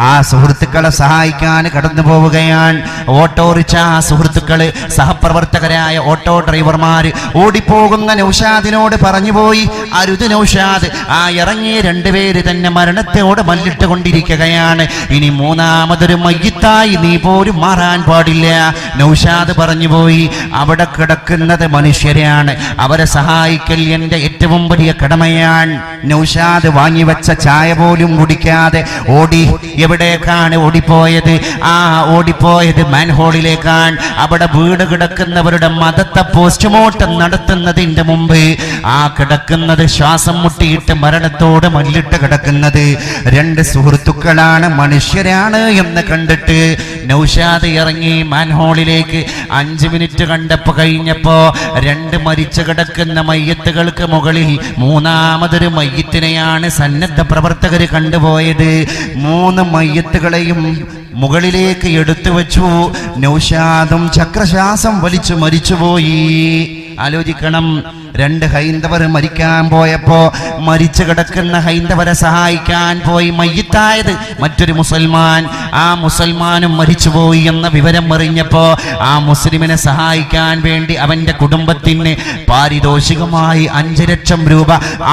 ആ സുഹൃത്തുക്കളെ സഹായിക്കാൻ കടന്നു പോവുകയാണ്. ഓട്ടോറിക്ഷ സുഹൃത്തുക്കള്, സഹപ്രവർത്തകരായ ഓട്ടോ ഡ്രൈവർമാര് ഓടിപ്പോകുന്ന നൗഷാദിനോട് പറഞ്ഞുപോയി, അരുത് നൗഷാദ്, ആ ഇറങ്ങിയ 2 പേര് തന്നെ മരണത്തോട് മല്ലിട്ട് കൊണ്ടിരിക്കുകയാണ്. ഇനി 3ാമതൊരു മയ്യിത്തായി നീ പോലും മാറാൻ പാടില്ല. നൗഷാദ് പറഞ്ഞുപോയി, അവിടെ കിടക്കുന്നത് മനുഷ്യരാണ്, അവരെ സഹായിക്കൽ എന്റെ ഏറ്റവും വലിയ കടമയാണ്. നൗഷാദ് വാങ്ങിവെച്ച ചായ പോലും കുടിക്കാതെ ഓടി. എവിടേക്കാണ് ഓടിപ്പോയത്? ഓടിപ്പോയത് മാൻഹോളിലേക്കാണ്. അവിടെ വീട് കിടക്കുന്നവരുടെ മതത്തെ പോസ്റ്റ്മോർട്ടം നടത്തുന്നതിന്റെ മുമ്പ് കിടക്കുന്നത് ശ്വാസം മുട്ടിയിട്ട് മരണത്തോട് മല്ലിട്ട് കിടക്കുന്നത് 2 സുഹൃത്തുക്കളാണ്, മനുഷ്യരാണ് എന്ന് കണ്ടിട്ട് നൗഷാദ് ഇറങ്ങി മാൻഹോളിലേക്ക്. 5 മിനിറ്റ് കണ്ടപ്പോ കഴിഞ്ഞപ്പോ 2 മരിച്ചു കിടക്കുന്ന മയ്യത്തുകൾക്ക് മുകളിൽ 3ാമതൊരു മയ്യത്തിനെയാണ് സന്നദ്ധ പ്രവർത്തകർ കണ്ടുപോയത്. 3 മയ്യത്തുകളെയും മുകളിലേക്ക് എടുത്തു വച്ചു. നൗഷാദും ചക്രശ്വാസം വലിച്ചു മരിച്ചുപോയി. ആലോചിക്കണം, 2 ഹൈന്ദവർ മരിക്കാൻ പോയപ്പോ മരിച്ചു കിടക്കുന്ന ഹൈന്ദവരെ സഹായിക്കാൻ പോയി മയ്യിത്തായത് മറ്റൊരു മുസൽമാൻ. ആ മുസൽമാനും മരിച്ചുപോയി എന്ന വിവരം അറിഞ്ഞപ്പോ ആ മുസ്ലിമിനെ സഹായിക്കാൻ വേണ്ടി അവന്റെ കുടുംബത്തിന് പാരിതോഷികമായി 5 ലക്ഷം രൂപ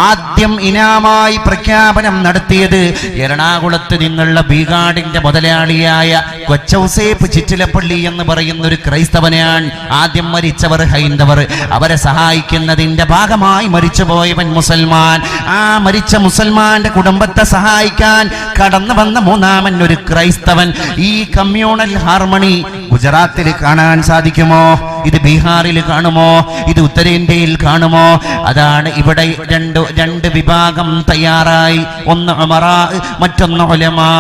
ആദ്യം ഇനാമായി പ്രഖ്യാപനം നടത്തിയത് എറണാകുളത്ത് നിന്നുള്ള ബീഗാഡിന്റെ മുതലാളിയായ കൊച്ചൗസേപ്പ് ചിറ്റിലപ്പള്ളി എന്ന് പറയുന്ന ഒരു ക്രൈസ്തവനെയാണ്. ആദ്യം മരിച്ചവർ ഹൈന്ദവർ, അവരെ സഹായിക്കുന്നതിന്റെ ഭാഗമായി മരിച്ചുപോയവൻ മുസൽമാൻ. ആ മരിച്ച മുസൽമാന്റെ കുടുംബത്തെ സഹായിക്കാൻ കടന്നു വന്ന 3ാമൻ ഒരു ക്രൈസ്തവൻ. ഈ കമ്മ്യൂണൽ ഹാർമണി ഗുജറാത്തിൽ കാണാൻ സാധിക്കുമോ? ഇത് ബീഹാറിൽ കാണുമോ? ഇത് ഉത്തരേന്ത്യയിൽ കാണുമോ? അതാണ് ഇവിടെ രണ്ട് വിഭാഗം തയ്യാറായി. ഒന്ന് ഉമറാ, മറ്റൊന്ന് ഉലമാ.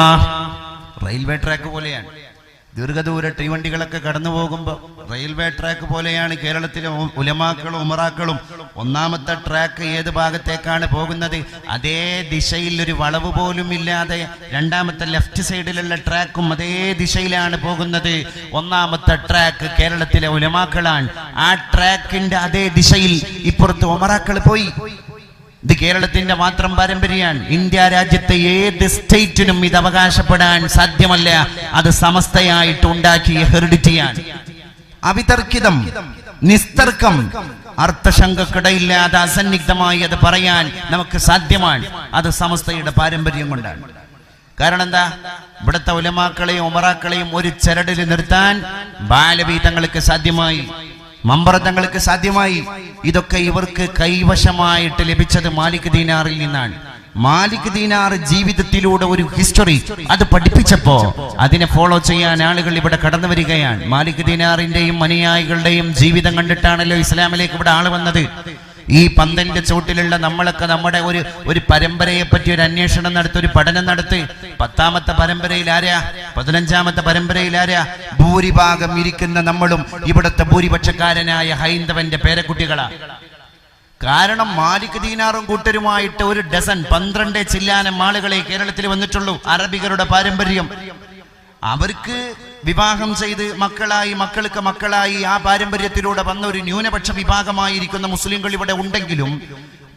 റെയിൽവേ ട്രാക്ക് പോലെയാണ്. ദീർഘദൂര തീവണ്ടികളൊക്കെ കടന്നു പോകുമ്പോൾ റെയിൽവേ ട്രാക്ക് പോലെയാണ് കേരളത്തിലെ ഉലമാക്കളും ഉമറാക്കളും. 1ാമത്തെ ട്രാക്ക് ഏത് ഭാഗത്തേക്കാണ് പോകുന്നത്? അതേ ദിശയിൽ ഒരു വളവ് പോലും ഇല്ലാതെ 2ാമത്തെ ലെഫ്റ്റ് സൈഡിലുള്ള ട്രാക്കും അതേ ദിശയിലാണ് പോകുന്നത്. 1ാമത്തെ ട്രാക്ക് കേരളത്തിലെ ഉലമാക്കളാണ്. ആ ട്രാക്കിന്റെ അതേ ദിശയിൽ ഇപ്പുറത്ത് ഉമറാക്കൾ പോയി. ഇത് കേരളത്തിന്റെ മാത്രം പാരമ്പര്യമാണ്. ഇന്ത്യ രാജ്യത്തെ ഏത് സ്റ്റേറ്റിനും ഇത് അവകാശപ്പെടാൻ സാധ്യമല്ല. അത് സമസ്തയായിട്ട് ഉണ്ടാക്കിയ ഹെറിഡിറ്റിയാണ്. അവിതർക്കിതം, നിസ്തർക്കം, അർത്ഥശങ്കക്കിടയില്ലാതെ അസന്നിഗ്ധമായി അത് പറയാൻ നമുക്ക് സാധ്യമാണ്. അത് സമസ്തയുടെ പാരമ്പര്യം കൊണ്ടാണ്. കാരണം എന്താ? ഇവിടുത്തെ ഉലമാക്കളെയും ഉമറാക്കളെയും ഒരു ചരടിൽ നിർത്താൻ ബാലവി തങ്ങൾക്ക് സാധ്യമായി, മമ്പറ തങ്ങൾക്ക് സാധ്യമായി. ഇതൊക്കെ ഇവർക്ക് കൈവശമായിട്ട് ലഭിച്ചത് മാലിക് ദീനാറിൽ നിന്നാണ്. മാലിക് ദീനാർ ജീവിതത്തിലൂടെ ഒരു ഹിസ്റ്ററി അത് പഠിപ്പിച്ചപ്പോ അതിനെ ഫോളോ ചെയ്യാൻ ആളുകൾ ഇവിടെ കടന്നു വരികയാണ്. മാലിക് ദീനാറിന്റെയും അനുയായികളുടെയും ജീവിതം കണ്ടിട്ടാണല്ലോ ഇസ്ലാമിലേക്ക് ഇവിടെ ആള് വന്നത്. ഈ പന്തലിന്റെ ചോട്ടിലുള്ള നമ്മളൊക്കെ നമ്മുടെ ഒരു പരമ്പരയെ പറ്റി ഒരു അന്വേഷണം നടത്തി, ഒരു പഠനം നടത്തി. 10ാമത്തെ പരമ്പരയിൽ ആരാ, 15ാമത്തെ പരമ്പരയിൽ ആരാ? ഭൂരിഭാഗം ഇരിക്കുന്ന നമ്മളും ഇവിടുത്തെ ഭൂരിപക്ഷക്കാരനായ ഹൈന്ദവന്റെ പേരക്കുട്ടികളാ. കാരണം മാലിക് ദീനാറും കൂട്ടരുമായിട്ട് ഒരു ഡസൻ 12 ചില്ലാനം ആളുകളെ കേരളത്തിൽ വന്നിട്ടുള്ളൂ. അറബികളുടെ പാരമ്പര്യം, അവർക്ക് വിവാഹം ചെയ്ത് മക്കൾക്ക് മക്കളായി ആ പാരമ്പര്യത്തിലൂടെ വന്ന ഒരു ന്യൂനപക്ഷ വിഭാഗമായിരിക്കുന്ന മുസ്ലിങ്ങൾ ഇവിടെ ഉണ്ടെങ്കിലും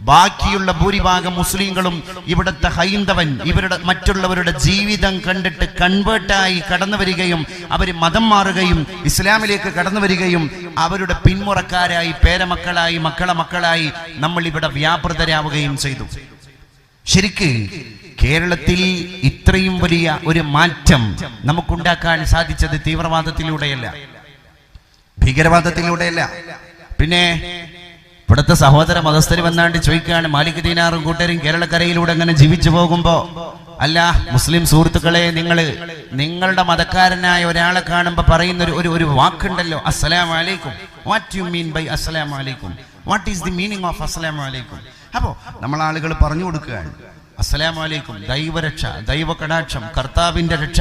ബാക്കിയുള്ള ഭൂരിഭാഗം മുസ്ലിങ്ങളും ഇവിടുത്തെ ഹൈന്ദവൻ ഇവരുടെ മറ്റുള്ളവരുടെ ജീവിതം കണ്ടിട്ട് കൺവേർട്ടായി കടന്നു വരികയും അവർ മതം മാറുകയും ഇസ്ലാമിലേക്ക് കടന്നു വരികയും അവരുടെ പിന്മുറക്കാരായി പേരമക്കളായി മക്കളായി നമ്മൾ ഇവിടെ വ്യാപൃതരാവുകയും ചെയ്തു. ശരിക്ക് കേരളത്തിൽ ഇത്രയും വലിയ ഒരു മാറ്റം നമുക്കുണ്ടാക്കാൻ സാധിച്ചത് തീവ്രവാദത്തിലൂടെയല്ല, ഭീകരവാദത്തിലൂടെയല്ല. പിന്നെ ഇവിടുത്തെ സഹോദര മതസ്ഥര് വന്നാണ്ട് ചോദിക്കുകയാണ്, മാലിക് ദീനാറും കൂട്ടരും കേരളക്കരയിലൂടെ അങ്ങനെ ജീവിച്ചു പോകുമ്പോ, അല്ല മുസ്ലിം സുഹൃത്തുക്കളെ, നിങ്ങളുടെ മതക്കാരനായ ഒരാളെ കാണുമ്പോ പറയുന്ന ഒരു വാക്കുണ്ടല്ലോ, അസ്സലാമു അലൈക്കും. വാട്ട് യു മീൻ ബൈ അസ്സലാമു അലൈക്കും? What is the meaning of അസ്സലാമു അലൈക്കും? അപ്പോ നമ്മളാളുകൾ പറഞ്ഞു കൊടുക്കുകയാണ്, അസ്സലാമു അലൈക്കും, ദൈവരക്ഷ, ദൈവ കടാക്ഷം, കർത്താവിന്റെ രക്ഷ,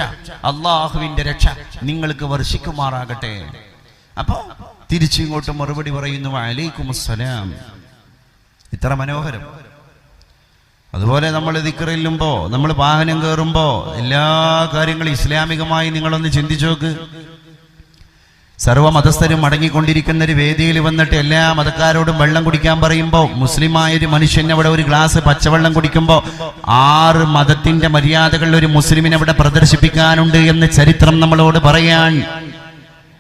അള്ളാഹുവിന്റെ രക്ഷ നിങ്ങൾക്ക് വർഷിക്കുമാറാകട്ടെ. അപ്പോ തിരിച്ചിങ്ങോട്ട് മറുപടി പറയുന്നു, വഅലൈക്കും അസ്സലാം. ഇത്ര മനോഹരം. അതുപോലെ നമ്മൾ ദിക്ർ ചെല്ലുമ്പോ, നമ്മൾ വാഹനം കയറുമ്പോ, എല്ലാ കാര്യങ്ങളും ഇസ്ലാമികമായി നിങ്ങളൊന്ന് ചിന്തിച്ചു നോക്ക്. സർവ്വ മതസ്ഥരും അടങ്ങിക്കൊണ്ടിരിക്കുന്ന ഒരു വേദിയിൽ വന്നിട്ട് എല്ലാ മതക്കാരോടും വെള്ളം കുടിക്കാൻ പറയുമ്പോൾ, മുസ്ലിമായൊരു മനുഷ്യൻ അവിടെ ഒരു ഗ്ലാസ് പച്ചവെള്ളം കുടിക്കുമ്പോൾ 6 മതത്തിന്റെ മര്യാദകൾ ഒരു മുസ്ലിമിനെ അവിടെ പ്രദർശിപ്പിക്കാനുണ്ട് എന്ന് ചരിത്രം നമ്മളോട് പറയാൻ.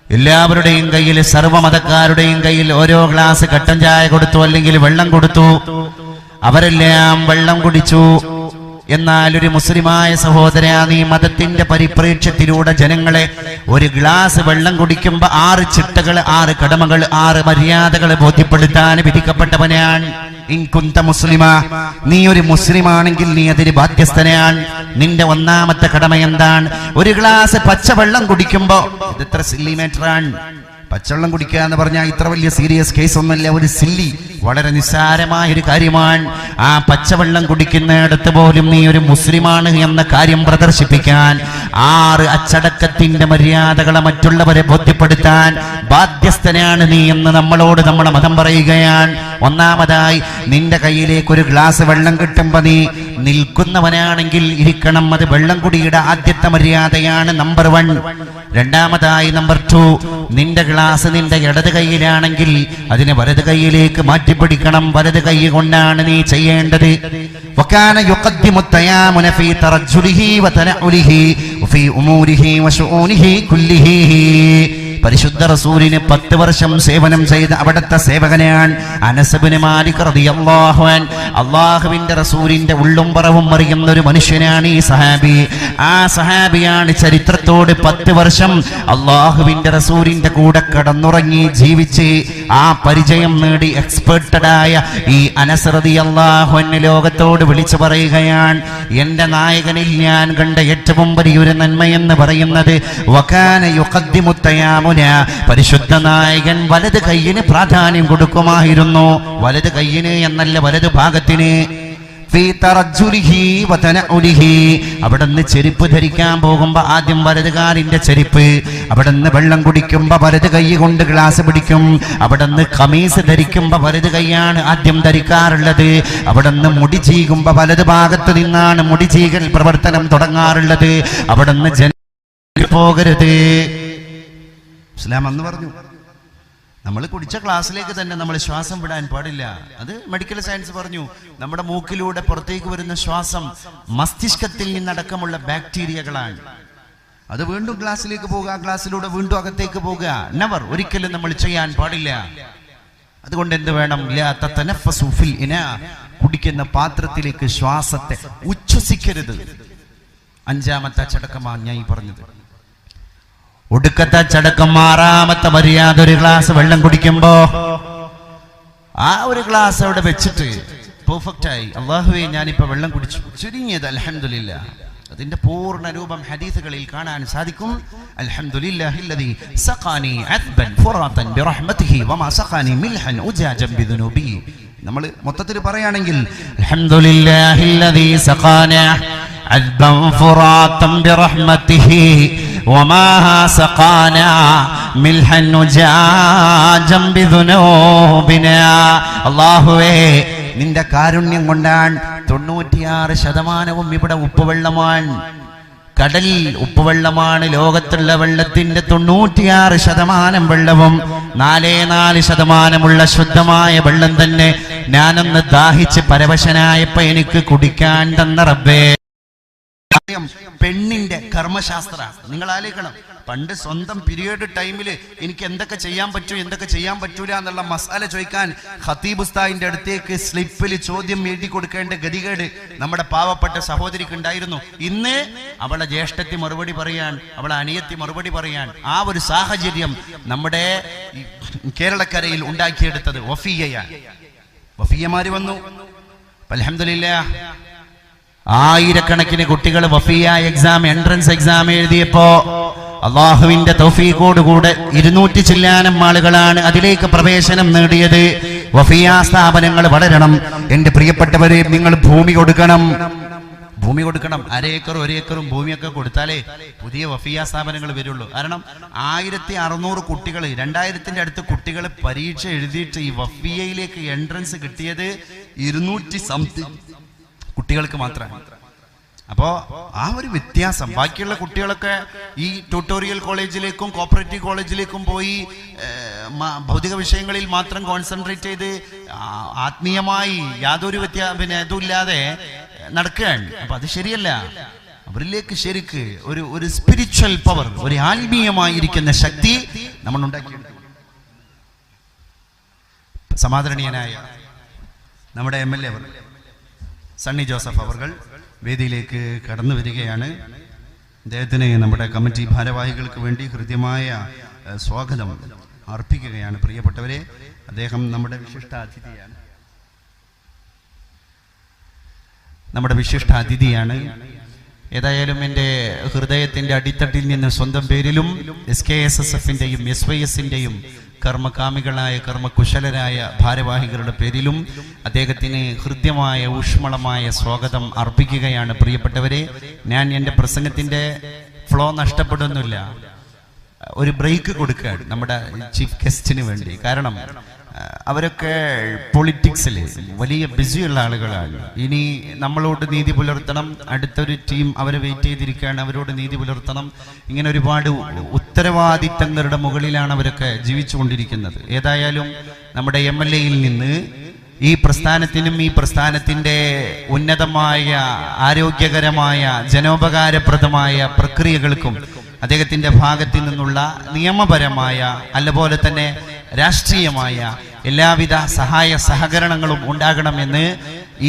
എല്ലാവരുടെയും കയ്യിൽ, സർവ്വമതക്കാരുടെയും കയ്യിൽ ഓരോ ഗ്ലാസ് കട്ടൻ ചായ കൊടുത്തു, അല്ലെങ്കിൽ വെള്ളം കൊടുത്തു. അവരെല്ലാം വെള്ളം കുടിച്ചു. എന്നാൽ ഒരു മുസ്ലിമായ സഹോദര, നീ മതത്തിന്റെ പരിപ്രേക്ഷ്യത്തിലൂടെ ജനങ്ങളെ ഒരു ഗ്ലാസ് വെള്ളം കുടിക്കുമ്പോ 6 ചിട്ടകൾ, 6 കടമകൾ, 6 മര്യാദകൾ ബോധ്യപ്പെടുത്താൻ വിധിക്കപ്പെട്ടവനാണ്. ഇൻകുന്ത മുസ്ലിമ, നീ ഒരു മുസ്ലിമാണെങ്കിൽ നീ അതിന് ബാധ്യസ്ഥനാണ്. നിന്റെ ഒന്നാമത്തെ കടമ എന്താണ്? ഒരു ഗ്ലാസ് പച്ചവെള്ളം കുടിക്കുമ്പോ, ഇത് എത്ര സില്ലിമീറ്ററാണ് പച്ചവെള്ളം കുടിക്കുക എന്ന് പറഞ്ഞാൽ ഇത്ര വലിയ സീരിയസ് കേസ് ഒന്നല്ല, ഒരു സില്ലി, വളരെ നിസ്സാരമായ ഒരു കാര്യമാണ്. ആ പച്ചവെള്ളം കുടിക്കുന്നിടത്ത് പോലും നീ ഒരു മുസ്ലിമാണ് എന്ന കാര്യം പ്രദർശിപ്പിക്കാൻ 6 അച്ചടക്കത്തിന്റെ മര്യാദകളെ മറ്റുള്ളവരെ ബോധ്യപ്പെടുത്താൻ ബാധ്യസ്ഥനാണ് നീ എന്ന് നമ്മളോട് നമ്മുടെ മതം പറയുകയാണ്. ഒന്നാമതായി, നിന്റെ കയ്യിലേക്ക് ഒരു ഗ്ലാസ് വെള്ളം കിട്ടുമ്പോ നീ നിൽക്കുന്നവനാണെങ്കിൽ ഇരിക്കണം. അത് വെള്ളം കുടിയുടെ ആദ്യത്തെ മര്യാദയാണ്, നമ്പർ 1. രണ്ടാമതായി, നമ്പർ 2, നിന്റെ ഗ്ലാസ് നിന്റെ ഇടത് കൈയിലാണെങ്കിൽ അതിനെ വലത് കൈയിലേക്ക് മാറ്റിപ്പിടിക്കണം. വലത് കൈ കൊണ്ടാണ് നീ ചെയ്യേണ്ടത്. വകാന യുഖദ്ദിമു തയാമുന ഫീ തറജ്ജുലിഹി വതനഉലിഹി വഫീ ഉമൂരിഹി വശുഊനിഹി കുല്ലിഹി. പരിശുദ്ധ റസൂലിന് 10 വർഷം സേവനം ചെയ്ത അവിടുത്തെ സേവകനാണ് അനസ് ഇബ്നു മാലിക് റളിയല്ലാഹു അൻഹു. അല്ലാഹുവിന്റെ റസൂലിന്റെ ഉള്ളും പറവും അറിയുന്ന ഒരു മനുഷ്യനാണ് ഈ സഹാബി. ആ സഹാബിയാണ് ചരിത്രത്തോട് 10 വർഷം അല്ലാഹുവിന്റെ റസൂലിന്റെ കൂടെ കടന്നുറങ്ങി ജീവിച്ച് ആ പരിചയം നേടി എക്സ്പെർട്ടഡായ ഈ അനസ് റളിയല്ലാഹു അൻഹു ലോകത്തോട് വിളിച്ചു പറയുകയാണ്, എന്റെ നായകനിൽ ഞാൻ കണ്ട ഏറ്റവും വലിയൊരു നന്മയെന്ന് പറയുന്നത് വകാന യുഖദ്ദിമു തയാമുന, പരിശുദ്ധ നായകൻ വലത് കൈയിന് പ്രാധാന്യം കൊടുക്കുമായിരുന്നു. വലത് കൈയിന് എന്നല്ല, വലത് ഭാഗത്തിന്. അവിടുന്ന് ചെരുപ്പ് ധരിക്കാൻ പോകുമ്പോ ആദ്യം വലതുകാലിന്റെ ചെരുപ്പ്, അവിടുന്ന് വെള്ളം കുടിക്കുമ്പോ വലത് കൈ കൊണ്ട് ഗ്ലാസ് പിടിക്കും. അവിടുന്ന് കമീസ് ധരിക്കുമ്പോ വലത് കൈയാണ് ആദ്യം ധരിക്കാറുള്ളത്. അവിടുന്ന് മുടി ചീകുമ്പോ വലത് ഭാഗത്ത് നിന്നാണ് മുടി ചീകൽ പ്രവർത്തനം തുടങ്ങാറുള്ളത്. അവിടുന്ന് പോകരുത്. ഇസ്ലാം അന്ന് പറഞ്ഞു, നമ്മൾ കുടിച്ച ക്ലാസ്സിലേക്ക് തന്നെ നമ്മൾ ശ്വാസം വിടാൻ പാടില്ല. അത് മെഡിക്കൽ സയൻസ് പറഞ്ഞു. നമ്മുടെ മൂക്കിലൂടെ പുറത്തേക്ക് വരുന്ന ശ്വാസം മസ്തിഷ്കത്തിൽ നിന്നടക്കമുള്ള ബാക്ടീരിയകളാണ്. അത് വീണ്ടും ഗ്ലാസ്സിലേക്ക് പോകുക, ഗ്ലാസ്സിലൂടെ വീണ്ടും അകത്തേക്ക് പോകുക, നെവർ, ഒരിക്കലും നമ്മൾ ചെയ്യാൻ പാടില്ല. അതുകൊണ്ട് എന്ത് വേണം? കുടിക്കുന്ന പാത്രത്തിലേക്ക് ശ്വാസത്തെ ഉച്ഛ്വസിക്കരുത്. 5ാമത്തെ അച്ചടക്കമാണ് ഞാൻ ഈ പറഞ്ഞത്. ഒടുക്കത്തെ ചടക്കം 6ാമത്തെ മര്യാദ, ഒരു ഗ്ലാസ് വെള്ളം കുടിക്കുമ്പോ ആ ഒരു ഗ്ലാസ് അവിടെ വെച്ചിട്ട് പെർഫെക്റ്റായി, അല്ലാഹുവേ ഞാനിപ്പോ വെള്ളം കുടിച്ചു, ചുരുങ്ങിയത് അൽഹംദുലില്ലാഹ്. അതിന്റെ പൂർണ്ണ രൂപം ഹദീസുകളിൽ കാണാൻ സാധിക്കും. അൽഹംദുലില്ലാഹില്ലദീ സഖാനി അദ്ബൻ ഫുറാതൻ ബിറഹ്മതിഹി വമാ സഖാനി മിൽഹൻ ഉജാജൻ ബിദുനൂബി. നമ്മൾ മൊത്തത്തിൽ പറയുകയാണെങ്കിൽ അൽഹംദുലില്ലാഹില്ലദീ സഖാനാ അദ്ബൻ ഫുറാതൻ ബിറഹ്മതിഹി വമാ സഖാനാ മിൽഹൻ നുജാജം ബിദുനൂബിനാ. അല്ലാഹുവേ, നിന്റെ കാരുണ്യം കൊണ്ടാണ് 96% ഇവിടെ ഉപ്പുവെള്ളമാണ്. കടൽ ഉപ്പുവെള്ളമാണ്. ലോകത്തുള്ള വെള്ളത്തിന്റെ 96% വെള്ളവും 4.4% ശുദ്ധമായ വെള്ളം തന്നെ ഞാനൊന്ന് ദാഹിച്ച് പരവശനായപ്പോ എനിക്ക് കുടിക്കാൻ തന്ന റബ്ബേ. പെണ്ണിന്റെ കർമ്മശാസ്ത്ര നിങ്ങൾ ആലോചിക്കണം. പണ്ട് സ്വന്തം പീരിയഡ് ടൈമിൽ എനിക്ക് എന്തൊക്കെ ചെയ്യാൻ പറ്റൂ എന്തൊക്കെ ചെയ്യാൻ പറ്റൂല എന്നുള്ള മസാല ചോദിക്കാൻ ഖതീബ് ഉസ്താദിന്റെ അടുത്തേക്ക് സ്ലിപ്പിൽ ചോദ്യം എഴുതി കൊടുക്കേണ്ട ഗതികേട് നമ്മുടെ പാവപ്പെട്ട സഹോദരിക്ക് ഉണ്ടായിരുന്നു. ഇന്ന് അവളെ ജ്യേഷ്ഠത്തി മറുപടി പറയാൻ, അവളെ അനിയത്തി മറുപടി പറയാൻ ആ ഒരു സാഹചര്യം നമ്മുടെ കേരളക്കരയിൽ ഉണ്ടാക്കിയെടുത്തത് വഫിയയാണ്. വഫിയമാര് വന്നു. അൽഹംദുലില്ലാഹ്, ആയിരക്കണക്കിന് കുട്ടികൾ വഫിയ എക്സാം, എൻട്രൻസ് എക്സാം എഴുതിയപ്പോ അള്ളാഹുവിന്റെ തൗഫീഖോടുകൂടെ 200 ചില്ലാനം ആളുകളാണ് അതിലേക്ക് പ്രവേശനം നേടിയത്. വഫിയ സ്ഥാപനങ്ങൾ വളരണം. എന്റെ പ്രിയപ്പെട്ടവരെ, നിങ്ങൾ ഭൂമി കൊടുക്കണം. ഭൂമി കൊടുക്കണം. 1 ഏക്കർ 1 ഏക്കറും ഭൂമിയൊക്കെ കൊടുത്താലേ പുതിയ വഫിയ സ്ഥാപനങ്ങൾ വരുള്ളൂ. കാരണം 1600 കുട്ടികൾ, 2000ന്റെ അടുത്ത് കുട്ടികൾ പരീക്ഷ എഴുതിയിട്ട് ഈ വഫിയയിലേക്ക് എൻട്രൻസ് കിട്ടിയത് 200 സംതിങ് കുട്ടികൾക്ക് മാത്രമാണ്. അപ്പോൾ ആ ഒരു വ്യത്യാസം. ബാക്കിയുള്ള കുട്ടികളൊക്കെ ഈ ട്യൂട്ടോറിയൽ കോളേജിലേക്കും കോപ്പറേറ്റീവ് കോളേജിലേക്കും പോയി ഭൗതിക വിഷയങ്ങളിൽ മാത്രം കോൺസെൻട്രേറ്റ് ചെയ്ത് ആത്മീയമായി യാതൊരു ഇതുമില്ലാതെ നടക്കുകയാണ്. അപ്പൊ അത് ശരിയല്ല. അവരിലേക്ക് ശരിക്ക് ഒരു സ്പിരിച്വൽ പവർ, ഒരു ആത്മീയമായിരിക്കുന്ന ശക്തി നമ്മൾ ഉണ്ടാക്കിയെടുക്കും. സമാദരണീയനായ നമ്മുടെ MLA സണ്ണി ജോസഫ് അവർ വേദിയിലേക്ക് കടന്നു വരികയാണ്. അദ്ദേഹത്തിന് നമ്മുടെ കമ്മിറ്റി ഭാരവാഹികൾക്ക് വേണ്ടി ഹൃദ്യമായ സ്വാഗതം അർപ്പിക്കുകയാണ്. പ്രിയപ്പെട്ടവരെ, അദ്ദേഹം നമ്മുടെ വിശിഷ്ട അതിഥിയാണ്. ഏതായാലും എൻ്റെ ഹൃദയത്തിൻ്റെ അടിത്തട്ടിൽ നിന്ന് സ്വന്തം പേരിലും SKSSF-ന്റെയും SYS-ന്റെയും കർമ്മകാമികളായ കർമ്മകുശലരായ ഭാരവാഹികളുടെ പേരിലും അദ്ദേഹത്തിന് ഹൃദ്യമായ ഊഷ്മളമായ സ്വാഗതം അർപ്പിക്കുകയാണ്. പ്രിയപ്പെട്ടവരെ, ഞാൻ എൻ്റെ പ്രസംഗത്തിൻ്റെ ഫ്ലോ നഷ്ടപ്പെടുന്നില്ല. ഒരു ബ്രേക്ക് കൊടുക്കുകയാണ് നമ്മുടെ ചീഫ് ഗസ്റ്റിന് വേണ്ടി. കാരണം അവരൊക്കെ പൊളിറ്റിക്സിൽ വലിയ ബിസിയുള്ള ആളുകളാണ്. ഇനി നമ്മളോട് നീതി പുലർത്തണം. അടുത്തൊരു ടീം അവരെ വെയിറ്റ് ചെയ്തിരിക്കുകയാണ്, അവരോട് നീതി പുലർത്തണം. ഇങ്ങനെ ഒരുപാട് ഉത്തരവാദിത്തങ്ങളുടെ മുകളിലാണ് അവരൊക്കെ ജീവിച്ചു കൊണ്ടിരിക്കുന്നത്. ഏതായാലും നമ്മുടെ MLA-യിൽ നിന്ന് ഈ പ്രസ്ഥാനത്തിനും ഈ പ്രസ്ഥാനത്തിൻ്റെ ഉന്നതമായ ആരോഗ്യകരമായ ജനോപകാരപ്രദമായ പ്രക്രിയകൾക്കും അദ്ദേഹത്തിൻ്റെ ഭാഗത്തു നിന്നുള്ള നിയമപരമായ അതുപോലെ തന്നെ രാഷ്ട്രീയമായ എല്ലാവിധ സഹായ സഹകരണങ്ങളും ഉണ്ടാകണമെന്ന്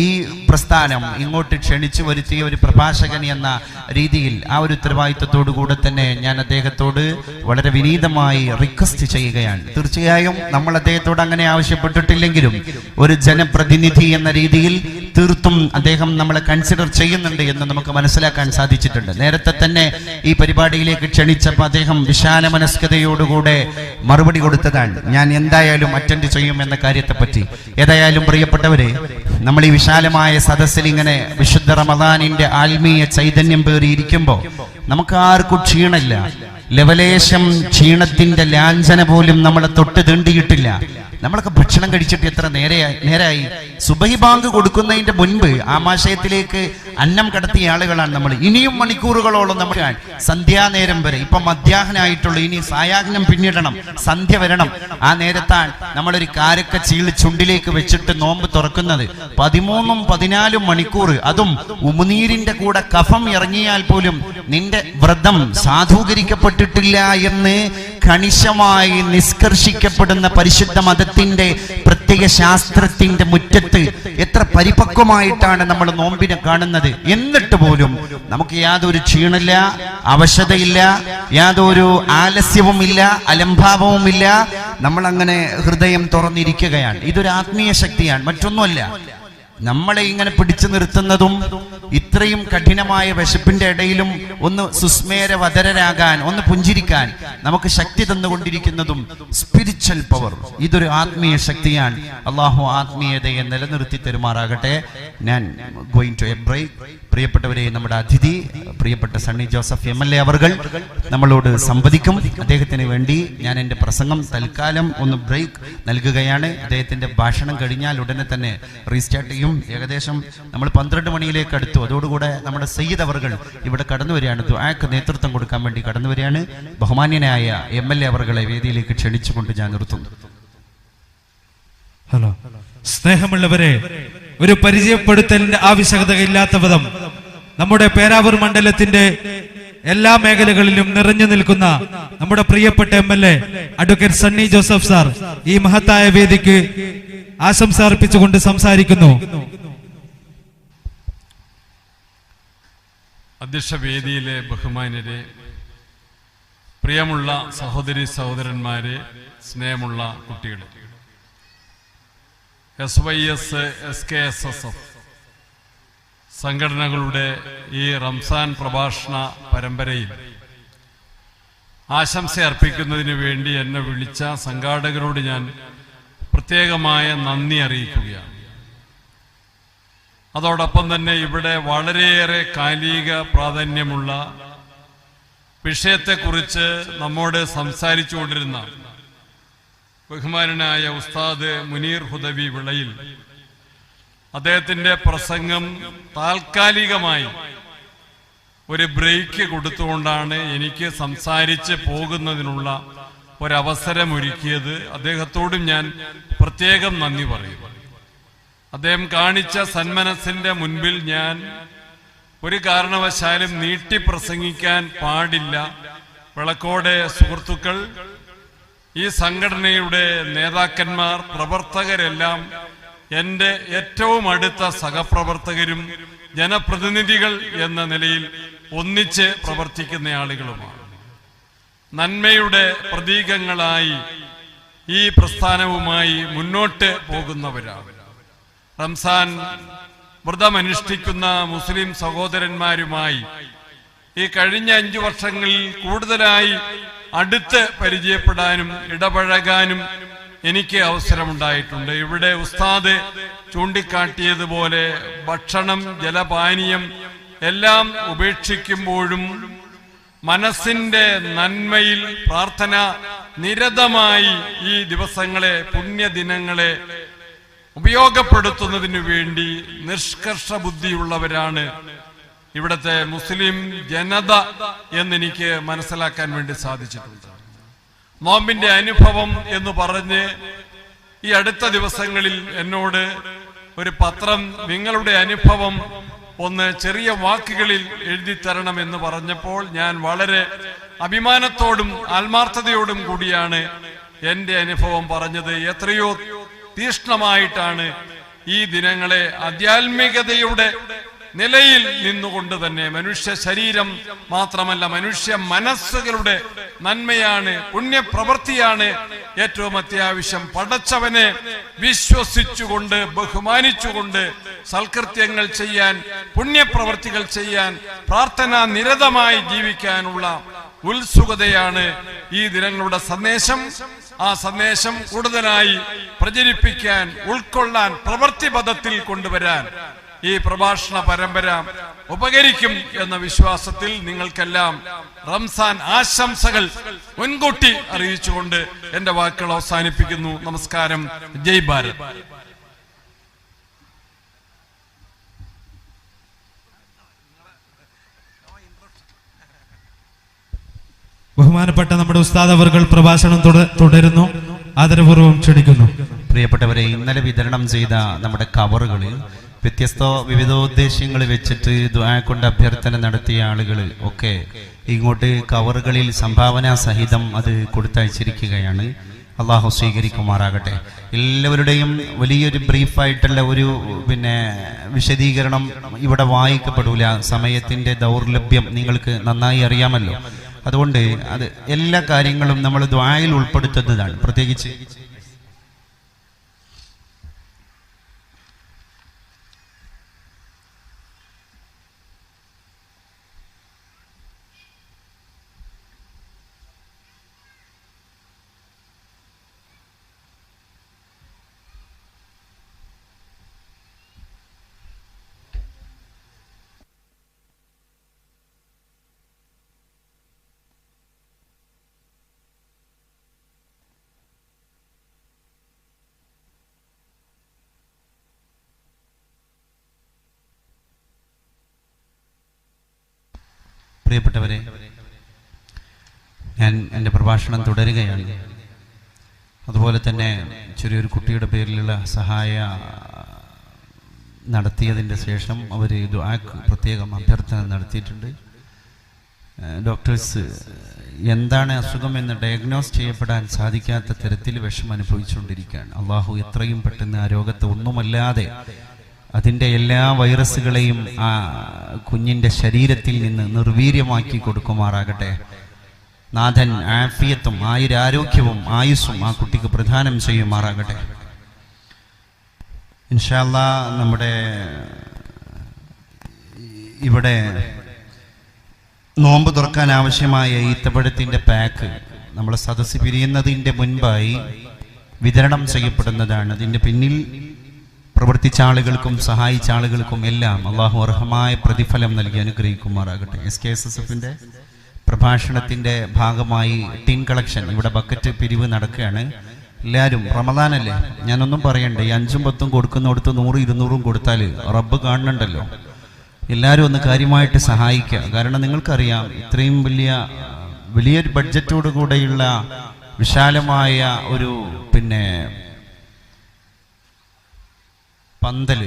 ഈ പ്രസ്ഥാനം ഇങ്ങോട്ട് ക്ഷണിച്ചു വരുത്തിയ ഒരു പ്രഭാഷകൻ എന്ന രീതിയിൽ ആ ഒരു ഉത്തരവാദിത്വത്തോടു കൂടെ തന്നെ ഞാൻ അദ്ദേഹത്തോട് വളരെ വിനീതമായി റിക്വസ്റ്റ് ചെയ്യുകയാണ്. തീർച്ചയായും നമ്മൾ അദ്ദേഹത്തോട് അങ്ങനെ ആവശ്യപ്പെട്ടിട്ടില്ലെങ്കിലും ഒരു ജനപ്രതിനിധി എന്ന രീതിയിൽ തീർത്തും അദ്ദേഹം നമ്മളെ കൺസിഡർ ചെയ്യുന്നുണ്ട് എന്ന് നമുക്ക് മനസ്സിലാക്കാൻ സാധിച്ചിട്ടുണ്ട്. നേരത്തെ തന്നെ ഈ പരിപാടിയിലേക്ക് ക്ഷണിച്ചപ്പോൾ അദ്ദേഹം വിശാല മനസ്കതയോടുകൂടെ മറുപടി കൊടുത്തതാണ്, ഞാൻ എന്തായാലും അറ്റൻഡ് ചെയ്യും എന്ന കാര്യത്തെപ്പറ്റി. ഏതായാലും പ്രിയപ്പെട്ടവരെ, നമ്മൾ ഈ വിശാലമായ സദസ്സിൽ ഇങ്ങനെ വിശുദ്ധ റമദാനിന്റെ ആത്മീയ ചൈതന്യം പേറിയിരിക്കുമ്പോൾ നമുക്ക് ആർക്കും ക്ഷീണമില്ല. ലവലേശം ക്ഷീണത്തിന്റെ ലാഞ്ചന പോലും നമ്മളെ തൊട്ട് തീണ്ടിയിട്ടില്ല. നമ്മളൊക്കെ ഭക്ഷണം കഴിച്ചിട്ട് എത്ര നേരായി. സുബഹി ബാങ്ക് കൊടുക്കുന്നതിന്റെ മുൻപ് ആമാശയത്തിലേക്ക് അന്നം കടത്തിയ ആളുകളാണ് നമ്മൾ. ഇനിയും മണിക്കൂറുകളോളം നമ്മൾ സന്ധ്യാനേരം വരെ, ഇപ്പൊ മധ്യാഹ്നമായിട്ടുള്ളൂ, ഇനി സായാഹ്നം പിന്നിടണം, സന്ധ്യ വരണം. ആ നേരത്താണ് നമ്മളൊരു കാരക്ക ചീളി ചുണ്ടിലേക്ക് വെച്ചിട്ട് നോമ്പ് തുറക്കുന്നത്. 13-14 മണിക്കൂർ, അതും ഉമിനീരിന്റെ കൂടെ കഫം ഇറങ്ങിയാൽ പോലും നിന്റെ വ്രതം സാധൂകരിക്കപ്പെട്ടിട്ടില്ല എന്ന് കണിശമായി നിഷ്കർഷിക്കപ്പെടുന്ന പരിശുദ്ധ മതത്തിന്റെ പ്രത്യേക ശാസ്ത്രത്തിന്റെ മുറ്റത്ത് എത്ര പരിപക്വമായിട്ടാണ് നമ്മൾ നോമ്പിനെ കാണുന്നത്. എന്നിട്ട് പോലും നമുക്ക് യാതൊരു ക്ഷീണമില്ല, അവശതയില്ല, യാതൊരു ആലസ്യവുമില്ല, അലംഭാവവുമില്ല. നമ്മൾ അങ്ങനെ ഹൃദയം തുറന്നിരിക്കുകയാണ്. ഇതൊരു ആത്മീയ ശക്തിയാണ്, മറ്റൊന്നുമല്ല. നമ്മളെ ഇങ്ങനെ പിടിച്ചു നിർത്തുന്നതും ഇത്രയും കഠിനമായ വിശപ്പിന്റെ ഇടയിലും ഒന്ന് സുസ്മേരവതരരാകാൻ, ഒന്ന് പുഞ്ചിരിക്കാൻ നമുക്ക് ശക്തി തന്നുകൊണ്ടിരിക്കുന്നതും സ്പിരിച്വൽ പവർ. ഇതൊരു ആത്മീയ ശക്തിയാണ്. അള്ളാഹു ആത്മീയതയെ നിലനിർത്തി തരുമാറാകട്ടെ. ഞാൻ ഗോയിങ് ടു എ ബ്രേക്ക്. പ്രിയപ്പെട്ടവരെ, നമ്മുടെ അതിഥി പ്രിയപ്പെട്ട സണ്ണി ജോസഫ് MLA അവർകൾ നമ്മളോട് സംവദിക്കും. അദ്ദേഹത്തിന് വേണ്ടി ഞാൻ എൻ്റെ പ്രസംഗം തൽക്കാലം ഒന്ന് ബ്രേക്ക് നൽകുകയാണ്. അദ്ദേഹത്തിൻ്റെ ഭാഷണം കഴിഞ്ഞാൽ ഉടനെ തന്നെ റീസ്റ്റാർട്ട് ചെയ്യും. ഏകദേശം നമ്മൾ 12 മണിയിലേക്ക് അടുത്തു. അതോടുകൂടെ നമ്മുടെ സയ്യിദ് അവർകൾ ഇവിടെ കടന്നു വരികയാണ്. ദുആക്ക് നേതൃത്വം കൊടുക്കാൻ വേണ്ടി കടന്നു വരികയാണ്. ബഹുമാന്യനായ MLA അവർകളെ വേദിയിലേക്ക് ക്ഷണിച്ചുകൊണ്ട് ഞാൻ നിർത്തുന്നു. ഹലോ, സ്നേഹമുള്ളവരെ, ഒരു പരിചയപ്പെടുത്തലിന്റെ ആവശ്യകതയില്ലാത്ത വിധം നമ്മുടെ പേരാവൂർ മണ്ഡലത്തിന്റെ എല്ലാ മേഖലകളിലും നിറഞ്ഞു നിൽക്കുന്ന നമ്മുടെ പ്രിയപ്പെട്ട MLA advocate Sunny Joseph sir ഈ മഹത്തായ വേദിക്ക് ആശംസ അർപ്പിച്ചുകൊണ്ട് സംസാരിക്കുന്നു. അധ്യക്ഷ വേദിയിലെ ബഹുമാന്യരെ, പ്രിയമുള്ള സഹോദരി സഹോദരന്മാരെ, സ്നേഹമുള്ള കുട്ടികളെ, SYS SKSSF സംഘടനകളുടെ ഈ റംസാൻ പ്രഭാഷണ പരമ്പരയിൽ ആശംസ അർപ്പിക്കുന്നതിന് വേണ്ടി എന്നെ വിളിച്ച സംഘാടകരോട് ഞാൻ പ്രത്യേകമായ നന്ദി അറിയിക്കുകയാണ്. അതോടൊപ്പം തന്നെ ഇവിടെ വളരെയേറെ കാലിക പ്രാധാന്യമുള്ള വിഷയത്തെക്കുറിച്ച് നമ്മോട് സംസാരിച്ചു കൊണ്ടിരുന്ന ബഹുമാനനായ ഉസ്താദ് മുനീർ ഹുദവി വിളയിൽ അദ്ദേഹത്തിന്റെ പ്രസംഗം താൽക്കാലികമായി ഒരു ബ്രേക്ക് കൊടുത്തുകൊണ്ടാണ് എനിക്ക് സംസാരിച്ച് പോകുന്നതിനുള്ള ഒരവസരമൊരുക്കിയത്. അദ്ദേഹത്തോടും ഞാൻ പ്രത്യേകം നന്ദി പറയും. അദ്ദേഹം കാണിച്ച സന്മനസ്സിന്റെ മുൻപിൽ ഞാൻ ഒരു കാരണവശാലും നീട്ടി പ്രസംഗിക്കാൻ പാടില്ല. വിളക്കോടെ സുഹൃത്തുക്കൾ, ഈ സംഘടനയുടെ നേതാക്കന്മാർ, പ്രവർത്തകരെല്ലാം എൻ്റെ ഏറ്റവും അടുത്ത സഹപ്രവർത്തകരും ജനപ്രതിനിധികൾ എന്ന നിലയിൽ ഒന്നിച്ച് പ്രവർത്തിക്കുന്ന ആളുകളുമാണ്. നന്മയുടെ പ്രതീകങ്ങളായി ഈ പ്രസ്ഥാനവുമായി മുന്നോട്ട് പോകുന്നവരാണ്. റംസാൻ വ്രതമനുഷ്ഠിക്കുന്ന മുസ്ലിം സഹോദരന്മാരുമായി ഈ കഴിഞ്ഞ 5 വർഷങ്ങളിൽ കൂടുതലായി അടുത്ത് പരിചയപ്പെടാനും ഇടപഴകാനും എനിക്ക് അവസരമുണ്ടായിട്ടുണ്ട്. ഇവിടെ ഉസ്താദ് ചൂണ്ടിക്കാട്ടിയതുപോലെ ഭക്ഷണം, ജലപാനീയം എല്ലാം ഉപേക്ഷിക്കുമ്പോഴും മനസ്സിന്റെ നന്മയിൽ പ്രാർത്ഥന നിരതമായി ഈ ദിവസങ്ങളെ, പുണ്യദിനങ്ങളെ ഉപയോഗപ്പെടുത്തുന്നതിനു വേണ്ടി നിഷ്കർഷ ബുദ്ധിയുള്ളവരാണ് ഇവിടുത്തെ മുസ്ലിം ജനത എന്നെനിക്ക് മനസ്സിലാക്കാൻ വേണ്ടി സാധിച്ചിട്ടുണ്ട്. നോമ്പിന്റെ അനുഭവം എന്ന് പറഞ്ഞ് ഈ അടുത്ത ദിവസങ്ങളിൽ എന്നോട് ഒരു പത്രം നിങ്ങളുടെ അനുഭവം ഒന്ന് ചെറിയ വാക്കുകളിൽ എഴുതി തരണം എന്ന് പറഞ്ഞപ്പോൾ ഞാൻ വളരെ അഭിമാനത്തോടും ആത്മാർത്ഥതയോടും കൂടിയാണ് എൻ്റെ അനുഭവം പറഞ്ഞത്. എത്രയോ തീഷ്ണമായിട്ടാണ് ഈ ദിനങ്ങളെ ആധ്യാത്മികതയുടെ നിലയിൽ നിന്നുകൊണ്ട് തന്നെ, മനുഷ്യ ശരീരം മാത്രമല്ല മനുഷ്യ മനസ്സുകളുടെ നന്മയാണ്, പുണ്യപ്രവൃത്തിയാണ് ഏറ്റവും അത്യാവശ്യം. പടച്ചവനെ വിശ്വസിച്ചുകൊണ്ട്, ബഹുമാനിച്ചുകൊണ്ട് സൽകൃത്യങ്ങൾ ചെയ്യാൻ, പുണ്യപ്രവൃത്തികൾ ചെയ്യാൻ, പ്രാർത്ഥന നിരതമായി ജീവിക്കാനുള്ള ഉത്സുകതയാണ് ഈ ദിനങ്ങളുടെ സന്ദേശം. ആ സന്ദേശം കൂടുതലായി പ്രചരിപ്പിക്കാൻ, ഉൾക്കൊള്ളാൻ, പ്രവൃത്തിപഥത്തിൽ കൊണ്ടുവരാൻ ഈ പ്രഭാഷണ പരമ്പര ഉപകരിക്കും എന്ന വിശ്വാസത്തിൽ നിങ്ങൾക്കെല്ലാം റംസാൻ ആശംസകൾ മുൻകൂട്ടി അറിയിച്ചുകൊണ്ട് എന്റെ വാക്കുകൾ അവസാനിപ്പിക്കുന്നു. നമസ്കാരം. ജയ് ഭാരത്. ബഹുമാനപ്പെട്ട നമ്മുടെ ഉസ്താദ് അവർകൾ പ്രഭാഷണം തുടരുന്നു. ആദരപൂർവ്വം ക്ഷണിക്കുന്നു. പ്രിയപ്പെട്ടവരെ, ഇന്നലെ വിതരണം ചെയ്ത നമ്മുടെ കവറുകളിൽ വ്യത്യസ്ത വിവിധോദ്ദേശ്യങ്ങൾ വെച്ചിട്ട് ദുആ കൊണ്ട് അഭ്യർത്ഥന നടത്തിയ ആളുകൾ ഒക്കെ ഇങ്ങോട്ട് കവറുകളിൽ സംഭാവന സഹിതം അത് കൊടുത്തയച്ചിരിക്കുകയാണ്. അള്ളാഹു സ്വീകരിക്കുമാറാകട്ടെ. എല്ലാവരുടെയും വലിയൊരു ബ്രീഫായിട്ടുള്ള ഒരു വിശദീകരണം ഇവിടെ വായിക്കപ്പെടൂല. സമയത്തിൻ്റെ ദൗർലഭ്യം നിങ്ങൾക്ക് നന്നായി അറിയാമല്ലോ. അതുകൊണ്ട് അത് എല്ലാ കാര്യങ്ങളും നമ്മൾ ദുആയിൽ ഉൾപ്പെടുത്തുന്നതാണ്. പ്രത്യേകിച്ച് പ്രിയപ്പെട്ടവരെ, ഞാൻ എൻ്റെ പ്രഭാഷണം തുടരുകയാണ്. അതുപോലെ തന്നെ ചെറിയൊരു കുട്ടിയുടെ പേരിലുള്ള സഹായ നടത്തിയതിൻ്റെ ശേഷം അവർ ദുആക്ക് പ്രത്യേകം അഭ്യർത്ഥന നടത്തിയിട്ടുണ്ട്. ഡോക്ടേഴ്സ് എന്താണ് അസുഖം എന്ന് ഡയഗ്നോസ് ചെയ്യപ്പെടാൻ സാധിക്കാത്ത തരത്തിൽ വിഷമം അനുഭവിച്ചുകൊണ്ടിരിക്കുകയാണ്. അള്ളാഹു എത്രയും പെട്ടെന്ന് ആ രോഗത്തെ ഒന്നുമല്ലാതെ അതിൻ്റെ എല്ലാ വൈറസുകളെയും ആ കുഞ്ഞിൻ്റെ ശരീരത്തിൽ നിന്ന് നിർവീര്യമാക്കി കൊടുക്കുമാറാകട്ടെ. നാഥൻ ആഫിയത്തും ആയുരാരോഗ്യവും ആയുസ്സും ആ കുട്ടിക്ക് പ്രദാനം ചെയ്യുമാറാകട്ടെ. ഇൻഷാ അല്ലാഹ് നമ്മുടെ ഇവിടെ നോമ്പ് തുറക്കാൻ ആവശ്യമായ ഈത്തപ്പഴത്തിൻ്റെ പാക്ക് നമ്മളെ സദസ്സ് പിരിയുന്നതിൻ്റെ മുൻപായി വിതരണം ചെയ്യപ്പെടുന്നതാണ്. അതിൻ്റെ പിന്നിൽ പ്രവർത്തിച്ച ആളുകൾക്കും സഹായിച്ച ആളുകൾക്കും എല്ലാം അള്ളാഹു അർഹമായ പ്രതിഫലം നൽകി അനുഗ്രഹിക്കുമാറാകട്ടെ. SKSSFന്റെ പ്രഭാഷണത്തിൻ്റെ ഭാഗമായി ടിൻ കളക്ഷൻ ഇവിടെ ബക്കറ്റ് പിരിവ് നടക്കുകയാണ്. എല്ലാവരും റമദാനല്ലേ, ഞാനൊന്നും പറയണ്ടേ, ഈ 5ഉം 10ഉം കൊടുക്കുന്നിടത്ത് 100 200 കൊടുത്താൽ റബ്ബ് കാണുന്നുണ്ടല്ലോ. എല്ലാവരും ഒന്ന് കാര്യമായിട്ട് സഹായിക്കുക. കാരണം നിങ്ങൾക്കറിയാം, ഇത്രയും വലിയൊരു ബഡ്ജറ്റോട് കൂടെയുള്ള വിശാലമായ ഒരു പന്തൽ,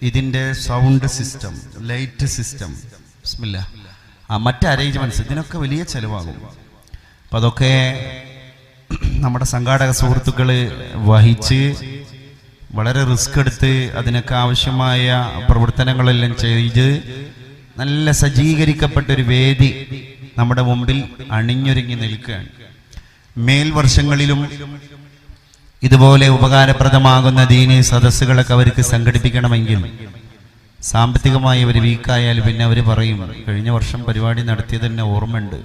ഇതിൻ്റെ സൗണ്ട് സിസ്റ്റം, ലൈറ്റ് സിസ്റ്റം, ബിസ്മില്ലാ, മറ്റ് അറേഞ്ച്മെൻറ്റ്സ്, ഇതിനൊക്കെ വലിയ ചിലവാകും. അപ്പം അതൊക്കെ നമ്മുടെ സംഘാടക സുഹൃത്തുക്കൾ വഹിച്ച് വളരെ റിസ്ക് എടുത്ത് അതിനൊക്കെ ആവശ്യമായ പ്രവർത്തനങ്ങളെല്ലാം ചെയ്ത് നല്ല സജ്ജീകരിക്കപ്പെട്ടൊരു വേദി നമ്മുടെ മുമ്പിൽ അണിഞ്ഞൊരുങ്ങി നിൽക്കുകയാണ്. മേൽവർഷങ്ങളിലും ഇതുപോലെ ഉപകാരപ്രദമാകുന്ന ദീനി സദസ്സുകളൊക്കെ അവർക്ക് സംഘടിപ്പിക്കണമെങ്കിൽ സാമ്പത്തികമായി അവർ വീക്കായാൽ പിന്നെ അവർ പറയും, കഴിഞ്ഞ വർഷം പരിപാടി നടത്തിയത് തന്നെ ഓർമ്മയുണ്ട്.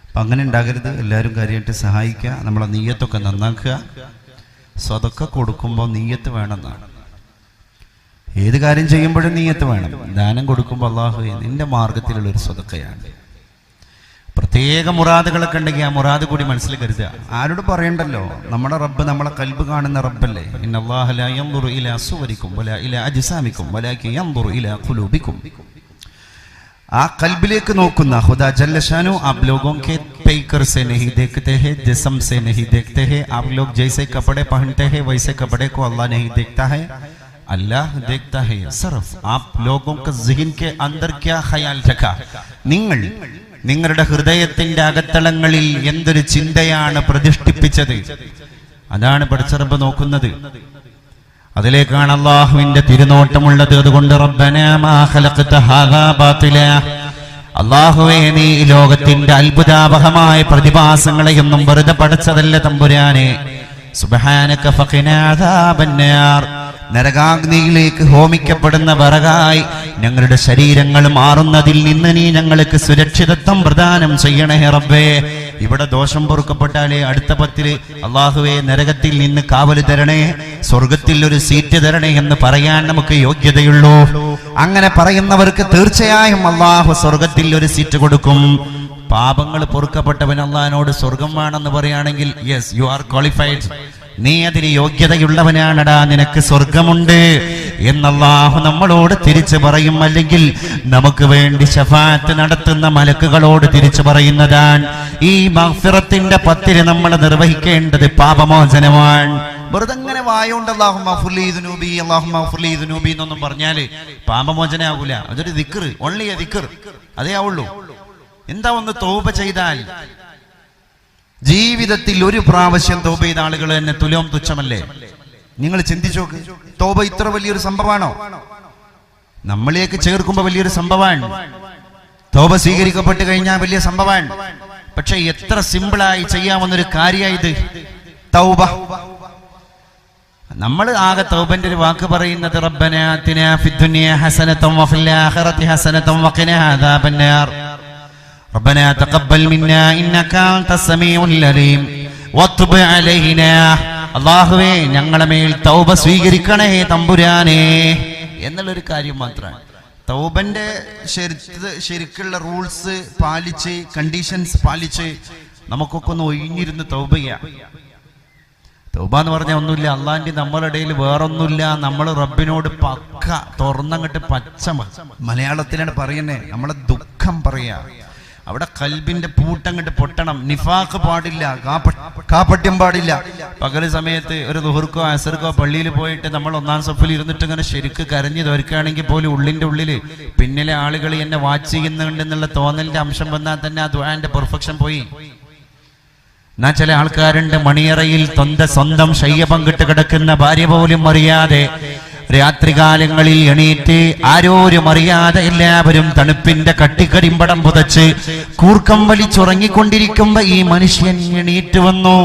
അപ്പം അങ്ങനെ ഉണ്ടാകരുത്. എല്ലാവരും കാര്യമായിട്ട് സഹായിക്കുക, നമ്മളെ നീയത്തൊക്കെ നന്നാക്കുക. സ്വതക്ക കൊടുക്കുമ്പോൾ നീയത്ത് വേണമെന്നാണ്. ഏത് കാര്യം ചെയ്യുമ്പോഴും നീയത്ത് വേണം. ദാനം കൊടുക്കുമ്പോൾ അല്ലാഹുവേ നിന്റെ മാർഗത്തിലുള്ളൊരു സ്വതക്കയാണ്. പ്രത്യേക മുറാദുകളൊക്കെ ഉണ്ടെങ്കിൽ ആ മുറാദ് കൂടി മനസ്സിൽ കരുതുക. ആരോട് പറയണ്ടല്ലോ, നമ്മുടെ റബ്ബ് നമ്മളെ കൽബ് കാണുന്ന റബ്ബല്ലേ. ഇന്നല്ലാഹ ലാ യൻദുറു ഇലാ സുവരിക്കും വലാ ഇലാ അജ്സാമിക്കും വലാകിൻ യൻദുറു ഇലാ ഖുലൂബിക്കും. ആ കൽബിലേക്ക് നോക്കുന്ന ഖുദാ ജല്ല ഷാനു आप लोगों के पैकर से नहीं देखते हैं, जिस्म से नहीं देखते हैं. आप लोग जैसे कपड़े पहनते हैं वैसे कपड़े को अल्लाह नहीं देखता है, अल्लाह देखता है सिर्फ आप लोगों का ज़हन के अंदर क्या ख्याल रखा. നിങ്ങളുടെ ഹൃദയത്തിന്റെ അകത്തളങ്ങളിൽ എന്തൊരു ചിന്തയാണ് പ്രതിഷ്ഠിപ്പിച്ചത്, അതാണ് പടച്ച റബ്ബ് നോക്കുന്നത്. അതിലേക്കാണ് അല്ലാഹുവിന്റെ തിരുനോട്ടമുള്ളത്. അതുകൊണ്ട് റബ്ബനാ മാ ഖലഖത ഹാദാ ബാതിലാ, അല്ലാഹുവേ നീ ഈ ലോകത്തിന്റെ അത്ഭുതാവഹമായ പ്രതിഭാസങ്ങളെയൊന്നും വെറുതെ പടച്ചതല്ല തമ്പുരാനെ. സുബ്ഹാനക ഫഖിനാ അദാബന്നാർ, നരകാഗ്നിയിലേക്ക് ഹോമിക്കപ്പെടുന്ന വിറകായി ഞങ്ങളുടെ ശരീരങ്ങൾ മാറുന്നതിൽ നിന്ന് നീ ഞങ്ങൾക്ക് സുരക്ഷിതത്വം പ്രദാനം ചെയ്യണേ റബ്ബേ. ഇവിടെ ദോഷം പൊറുക്കപ്പെട്ടാലേ അടുത്ത 10 അല്ലാഹുവേ നരകത്തിൽ നിന്ന് കാവല് തരണേ, സ്വർഗത്തിൽ ഒരു സീറ്റ് തരണേ എന്ന് പറയാൻ നമുക്ക് യോഗ്യതയുള്ളൂ. അങ്ങനെ പറയുന്നവർക്ക് തീർച്ചയായും അല്ലാഹു സ്വർഗത്തിൽ ഒരു സീറ്റ് കൊടുക്കും. പാപങ്ങൾ പൊറുക്കപ്പെട്ടവൻ അല്ലാഹുവിനോട് സ്വർഗം വേണമെന്ന് പറയുകയാണെങ്കിൽ യെസ്, യു ആർ ക്വാളിഫൈഡ്, നീ അതിന് യോഗ്യതയുള്ളവനാണടാ, നിനക്ക് സ്വർഗമുണ്ട് എന്നല്ലാഹു നമ്മളോട് തിരിച്ചു പറയും. അല്ലെങ്കിൽ നമുക്ക് വേണ്ടി ശഫാഅത്ത് നടത്തുന്ന മലക്കുകളോട് തിരിച്ചു പറയുന്നതാണ്. ഈ മഗ്ഫിറത്തിന്റെ 10 നമ്മൾ നിർവഹിക്കേണ്ടത് പാപമോചനമാണ്. വെറുതെ അങ്ങനെ വായോണ്ട് അല്ലാഹുമ്മ ഗഫിർലി ദുനൂബി അല്ലാഹുമ്മ ഗഫിർലി ദുനൂബി എന്നൊന്നും പറഞ്ഞാല് പാപമോചനം ആകൂല. അതൊരു ദിക്ർ, ഓൺലി എ ദിക്ർ, അതേ ആവുള്ളൂ. എന്താ ഒന്ന് തൗബ ചെയ്താൽ, ജീവിതത്തിൽ ഒരു പ്രാവശ്യം തൗബ ചെയ്ത ആളുകൾ തന്നെ തുലോം തുച്ഛമല്ലേ? നിങ്ങൾ ചിന്തിച്ചോക്ക്, തൗബ ഇത്ര വലിയൊരു സംഭവമാണോ? നമ്മളിലേക്ക് ചേർക്കുമ്പോൾ വലിയൊരു സംഭവമാണ്. തൗബ സ്വീകരിക്കപ്പെട്ട് കഴിഞ്ഞാൽ വലിയ സംഭവമാണ്. പക്ഷെ എത്ര സിമ്പിളായി ചെയ്യാവുന്നൊരു കാര്യമായത് തൗബ. നമ്മൾ ആകെ തൗബന്റെ ഒരു വാക്ക് പറയുന്നത് റബ്ബനാ ആതിനാ ഫിദ്ദുനിയ ഹസനതൻ വഫിൽ ആഖിറതി ഹസനതൻ വഖിനാ അദാബന്നാർ. ربنا تقبل منا إنك أنت السميع العليم وتب علينا. അല്ലാഹുവേ ഞങ്ങളുടെ മേൽ തൗബ സ്വീകരിക്കണേ തമ്പുരാനേ എന്നുള്ളൊരു കാര്യം മാത്രമാണ്. തൗബന്റെ ശരിക്കുള്ള റൂൾസ് പാലിച്ച്, കണ്ടീഷൻസ് പാലിച്ച് നമുക്കൊക്കെ ഒന്ന് ഒഴിഞ്ഞിരുന്ന് തൗബ ചെയ്യാം. തൗബ എന്ന് പറഞ്ഞാൽ ഒന്നുമില്ല, അള്ളാന്റെ നമ്മുടെ ഇടയിൽ വേറൊന്നുമില്ല. നമ്മൾ റബ്ബിനോട് പക്ക തുറന്നങ്ങട്ട് പച്ച മലയാളത്തിലാണ് പറയുന്നേ, നമ്മളെ ദുഃഖ ഉറക്കം പറയാ. അവിടെ കൽബിന്റെ പൂട്ടങ്ങട്ട് പൊട്ടണം. നിഫാഖ് പാടില്ല, കാപ്പട്യം പാടില്ല. പകൽ സമയത്ത് ഒരു ദുഹർക്കോ അസർക്കോ പള്ളിയിൽ പോയിട്ട് നമ്മൾ ഒന്നാം സഫിൽ ഇരുന്നിട്ട് ഇങ്ങനെ ശരിക്ക് കരഞ്ഞു തോർക്കുകയാണെങ്കിൽ പോലും ഉള്ളിന്റെ ഉള്ളില് പിന്നിലെ ആളുകൾ എന്നെ വാച്ച് ചെയ്യുന്നുണ്ടെന്നുള്ള തോന്നലിന്റെ അംശം വന്നാൽ തന്നെ ആ ദുആന്റെ പെർഫെക്ഷൻ പോയി. എന്നാ ചില ആൾക്കാരുണ്ട് മണിയറയിൽ സ്വന്തം ശയ്യ പങ്കിട്ട് കിടക്കുന്ന ഭാര്യ പോലും അറിയാതെ രാത്രികാലങ്ങളിൽ എണീറ്റ് ആരോരും അറിയാതെ എല്ലാവരും തണുപ്പിന്റെ കട്ടിക്കരിമ്പടം പുതച്ച് കൂർക്കം വലിച്ചുറങ്ങിക്കൊണ്ടിരിക്കുമ്പോ ഈ മനുഷ്യൻ എണീറ്റ് വന്നു.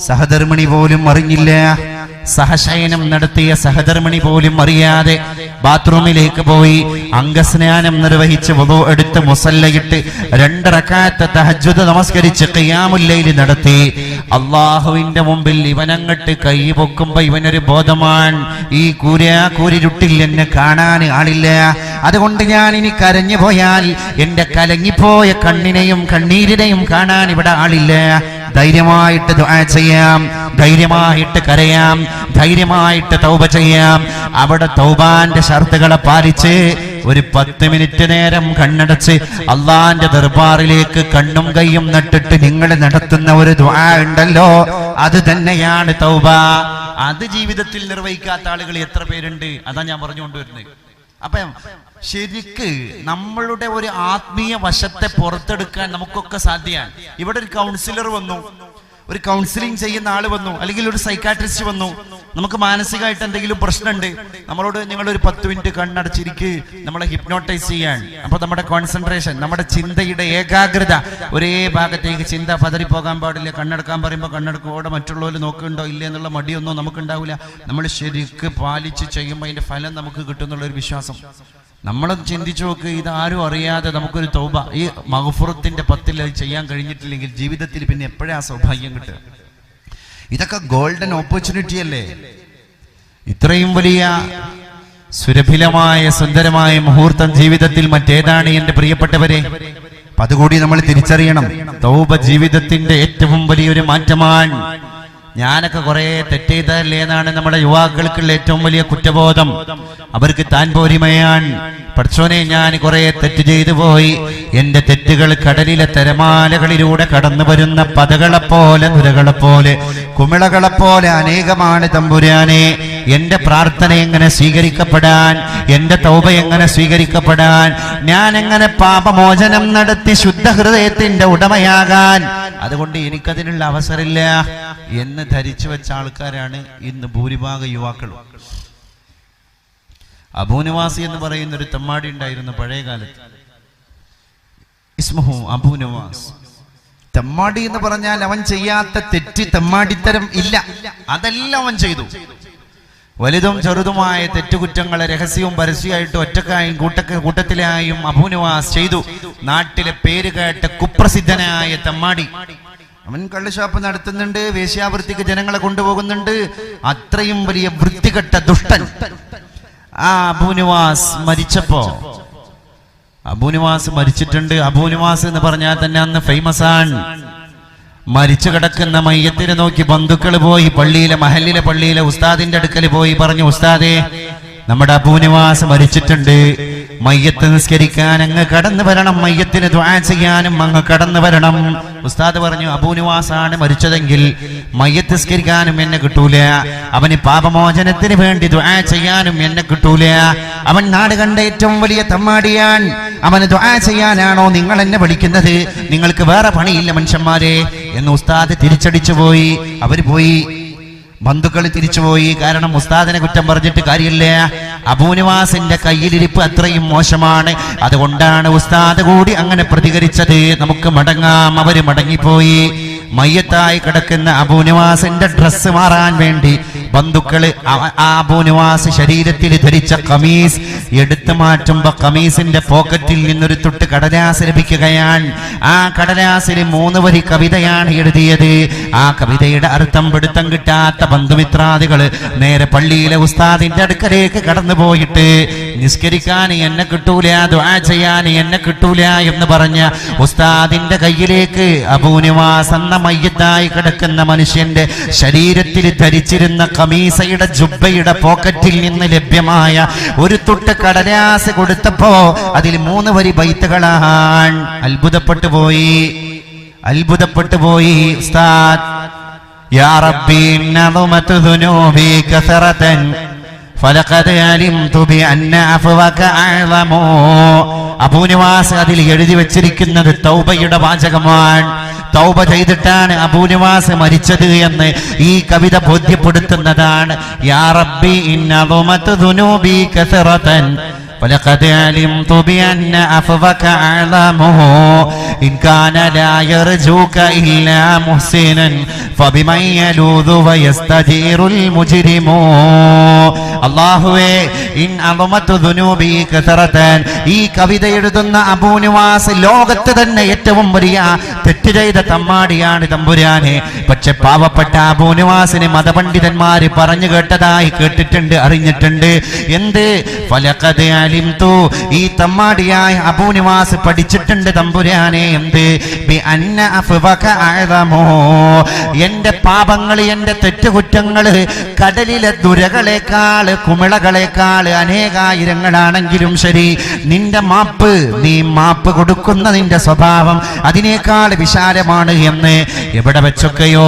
സഹധർമ്മിണി പോലും അറിഞ്ഞില്ല. സഹശയനം നടത്തിയ സഹധർമ്മിണി പോലും അറിയാതെ ബാത്റൂമിലേക്ക് പോയി അംഗസ്നാനം നിർവഹിച്ച് വുളു എടുത്ത് മുസല്ലയിട്ട് 2 റക്അത്ത് തഹജ്ജുദ് നമസ്കരിച്ച് ഖിയാമുൽ ലൈൽ നടത്തി. അള്ളാഹുവിന്റെ മുമ്പിൽ ഇവനങ്ങട്ട് കൈ പൊക്കുമ്പോ ഇവനൊരു ബോധമാൻ, ഈ കൂരിരുട്ടിൽ എന്നെ കാണാൻ ആളില്ല. അതുകൊണ്ട് ഞാൻ ഇനി കരഞ്ഞു പോയാൽ എന്റെ കലങ്ങിപ്പോയ കണ്ണിനെയും കണ്ണീരിനെയും കാണാൻ ഇവിടെ ആളില്ല. ധൈര്യമായിട്ട് ദുആ ചെയ്യാം, ധൈര്യമായിട്ട് കരയാം, ധൈര്യമായിട്ട് തൗബ ചെയ്യാം. അവിടെ തൗബാന്റെ ഷർത്തുകളെ പാലിച്ച് ഒരു 10 മിനിറ്റ് നേരം കണ്ണടച്ച് അള്ളാന്റെ ദർബാറിലേക്ക് കണ്ണും കൈയും നട്ടിട്ട് നിങ്ങൾ നടത്തുന്ന ഒരു ദുആ ഉണ്ടല്ലോ, അത് തന്നെയാണ് തൗബ. അത് ജീവിതത്തിൽ നിർവഹിക്കാത്ത ആളുകൾ എത്ര പേരുണ്ട്? അതാ ഞാൻ പറഞ്ഞുകൊണ്ടുവരുന്നത്. അപ്പം ശരിക്ക് നമ്മളുടെ ഒരു ആത്മീയ വശത്തെ പുറത്തെടുക്കാൻ നമുക്കൊക്കെ സാധ്യമാണ്. ഇവിടെ ഒരു കൗൺസിലർ വന്നു, ഒരു കൗൺസിലിംഗ് ചെയ്യുന്ന ആള് വന്നു, അല്ലെങ്കിൽ ഒരു സൈക്കാട്രിസ്റ്റ് വന്നു. നമുക്ക് മാനസികമായിട്ട് എന്തെങ്കിലും പ്രശ്നമുണ്ട്, നമ്മളോട് നിങ്ങളൊരു 10 മിനിറ്റ് കണ്ണടച്ചിരിക്ക്, നമ്മളെ ഹിപ്നോട്ടൈസ് ചെയ്യാൻ. അപ്പൊ നമ്മുടെ കോൺസെൻട്രേഷൻ, നമ്മുടെ ചിന്തയുടെ ഏകാഗ്രത ഒരേ ഭാഗത്തേക്ക്, ചിന്ത പതറിപ്പോകാൻ പാടില്ല. കണ്ണടക്കാൻ പറയുമ്പോൾ കണ്ണടക്കോടെ മറ്റുള്ളവർ നോക്കുന്നുണ്ടോ ഇല്ല എന്നുള്ള മടിയൊന്നും നമുക്കുണ്ടാവില്ല. നമ്മൾ ശരിക്ക് പാലിച്ച് ചെയ്യുമ്പോൾ അതിന്റെ ഫലം നമുക്ക് കിട്ടുന്നുള്ളൊരു വിശ്വാസം. നമ്മളത് ചിന്തിച്ചു നോക്ക്. ഇതാരും അറിയാതെ നമുക്കൊരു തൗബ, ഈ മഗ്ഫിറത്തിന്റെ 10 അത് ചെയ്യാൻ കഴിഞ്ഞിട്ടില്ലെങ്കിൽ ജീവിതത്തിൽ പിന്നെ എപ്പോഴാ സൗഭാഗ്യം കിട്ടുക? ഇതൊക്കെ ഗോൾഡൻ ഓപ്പർച്യൂണിറ്റി അല്ലേ? ഇത്രയും വലിയ സുരഭിലമായ സുന്ദരമായ മുഹൂർത്തം ജീവിതത്തിൽ മറ്റേതാണ് എൻ്റെ പ്രിയപ്പെട്ടവരെ? അതുകൂടി നമ്മൾ തിരിച്ചറിയണം. തൗബ ജീവിതത്തിന്റെ ഏറ്റവും വലിയൊരു മാറ്റമാണ്. ഞാനൊക്കെ കുറെ തെറ്റ് ചെയ്തല്ലേ എന്നാണ് നമ്മുടെ യുവാക്കൾക്കുള്ള ഏറ്റവും വലിയ കുറ്റബോധം. അവർക്ക് താൻ പോരിമയാണ്. പഠിച്ചോനെ, ഞാൻ കുറെ തെറ്റ് ചെയ്തു പോയി. എന്റെ തെറ്റുകൾ കടലിലെ തിരമാലകളിലൂടെ കടന്നു വരുന്ന പതകളെപ്പോലെ, നുരകളെപ്പോലെ, കുമിളകളെപ്പോലെ അനേകമാണ് തമ്പുരാനെ. എന്റെ പ്രാർത്ഥന എങ്ങനെ സ്വീകരിക്കപ്പെടാൻ, എന്റെ തൗബ എങ്ങനെ സ്വീകരിക്കപ്പെടാൻ, ഞാൻ എങ്ങനെ പാപമോചനം നടത്തി ശുദ്ധ ഹൃദയത്തിന്റെ ഉടമയാകാൻ? അതുകൊണ്ട് എനിക്കതിനുള്ള അവസരമില്ല എന്ന് ധരിച്ചു വെച്ച ആൾക്കാരാണ് ഇന്ന് ഭൂരിഭാഗം യുവാക്കളും. അബൂനവാസി എന്ന് പറയുന്ന ഒരു തെമ്മാടി ഉണ്ടായിരുന്നു പഴയ കാലത്ത്. ഇസ്മുഹു അബൂനവാസ്. തെമ്മാടി എന്ന് പറഞ്ഞാൽ അവൻ ചെയ്യാത്ത തെറ്റ്, തെമ്മാടിത്തരം ഇല്ല, അതെല്ലാം അവൻ ചെയ്തു. വലുതും ചെറുതുമായ തെറ്റുകുറ്റങ്ങളെ രഹസ്യവും പരസ്യമായിട്ടും ഒറ്റക്കായും കൂട്ടത്തിലായും അബൂനവാസ് ചെയ്തു. നാട്ടിലെ പേര് കേട്ട കുപ്രസിദ്ധനായ തെമ്മാടി. അവൻ കള്ളുഷാപ്പ് നടത്തുന്നുണ്ട്, വേശ്യാവൃത്തിക്ക് ജനങ്ങളെ കൊണ്ടുപോകുന്നുണ്ട്. അത്രയും വലിയ വൃത്തികെട്ട ദുഷ്ടൻ. ആ അബൂനവാസ് മരിച്ചിട്ടുണ്ട്. അബൂനവാസ് എന്ന് പറഞ്ഞാൽ തന്നെ അന്ന് ഫേമസ് ആണ്. മരിച്ചു കിടക്കുന്ന മയ്യത്തിനെ നോക്കി ബന്ധുക്കൾ പോയി മഹല്ലിലെ പള്ളിയിലെ ഉസ്താദിന്റെ അടുക്കൽ പോയി പറഞ്ഞു, ഉസ്താദേ, നമ്മുടെ അബൂനവാസ് മരിച്ചിട്ടുണ്ട്, മയ്യത്ത് നിസ്കരിക്കാൻ അങ്ങ് കടന്നു വരണം, മയ്യത്തിന് ദുആ ചെയ്യാനും അങ്ങ് കടന്നു വരണം. ഉസ്താദ് പറഞ്ഞു, അബൂനവാസാണ് മരിച്ചതെങ്കിൽ മയ്യത്ത് നിസ്കരിക്കാനും എന്നെ കിട്ടൂല, അവന് പാപമോചനത്തിന് വേണ്ടി ദുആ ചെയ്യാനും എന്നെ കിട്ടൂല. അവൻ നാട് കണ്ട ഏറ്റവും വലിയ തമ്മാടിയാൻ. അവന് ദുആ ചെയ്യാനാണോ നിങ്ങൾ എന്നെ വിളിക്കുന്നത്? നിങ്ങൾക്ക് വേറെ പണിയില്ല മനുഷ്യന്മാരെ എന്ന് ഉസ്താദ് തിരിച്ചടിച്ചു പോയി. അവര് പോയി, ബന്ധുക്കൾ തിരിച്ചുപോയി. കാരണം ഉസ്താദിനെ കുറ്റം പറഞ്ഞിട്ട് കാര്യമില്ല. അബൂനവാസിന്റെ കയ്യിലിരിപ്പ് അത്രയും മോശമാണ്. അതുകൊണ്ടാണ് ഉസ്താദ് കൂടി അങ്ങനെ പ്രതികരിച്ചത്. നമുക്ക് മടങ്ങാം. അവര് മടങ്ങിപ്പോയി. മയ്യത്തായി കിടക്കുന്ന അബൂനവാസിന്റെ ഡ്രസ്സ് മാറാൻ വേണ്ടി ബന്ധുക്കള് അബൂനവാസ് ശരീരത്തിൽ ധരിച്ച കമീസ് എടുത്തു മാറ്റുമ്പോ കമീസിന്റെ പോക്കറ്റിൽ നിന്നൊരു തുട്ട് കടലാസ് ലഭിക്കുകയാണ്. ആ കടലാസിൽ 3 വരി കവിതയാണ് എഴുതിയത്. ആ കവിതയുടെ അർത്ഥം പിടുത്തം കിട്ടാത്ത ബന്ധുമിത്രാദികള് നേരെ പള്ളിയിലെ ഉസ്താദിന്റെ അടുക്കലേക്ക് കടന്നു പോയിട്ട് നിസ്കരിക്കാൻ എന്നെ കിട്ടൂല, ദുആ ചെയ്യാൻ എന്നെ കിട്ടൂല എന്ന് പറഞ്ഞ ഉസ്താദിന്റെ കയ്യിലേക്ക് അബൂ നിവാസ് എന്ന മയ്യത്തായി കിടക്കുന്ന മനുഷ്യന്റെ ശരീരത്തിൽ ധരിച്ചിരുന്ന ഖമീസയുടെ ജുബ്ബയുടെ പോക്കറ്റിൽ നിന്ന് ലഭ്യമായ ഒരു തുട്ട് കടലാസ് കൊടുത്തപ്പോ അതിൽ 3 വരി ബൈത്തുകളാണ്. അത്ഭുതപ്പെട്ടു പോയി ഉസ്താദ്. യാ റബ്ബി നദമതു ദുനൂബി കസറതൻ ഫലഖദ് അലിംതു ബിഅന്ന അഫ്വക അഅ്ളമു. അബൂ നിവാസ് അതിൽ എഴുതി വെച്ചിരിക്കുന്നത് തൗബയുടെ വാചകമാണ്. തൗബ ചെയ്തിട്ടാണ് അബൂ നിവാസ് മരിച്ചത് എന്ന് ഈ കവിത ബോധ്യപ്പെടുത്തുന്നതാണ്. യാ റബ്ബി ഇന്നദമതു ദുനൂബി കസറതൻ ولقد علمت بأن عفوك أعظمه إن كان لا يرجوك إلا محسنا فبمن يلوذ ويستجير المجرم. അല്ലാഹുവേ ഇൻ അളമതു ദുനൂബി കസറതൻ. ഈ കവിത എഴുതുന്ന അബൂ നിവാസ് ലോകത്ത് തന്നെ ഏറ്റവും വലിയ തെറ്റ് ചെയ്ത തമ്മാടിയാണ് തമ്പുരാനെ. പക്ഷെ പാവപ്പെട്ട അബൂ നിവാസിനെ മതപണ്ഡിതന്മാര് പറഞ്ഞു കേട്ടതായി കേട്ടിട്ടുണ്ട്, അറിഞ്ഞിട്ടുണ്ട്. എന്ത്? ഫലഖദ് അലിംതു, ഈ തമ്മാടിയായ അബൂ നിവാസ് പഠിച്ചിട്ടുണ്ട് തമ്പുരാനെ. എന്ത്? ബി അന്ന അഫ്വക അഅ്ളമു, എന്റെ പാപങ്ങൾ, എന്റെ തെറ്റുകുറ്റങ്ങൾ കടലിലെ ദുരകളെക്കാൾ, കുമിളകളെക്കാൾ അനേകായിരങ്ങളാണെങ്കിലും ശരി, നിന്റെ മാപ്പ്, നീ മാപ്പ് കൊടുക്കുന്ന നിന്റെ സ്വഭാവം അതിനേക്കാൾ വിശാലമാണ് എന്ന് എവിടെ വെച്ചൊക്കെയോ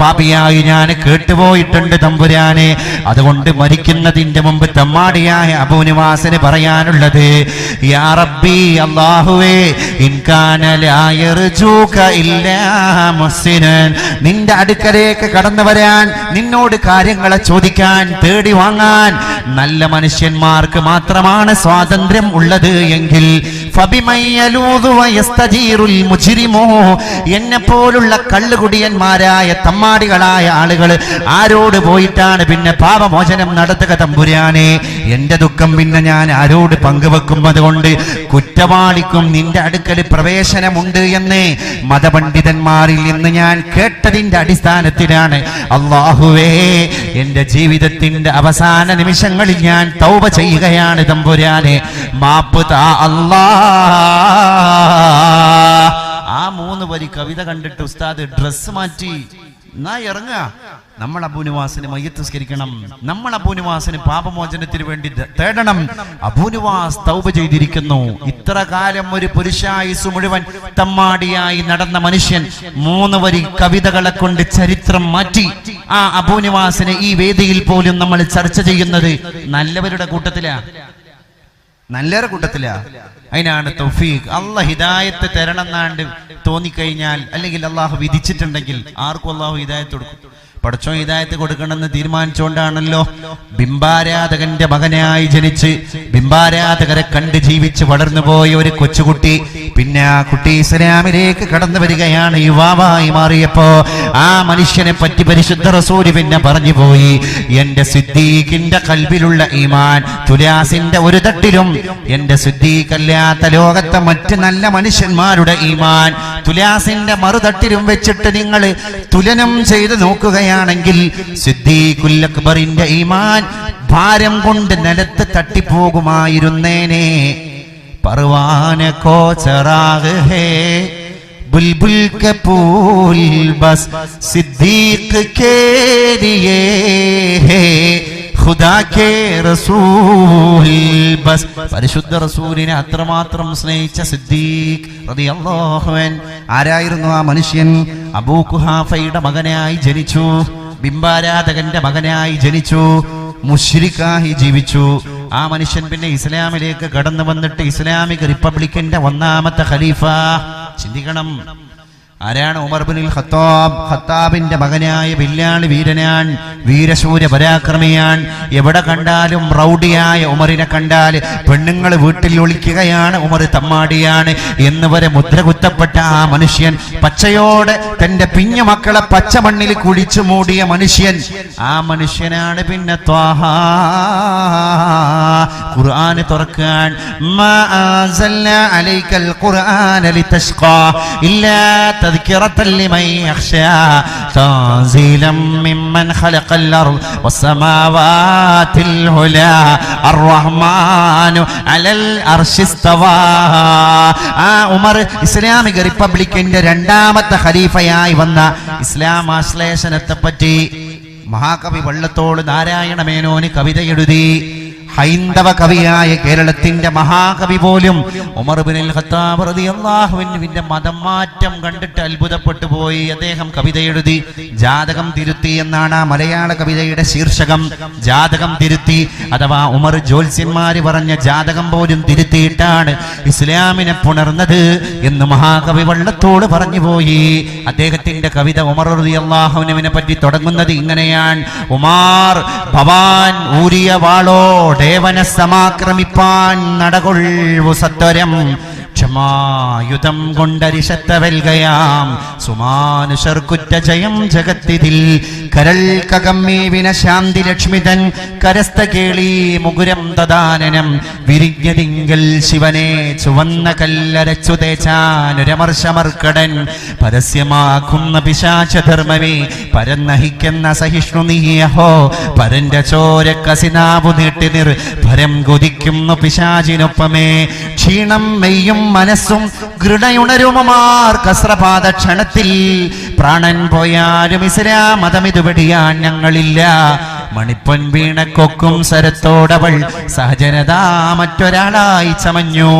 പാപിയായി ഞാൻ കേട്ടുപോയിട്ടുണ്ട് തമ്പുരാനെ. അതുകൊണ്ട് മരിക്കുന്നതിന്റെ മുമ്പ് തമ്മാടിയായ അബൂ നിവാസിന് പറയാനുള്ളത്, യാ റബ്ബി, അല്ലാഹുവേ, ഇൻ കാന ലാ യർജൂക ഇല്ലാ മുഹ്സിനൻ, നിന്റെ അടുക്കലേക്ക് കടന്നു വരാൻ, നിന്നോട് കാര്യങ്ങളെ ചോദിക്കാൻ, തേടി വാങ്ങാൻ നല്ല മനുഷ്യന്മാർക്ക് മാത്രമാണ് സ്വാതന്ത്ര്യം ഉള്ളത് എങ്കിൽ എന്നെ പോലുള്ള കള്ളുകുടിയന്മാരായ തമ്മാടികളായ ആളുകൾ ആരോട് പോയിട്ടാണ് പിന്നെ പാപമോചനം നടത്തുക തമ്പുരാനെ? എന്റെ ദുഃഖം പിന്നെ ഞാൻ ആരോട് പങ്കുവെക്കും? അതുകൊണ്ട് കുറ്റവാളിക്കും നിന്റെ അടുക്കൽ പ്രവേശനമുണ്ട് എന്ന് മതപണ്ഡിതന്മാരിൽ നിന്ന് ഞാൻ കേട്ടതിന്റെ അടിസ്ഥാനത്തിലാണ് അല്ലാഹുവേ, എന്റെ ജീവിതത്തിന്റെ അവസാന നിമിഷങ്ങളിൽ ഞാൻ തൗബ ചെയ്യുകയാണ് തമ്പുരാനെ, മാപ്പ് താ അല്ലാ. ആ 3 വരി കവിത കണ്ടിട്ട് ഉസ്താദ് ഡ്രസ് മാറ്റി. എന്നാ ഇറങ്ങുക, നമ്മൾ അബൂ നിവാസിന് മയ്യത്ത് നിസ്കരിക്കണം, നമ്മൾ അബൂ നിവാസിന് പാപമോചനത്തിന് വേണ്ടി തേടണം. അബൂ നിവാസ് തൗബ ചെയ്തിരിക്കുന്നു. ഇത്ര കാലം ഒരു പുരുഷായുസ് മുഴുവൻ തമ്മാടിയായി നടന്ന മനുഷ്യൻ 3 വരി കവിതകളെ കൊണ്ട് ചരിത്രം മാറ്റി. ആ അബൂ നിവാസിനെ ഈ വേദിയിൽ പോലും നമ്മൾ ചർച്ച ചെയ്യുന്നത് നല്ലവരുടെ കൂട്ടത്തിലാ. അതിനാണ് തൗഫീഖ്. അല്ലാഹ് ഹിദായത്ത് തരണമെന്നാണ്ട് തോന്നിക്കഴിഞ്ഞാൽ, അല്ലെങ്കിൽ അള്ളാഹു വിധിച്ചിട്ടുണ്ടെങ്കിൽ ആർക്കും അള്ളാഹു ഹിദായത്ത് കൊടുക്കും. പടച്ചോൻ ഹിദായത്ത് കൊടുക്കണമെന്ന് തീരുമാനിച്ചുകൊണ്ടാണല്ലോ ബിംബാരാധകന്റെ മകനായി ജനിച്ച് ബിംബാരാധകരെ കണ്ട് ജീവിച്ച് വളർന്നു പോയ ഒരു കൊച്ചുകുട്ടി പിന്നെ ആ കുട്ടി ഇസ്ലാമിലേക്ക് കടന്നു വരികയാണ്. യുവാവായി മാറിയപ്പോ ആ മനുഷ്യനെ പറ്റി പരിശുദ്ധ റസൂൽ പിന്നെ പറഞ്ഞു പോയി, എന്റെ സിദ്ദീഖിന്റെ കൽബിലുള്ള ഈമാൻ തുലാസിന്റെ ഒരു തട്ടിലും, എന്റെ സിദ്ദീഖല്ലാത്ത ലോകത്തെ മറ്റ് നല്ല മനുഷ്യന്മാരുടെ ഈമാൻ തുലാസിന്റെ മറുതട്ടിലും വെച്ചിട്ട് നിങ്ങൾ തുലനം ചെയ്ത് നോക്കുകയാണെങ്കിൽ സിദ്ദീഖുൽ അക്ബറിന്റെ ഈമാൻ ഭാരം കൊണ്ട് നിലത്ത് തട്ടിപ്പോകുമായിരുന്നേനെ. परवान को चराग है बुलबुल के फूल बस सिद्दीक के लिए है खुदा के रसूल बस. പരിശുദ്ധ റസൂലിനെ അത്രമാത്രം സ്നേഹിച്ച സിദ്ദീഖ് റളിയല്ലാഹു അൻഹു ആരായിരുന്നു? ആ മനുഷ്യൻ അബൂ ഖുഹാഫയുടെ മകനായി ജനിച്ചു, ബിംബാരാധകന്റെ മകനായി ജനിച്ചു, മുശ്രിക്കായി ജീവിച്ചു. ആ മനുഷ്യൻ പിന്നെ ഇസ്ലാമിലേക്ക് കടന്നു വന്നിട്ട് ഇസ്ലാമിക് റിപ്പബ്ലിക്കിന്റെ 1ാമത്തെ ഖലീഫ. ചിന്തിക്കണം, ആരാണ്? ഉമർ ഇബ്നുൽ ഖത്താബ്. ഖത്താബിന്റെ മകനായ വില്ലാളി വീരനാൻ, വീരശൂര പരാക്രമിയാൻ. എവിടെ കണ്ടാലും റൗഡിയായ ഉമറിനെ കണ്ടാൽ പെണ്ണുങ്ങൾ വീട്ടിൽ ഒളിക്കുകയാണ്, ഉമർ തമ്മാടിയാണ് എന്ന് വരെ മുദ്ര കുത്തപ്പെട്ട ആ മനുഷ്യൻ, പച്ചയോടെ തന്റെ പിഞ്ഞ മക്കളെ പച്ചമണ്ണിൽ കുഴിച്ചു മൂടിയ മനുഷ്യൻ, ആ മനുഷ്യനാണ് പിന്നെ ത്വാഹ ഖുർആൻ തുറക്കാൻ മാ അൻസൽനാ അലൈക്കൽ ഖുർആന ലിതശ്ഖാ ഇല്ലാ തദ്കിറതൻ ലിമൻ യഖ്ശാ തൻസീലം മിമ്മൻ ഖലഖൽ അർദ് വസ്സമാവാതിൽ ഉലാ അർറഹ്മാനു അലൽ അർശി ഇസ്തവാ. ആ ഉമർ ഇസ്ലാമിക റിപ്പബ്ലിക്കിന്റെ രണ്ടാമത്തെ ഖലീഫയായി വന്ന ഇസ്ലാം ആശ്ലേഷണത്തെ പറ്റി മഹാകവി വള്ളത്തോൾ നാരായണ മേനോന് കവിത എഴുതി. ഹൈന്ദവ കവിയായ കേരളത്തിന്റെ മഹാകവി പോലും ഉമർ ഇബ്നുൽ ഖത്താബ് റളിയല്ലാഹു അൻഹുവിന്റെ മതം മാറ്റം കണ്ടിട്ട് അത്ഭുതപ്പെട്ടു പോയി. അദ്ദേഹം കവിത എഴുതി. ജാതകം തിരുത്തി എന്നാണ് ആ മലയാള കവിതയുടെ ശീർഷകം. ജാതകം തിരുത്തി അഥവാ ഉമർ ജ്യോത്സ്യന്മാര് പറഞ്ഞ ജാതകം പോലും തിരുത്തിയിട്ടാണ് ഇസ്ലാമിനെ പുണർന്നത് എന്ന് മഹാകവി വള്ളത്തോട് പറഞ്ഞു പോയി. അദ്ദേഹത്തിന്റെ കവിത ഉമർ റളിയല്ലാഹു അൻഹുവിനെ പറ്റി തുടങ്ങുന്നത് ഇങ്ങനെയാണ്: ഉമാർ ഭവാൻ ഊരിയ വാളോ ദേവനെ സമാക്രമിപ്പാൻ നടകൊള്ളു സത്വരം ക്ഷമായുധം കൊണ്ടരിശത്ത വെൽകയാം സുമാനുഷർക്കുറ്റ ജയം ജഗത്തിതിൽ കരൾ കകമ്മീവിന ശാന്തി ലക്ഷ്മിതൻ കരസ്ഥ കേളി മുകുരം തദാനനം വിരിഞ്ഞതിങ്കൽ ശിവനെ ചുവന്ന കല്ലരച്ചു തേച്ചാനുരമർശമർക്കടൻ പരസ്യമാക്കുന്ന പിശാചധർമ്മമേ പരന്നഹിക്കുന്ന സഹിഷ്ണു നീയഹോ പരന്റെ ചോരക്കസിനാവു നീട്ടി നിർ പരം കൊതിക്കുന്നു പിശാചിനൊപ്പമേ ക്ഷീണം മെയ്യും മനസ്സും ഗൃഢയുണരുമാർ കസ്രപാത ക്ഷണത്തിൽ പ്രാണൻ പോയാലും ഇസ്ലാം മതമിതു വെടിയാൻ ഞങ്ങളില്ല മണിപ്പൊൻ വീണക്കൊക്കും സരത്തോടവൾ സഹജനതാ മറ്റൊരാളായി ചമഞ്ഞു.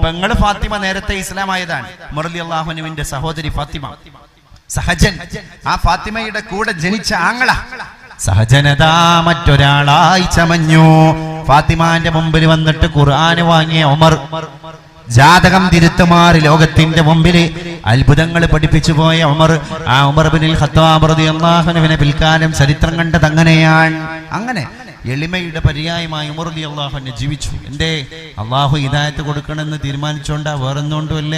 പെങ്ങള് ഫാത്തിമ നേരത്തെ ഇസ്ലാമായതാണ്. ഉമർ റളിയല്ലാഹു അൻഹുവിന്റെ സഹോദരി ഫാത്തിമ സഹജൻ. ആ ഫാത്തിമയുടെ കൂടെ ജനിച്ച ആങ്ങള സഹജനതാ മറ്റൊരാളായി ചമഞ്ഞു. ഫാത്തിമാന്റെ മുമ്പിൽ വന്നിട്ട് ഖുർആൻ വാങ്ങിയ ഉമർ ജാതകം തിരുത്തുമാറി ലോകത്തിന്റെ മുമ്പില് അത്ഭുതങ്ങൾ പഠിപ്പിച്ചു പോയ ഉമർ, ആ ഉമർ ഇബ്നുൽ ഖത്താബ് റളിയല്ലാഹു അൻഹുവിനെ പിൽക്കാലം ചരിത്രം കണ്ടത് അങ്ങനെയാണ്. അങ്ങനെ എളിമയുടെ പര്യായമായി ഉമർ റളിയല്ലാഹു അൻഹു ജീവിച്ചു. എന്തേ? അള്ളാഹു ഹിദായത്ത് കൊടുക്കണമെന്ന് തീരുമാനിച്ചോണ്ടാ, വേറൊന്നുകൊണ്ടുമല്ല.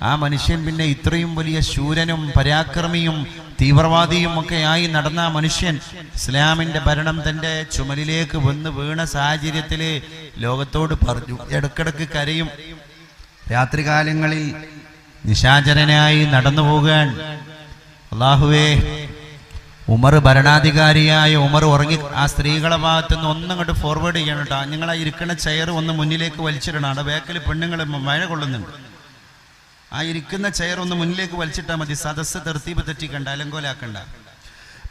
ആ മനുഷ്യൻ പിന്നെ ഇത്രയും വലിയ ശൂരനും പരാക്രമിയും തീവ്രവാദിയും ഒക്കെ ആയി നടന്ന മനുഷ്യൻ ഇസ്ലാമിന്റെ ഭരണം തന്റെ ചുമലിലേക്ക് വന്ന് വീണ സാഹചര്യത്തില് ലോകത്തോട് പറഞ്ഞു. ഇടക്കിടക്ക് കരയും. രാത്രികാലങ്ങളിൽ നിശാചരനായി നടന്നു പോകാൻ. അല്ലാഹുവേ, ഉമർ ഭരണാധികാരിയായ ഉമർ ഉറങ്ങി. ആ സ്ത്രീകളെ ഭാഗത്തുനിന്ന് ഒന്നങ്ങോട്ട് ഫോർവേഡ് ചെയ്യണം കേട്ടോ. നിങ്ങൾ ആ ഇരിക്കുന്ന ചെയർ ഒന്ന് മുന്നിലേക്ക് വലിച്ചിടണം. അവിടെ ബാക്കിൽ പെണ്ണുങ്ങൾ മഴ കൊള്ളുന്നുണ്ട്. ആ ഇരിക്കുന്ന ചെയർ ഒന്ന് മുന്നിലേക്ക് വലിച്ചിട്ടാൽ മതി. സദസ്സ് തെർത്തീബ് തെറ്റിക്കണ്ട, അലങ്കോലാക്കണ്ട.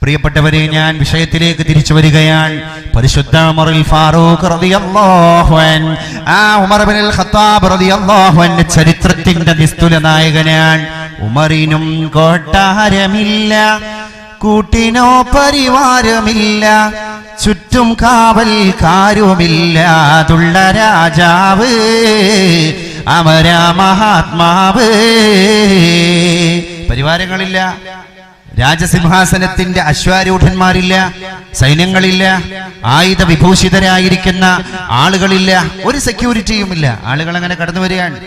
പ്രിയപ്പെട്ടവരെ, ഞാൻ വിഷയത്തിലേക്ക് തിരിച്ചു വരികയാണ്. പരിശുദ്ധ ഉമറുൽ ഫാറൂഖ് റളിയല്ലാഹു അൻഹു, ആ ഉമർ ഇബ്നുൽ ഖത്താബ് റളിയല്ലാഹു അൻഹു ചരിത്രത്തിന്റെ നിസ്തുല നായകനാണ്. ഉമറിനും കൊട്ടാരമില്ല, കൂട്ടിനോ പരിവാരമില്ല, ചുറ്റും കാവൽക്കാരുമില്ലാതുള്ള രാജാവ് അമരാ മഹാത്മാവ്. പരിവാരങ്ങളില്ല, രാജസിംഹാസനത്തിന്റെ അശ്വാരൂഢന്മാരില്ല, സൈന്യങ്ങളില്ല, ആയുധ വിഭൂഷിതരായിരിക്കുന്ന ആളുകളില്ല, ഒരു സെക്യൂരിറ്റിയും ഇല്ല. ആളുകൾ അങ്ങനെ കടന്നു വരികയാണ്.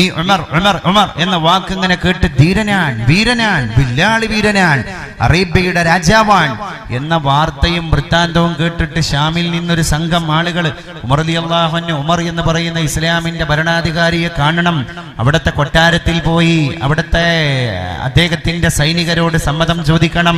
ഈ ഉമർ ഉമർ ഉമർ എന്ന വാക്ക് ഇങ്ങനെ കേട്ട് ധീരനാൻ, വീരനാൻ, വില്ലാളി വീരനാൻ, അറേബ്യയുടെ രാജാവാൻ എന്ന വാർത്തയും വൃത്താന്തവും കേട്ടിട്ട് ഷാമിൽ നിന്നൊരു സംഘം ആളുകൾ ഉമർ റളിയല്ലാഹു അൻഹു, ഉമർ എന്ന് പറയുന്ന ഇസ്ലാമിന്റെ ഭരണാധികാരിയെ കാണണം. അവിടുത്തെ കൊട്ടാരത്തിൽ പോയി അവിടുത്തെ അദ്ദേഹത്തിന്റെ സൈനികരോട് സമ്മതം ചോദിക്കണം.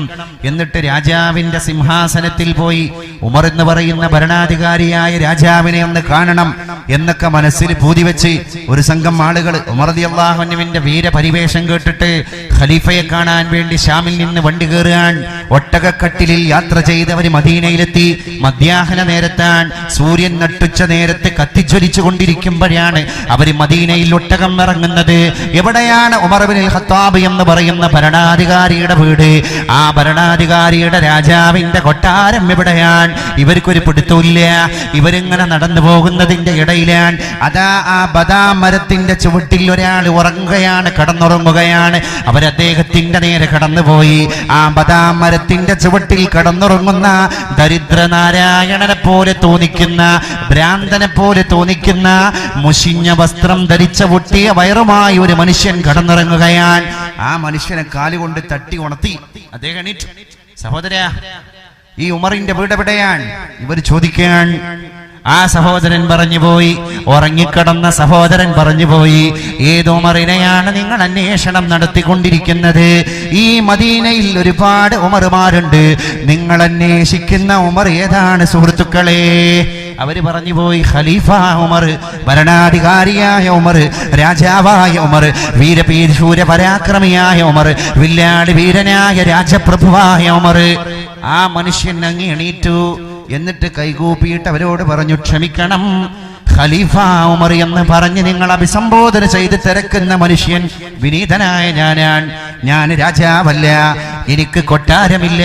എന്നിട്ട് രാജാവിന്റെ സിംഹാസനത്തിൽ പോയി ഉമർ എന്ന് പറയുന്ന ഭരണാധികാരിയായ രാജാവിനെ ഒന്ന് കാണണം എന്നൊക്കെ മനസ്സിൽ പൂതി വെച്ച് ഒരു സംഘം ആളുകൾ ഉമർ റളിയല്ലാഹു അൻഹുവിന്റെ വീരപരിവേഷം കേട്ടിട്ട് ഖലീഫയെ കാണാൻ വേണ്ടി ഷാമിൽ നിന്ന് വണ്ടി കയറുകയാണ്. ഒട്ടകക്കട്ടിലിൽ യാത്ര ചെയ്തവർ മദീനയിലെത്തി. മധ്യാഹ്ന നേരത്താണ്, സൂര്യൻ നട്ടുച്ച നേരത്ത് കത്തിജ്വലിച്ചു കൊണ്ടിരിക്കുമ്പോഴാണ് അവർ മദീനയിൽ ഒട്ടകം ഇറങ്ങുന്നത്. എവിടെയാണ് ഉമർ ഇബ്നുൽ ഖത്താബ് എന്ന് പറയുന്ന ഭരണാധികാരിയുടെ വീട്? ആ ഭരണാധികാരിയുടെ രാജാവിന്റെ കൊട്ടാരം എവിടെയാണ്? ഇവർക്കൊരു പിടുത്തമില്ല. ഇവരിങ്ങനെ നടന്നു പോകുന്നതിന്റെ ഇടയിലാണ് അതാ ആ ബദാം മരത്തിന്റെ ചുവട്ടിൽ ഒരാൾ ഉറങ്ങുകയാണ്, കടന്നുറങ്ങുകയാണ്. അവരദ്ദേഹത്തിന്റെ നേരെ കടന്നുപോയി. ആ ബദാം മരത്തിന്റെ ചുവട്ടിൽ കടന്നുറങ്ങുന്ന ദരിദ്രനാരായണനെ പോലെ തോന്നിക്കുന്ന, ഭ്രാന്തനെ പോലെ തോന്നിക്കുന്ന, മുഷിഞ്ഞ വസ്ത്രം ധരിച്ച പൊട്ടിയ വയറുമായി ഒരു മനുഷ്യൻ കടന്നിറങ്ങുകയാണ്. ആ മനുഷ്യനെ കാലുകൊണ്ട് തട്ടി ഉണർത്തി. അദ്ദേഹം എണീറ്റു. സഹോദരാ, ഈ ഉമറിന്റെ വീട് എവിടെയാണ്? ഇവർ ചോദിക്കുകയാണ്. ആ സഹോദരൻ പറഞ്ഞുപോയി, ഉറങ്ങിക്കിടന്ന സഹോദരൻ പറഞ്ഞുപോയി, ഏത് ഉമറിനെയാണ് നിങ്ങൾ അന്വേഷണം നടത്തിക്കൊണ്ടിരിക്കുന്നത്? ഈ മദീനയിൽ ഒരുപാട് ഉമറുമാരുണ്ട്, നിങ്ങൾ അന്വേഷിക്കുന്ന ഉമർ ഏതാണ് സുഹൃത്തുക്കളെ? അവര് പറഞ്ഞുപോയി, ഖലീഫ ഉമർ, ഭരണാധികാരിയായ ഉമർ, രാജാവായ ഉമർ, ശൂര പരാക്രമിയായ ഉമർ, വില്ലാടി വീരനായ രാജപ്രഭുവായ ഉമർ. ആ മനുഷ്യൻ അങ്ങ് എണീറ്റു, എന്നിട്ട് കൈകൂപ്പിയിട്ട് അവരോട് പറഞ്ഞു, ക്ഷമിക്കണം, ഖലീഫ ഉമർ എന്ന് പറഞ്ഞ് നിങ്ങൾ അഭിസംബോധന ചെയ്ത് തിരക്കുന്ന മനുഷ്യൻ വിനീതനായ ഞാൻ രാജാവല്ല, എനിക്ക് കൊട്ടാരമില്ല.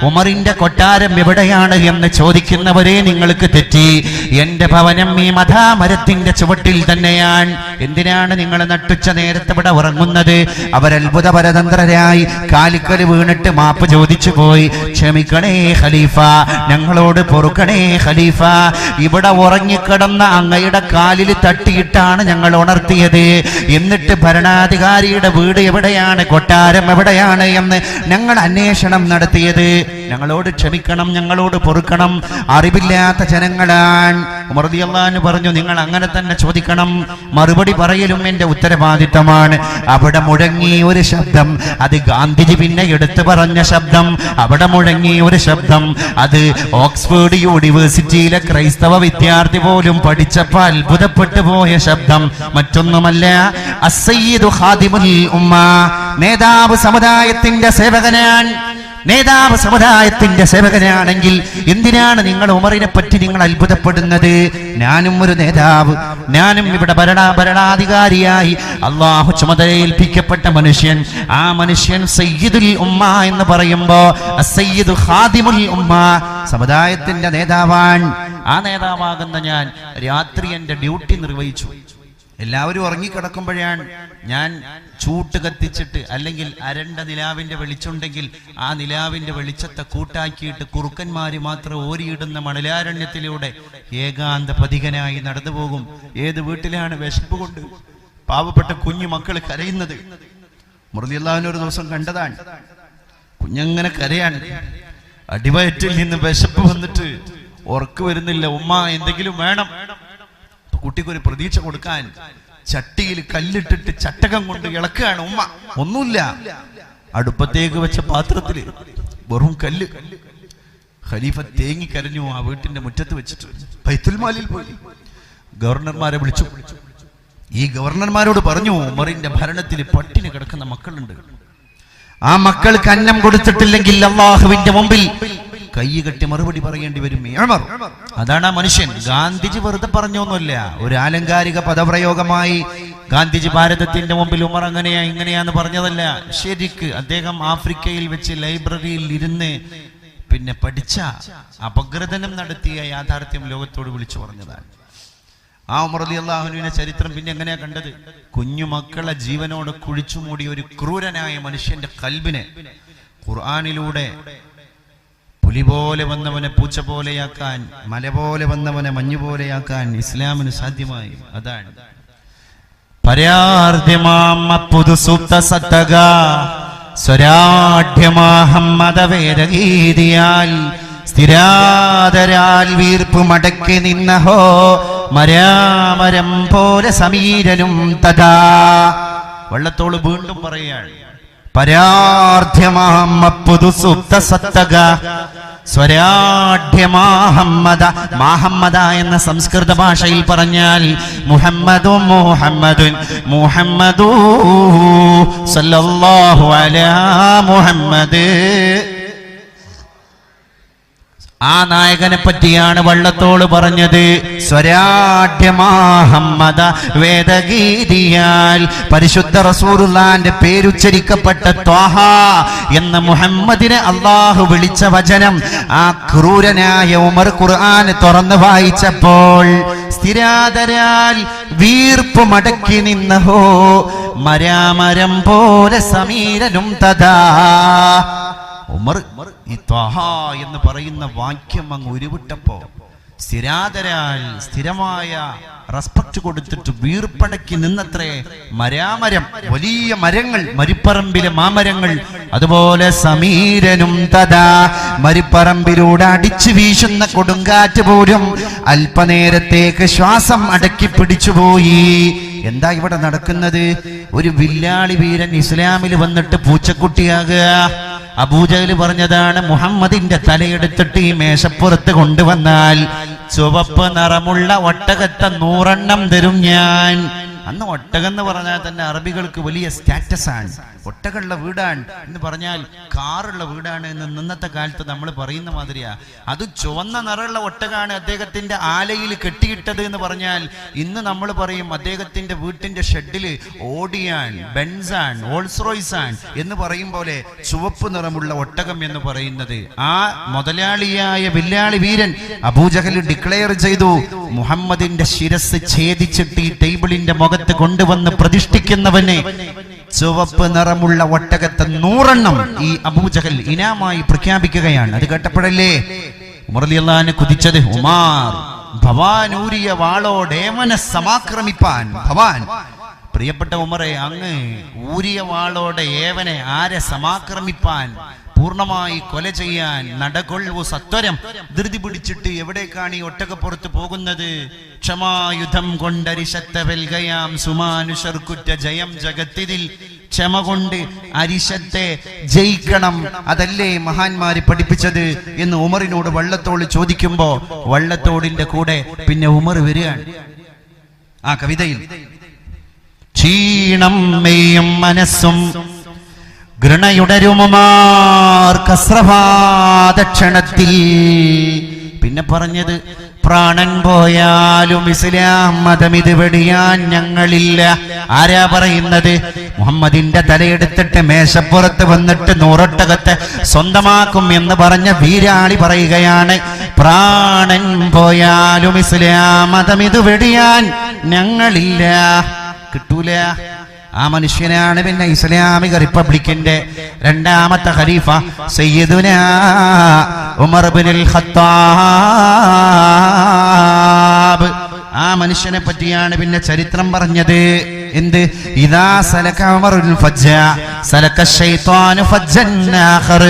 ഉമറിന്റെ കൊട്ടാരം എവിടെയാണ് എന്ന് ചോദിക്കുന്നവരെ നിങ്ങൾക്ക് തെറ്റി. എന്റെ ഭവനം ഈ മഥാമരത്തിന്റെ ചുവട്ടിൽ തന്നെയാണ്. എന്തിനാണ് നിങ്ങൾ നട്ടുച്ച നേരത്തെ ഇവിടെ ഉറങ്ങുന്നത്? അവരത്ഭുത പരതന്ത്രരായി കാലിക്കല് വീണിട്ട് മാപ്പ് ചോദിച്ചു പോയി, ക്ഷമിക്കണേ ഖലീഫ, ഞങ്ങളോട് പൊറുക്കണേ ഖലീഫ, ഇവിടെ ഉറങ്ങിക്കിടന്ന അങ്ങയുടെ കാലിൽ തട്ടിയിട്ടാണ് ഞങ്ങൾ ഉണർത്തിയത്. എന്നിട്ട് ഭരണാധികാരിയുടെ വീട് എവിടെയാണ്, കൊട്ടാരം എവിടെയാണ് എന്ന് ഞങ്ങൾ അന്വേഷണം നടത്തിയത്. ഞങ്ങളോട് ക്ഷമിക്കണം, ഞങ്ങളോട് പൊറുക്കണം, അറിവില്ലാത്ത ജനങ്ങളാണ്. ഉമർ റളിയല്ലാഹു അൻഹു പറഞ്ഞു, നിങ്ങൾ അങ്ങനെ തന്നെ ചോദിക്കണം, മറുപടി പറയലും എന്റെ ഉത്തരവാദിത്തമാണ്. അവിടെ മുഴങ്ങി ഒരു ശബ്ദം, അത് ഗാന്ധിജി പിന്നെ എടുത്തു പറഞ്ഞ ശബ്ദം. അവിടെ മുഴങ്ങി ഒരു ശബ്ദം, അത് ഓക്സ്ഫോർഡ് യൂണിവേഴ്സിറ്റിയിലെ ക്രൈസ്തവ വിദ്യാർത്ഥി പോലും പഠിച്ചപ്പോൾ അത്ഭുതപ്പെട്ടു പോയ ശബ്ദം മറ്റൊന്നുമല്ല, അസ്സയ്യിദു ഖാദിമുൽ ഉമ്മ, നേതാവ് സമുദായത്തിന്റെ സേവകനാണ്. നേതാവ് സമുദായത്തിന്റെ സേവകനാണെങ്കിൽ എന്തിനാണ് നിങ്ങൾ ഉമറിനെ പറ്റി നിങ്ങൾ അത്ഭുതപ്പെടുന്നത്? ഞാനും ഒരു നേതാവ്, ഞാനും ഇവിടെ ഭരണാധികാരിയായി അള്ളാഹു ചുമതലയേൽപ്പിക്കപ്പെട്ട മനുഷ്യൻ. ആ മനുഷ്യൻ സയ്യിദുൽ ഉമ്മ എന്ന് പറയുമ്പോ അസ്സയ്യിദു ഖാദിമുൽ ഉമ്മ, സമുദായത്തിന്റെ നേതാവാൻ. ആ നേതാവാകുന്ന ഞാൻ രാത്രി എന്റെ ഡ്യൂട്ടി നിർവഹിച്ചു. എല്ലാവരും ഉറങ്ങിക്കിടക്കുമ്പോഴാണ് ഞാൻ ചൂട്ട് കത്തിച്ചിട്ട്, അല്ലെങ്കിൽ അരണ്ട നിലാവിന്റെ വെളിച്ചുണ്ടെങ്കിൽ ആ നിലാവിന്റെ വെളിച്ചത്തെ കൂട്ടാക്കിയിട്ട് കുറുക്കന്മാര് മാത്രം ഓരിയിടുന്ന മണലാരണ്യത്തിലൂടെ ഏകാന്ത പഥികനായി നടന്നു പോകും. ഏത് വീട്ടിലാണ് വിശപ്പ് കൊണ്ട് പാവപ്പെട്ട കുഞ്ഞു മക്കൾ കരയുന്നത്? മുർദിയല്ലാഹു ഒരു ദിവസം കണ്ടതാണ്, കുഞ്ഞങ്ങനെ കരയാണ്, അടിവയറ്റിൽ നിന്ന് വിശപ്പ് വന്നിട്ട് ഉറക്ക് വരുന്നില്ല, ഉമ്മ എന്തെങ്കിലും വേണം. കുട്ടിക്കൊരു പ്രതീക്ഷ കൊടുക്കാൻ ചട്ടിയിൽ കല്ലിട്ടിട്ട് ചട്ടകം കൊണ്ട് ഇളക്കുകയാണ് ഉമ്മ. ഒന്നുമില്ല, അടുപ്പത്തേക്ക് വെച്ച പാത്രത്തില് വെറും കല്ല്. ഖലീഫ തേങ്ങിക്കരഞ്ഞു ആ വീട്ടിന്റെ മുറ്റത്ത് വെച്ചിട്ട് ബൈത്തുൽ മാലിൽ പോയി ഗവർണർമാരെ വിളിച്ചു. ഈ ഗവർണർമാരോട് പറഞ്ഞു, ഉമറിന്റെ ഭരണത്തിൽ പട്ടിണി കിടക്കുന്ന മക്കളുണ്ട്, ആ മക്കൾക്ക് അന്നം കൊടുത്തിട്ടില്ലെങ്കിൽ അല്ലാഹുവിന്റെ മുമ്പിൽ കൈ കെട്ടി മറുപടി പറയേണ്ടി വരും. അതാണ് ആ മനുഷ്യൻ. ഗാന്ധിജി വെറുതെ പറഞ്ഞൊന്നുമില്ല, ഒരു ആലങ്കാരിക പദപ്രയോഗമായി ഗാന്ധിജി ഭാരതത്തിന്റെ മുമ്പിൽ ഉമർ അങ്ങനെയാ ഇങ്ങനെയാന്ന് പറഞ്ഞതല്ല. ശരിക്ക് അദ്ദേഹം ആഫ്രിക്കയിൽ വെച്ച് ലൈബ്രറിയിൽ ഇരുന്ന് പിന്നെ പഠിച്ച, അപഗ്രഥനം നടത്തിയ യാഥാർത്ഥ്യം ലോകത്തോട് വിളിച്ചു പറഞ്ഞതാണ്. ആ ഉമർ റളിയല്ലാഹു അൻഹുവിന്റെ ചരിത്രം പിന്നെ എങ്ങനെയാ കണ്ടത്? കുഞ്ഞുമക്കളെ ജീവനോട് കുഴിച്ചുമൂടി ഒരു ക്രൂരനായ മനുഷ്യന്റെ കൽബിനെ ഖുർആനിലൂടെ പുലി പോലെ വന്നവനെ പൂച്ച പോലെയാക്കാൻ, മല പോലെ വന്നവനെ മഞ്ഞു പോലെയാക്കാൻ ഇസ്ലാമിന് സാധ്യമായി. അതാണ് സ്വരാഢ്യമാഹമ്മദവേദഗീതിയാൽ സ്ഥിരാദരാൽ വീർപ്പ് മടക്കി നിന്നഹോ മരാമരം പോലെ സമീരനും തഥാ. വള്ളത്തോള് വീണ്ടും പറയുകയാണ്, സ്വരാഢ്യമാഹമ്മദ. മാഹമ്മദ എന്ന സംസ്കൃത ഭാഷയിൽ പറഞ്ഞാൽ മുഹമ്മദു മുഹമ്മദുൻ മുഹമ്മദു സല്ലല്ലാഹു അലാ മുഹമ്മദ്. ആ നായകനെ പറ്റിയാണ് വള്ളത്തോള് പറഞ്ഞത്. സ്വരാഢ്യമാഹമ്മദ വേദഗീതിയാൽ പരിശുദ്ധ റസൂലുള്ളാന്റെ പേരുച്ചരിക്കപ്പെട്ട ത്വാഹ എന്ന മുഹമ്മദിനെ അള്ളാഹു വിളിച്ച വചനം ആ ക്രൂരനായ ഉമർ ഖുർആൻ തുറന്നു വായിച്ചപ്പോൾ സ്ഥിരാദരാൽ വീർപ്പ് മടക്കി നിന്നഹോ മരാമരം പോലെ സമീരനും തഥാ. ഉമർ ഈ ത്വാഹ എന്ന് പറയുന്ന വാക്യം അങ്ങ് ഉരുവിട്ടപ്പോ സ്ഥിരാതരാൽ സ്ഥിരമായ റെസ്പെക്ട് കൊടുത്തിട്ട് വീർപ്പടക്കി നിന്നത്രേ മരാമരം, വലിയ മരങ്ങൾ, മരിപ്പറമ്പിലെ മാമരങ്ങൾ. അതുപോലെ സമീരനും തഥാ, മരിപ്പറമ്പിലൂടെ അടിച്ചു വീശുന്ന കൊടുങ്കാറ്റ് പോലും അല്പനേരത്തേക്ക് ശ്വാസം അടക്കി പിടിച്ചുപോയി. എന്താ ഇവിടെ നടക്കുന്നത്? ഒരു വില്ലാളി വീരൻ ഇസ്ലാമിൽ വന്നിട്ട് പൂച്ചക്കുട്ടിയാകുക. അബൂജഹൽ പറഞ്ഞതാണ്, മുഹമ്മദിന്റെ തലയെടുത്തിട്ട് ഈ മേശപ്പുറത്ത് കൊണ്ടുവന്നാൽ ചുവപ്പ് നിറമുള്ള ഒട്ടകത്തെ 100 തരും ഞാൻ. അന്ന് ഒട്ടകം എന്ന് പറഞ്ഞാൽ തന്നെ അറബികൾക്ക് വലിയ സ്റ്റാറ്റസ് ആണ്. ഒട്ടകമുള്ള വീടാണ് എന്ന് പറഞ്ഞാൽ കാറുള്ള വീടാണ് എന്ന് ഇന്നത്തെ കാലത്ത് നമ്മൾ പറയുന്ന മാതിരിയാ. അത് ചുവന്ന നിറമുള്ള ഒട്ടകമാണ് അദ്ദേഹത്തിന്റെ ആലയിൽ കെട്ടിയിട്ടത് എന്ന് പറഞ്ഞാൽ ഇന്ന് നമ്മൾ പറയും അദ്ദേഹത്തിന്റെ വീട്ടിന്റെ ഷെഡില് ഓഡിയാൻ, ബെൻസാൻ, റോൾസ് റോയ്സാൻ എന്ന് പറയും പോലെ ചുവപ്പ് നിറമുള്ള ഒട്ടകം എന്ന് പറയുന്നത് ആ മുതലാളിയായ വില്ലാളി വീരൻ അബൂജഹൽ ഡിക്ലെയർ ചെയ്തു, മുഹമ്മദിന്റെ ശിരസ് ഛേദിച്ചിട്ട് ഈ ടേബിളിന്റെ മുഖത്ത് കൊണ്ടുവന്ന് പ്രതിഷ്ഠിക്കുന്നവനെ ചുവപ്പ് നിറമുള്ള ഒട്ടകത്തെ 100 ഈ അബൂജഹൽ ഇനാമായി പ്രഖ്യാപിക്കുകയാണ്. അത് കേട്ടപ്പോഴല്ലേ ഉമർ റളിയല്ലാഹു അൻഹു കുതിച്ചത്? ഉമാർ ഭവാൻ ഊരിയ വാളോട് ഏവനെ സമാക്രമിപ്പാൻ. ഭവാൻ, പ്രിയപ്പെട്ട ഉമറെ, അങ്ങ് ഊരിയ വാളോടെ ഏവനെ, ആരെ സമാക്രമിപ്പാൻ, പൂർണ്ണമായി കൊല ചെയ്യാൻ നടകൊള്ളു സത്വരം. ധൃതി പിടിച്ചിട്ട് എവിടേക്കാണ് ഈ ഒട്ടകപ്പുറത്ത് പോകുന്നത്? ക്ഷമായുധം കൊണ്ടരിശത്ത വെൽകയാം സുമാനുഷർക്കുറ്റ ജയം ജഗത്തിതിൽ. ക്ഷമ കൊണ്ട് അരിശത്തെ ജയിക്കണം, അതല്ലേ മഹാന്മാര് പഠിപ്പിച്ചത് എന്ന് ഉമറിനോട് വള്ളത്തോട് ചോദിക്കുമ്പോ വള്ളത്തോടിന്റെ കൂടെ പിന്നെ ഉമർ വരികയാണ് ആ കവിതയിൽ. ക്ഷീണം മെയ്യും മനസ്സും ഗൃണയുടരുമാർ കസ്രഭാദക്ഷണത്തിൽ. പിന്നെ പറഞ്ഞത്, പ്രാണൻ പോയാലും ഇസ്ലാം മതം ഇത് വെടിയാൻ ഞങ്ങളില്ല. ആരാ പറയുന്നത്? മുഹമ്മദിന്റെ തലയെടുത്തിട്ട് മേശപ്പുറത്ത് വന്നിട്ട് 100 ഒട്ടകത്തെ സ്വന്തമാക്കും എന്ന് പറഞ്ഞ വീരാളി പറയുകയാണ്, പ്രാണൻ പോയാലും ഇസ്ലാം മതം ഇത് വെടിയാൻ ഞങ്ങളില്ല. കിട്ടൂല. ആ മനുഷ്യനാണ് പിന്നെ ഇസ്ലാമിക റിപ്പബ്ലിക്കിന്റെ 2ാമത്തെ ഖലീഫ സയ്യിദുനാ ഉമർ ഇബ്നുൽ ഖത്താബ്. ആ മനുഷ്യനെ പറ്റിയാണ് പിന്നെ ചരിത്രം പറഞ്ഞത്. എന്ത്? ഇദാ സലക ഉമറുൽ ഫജ്ജ സലക ശൈത്വാനു ഫജ്ജൻ ആഖർ.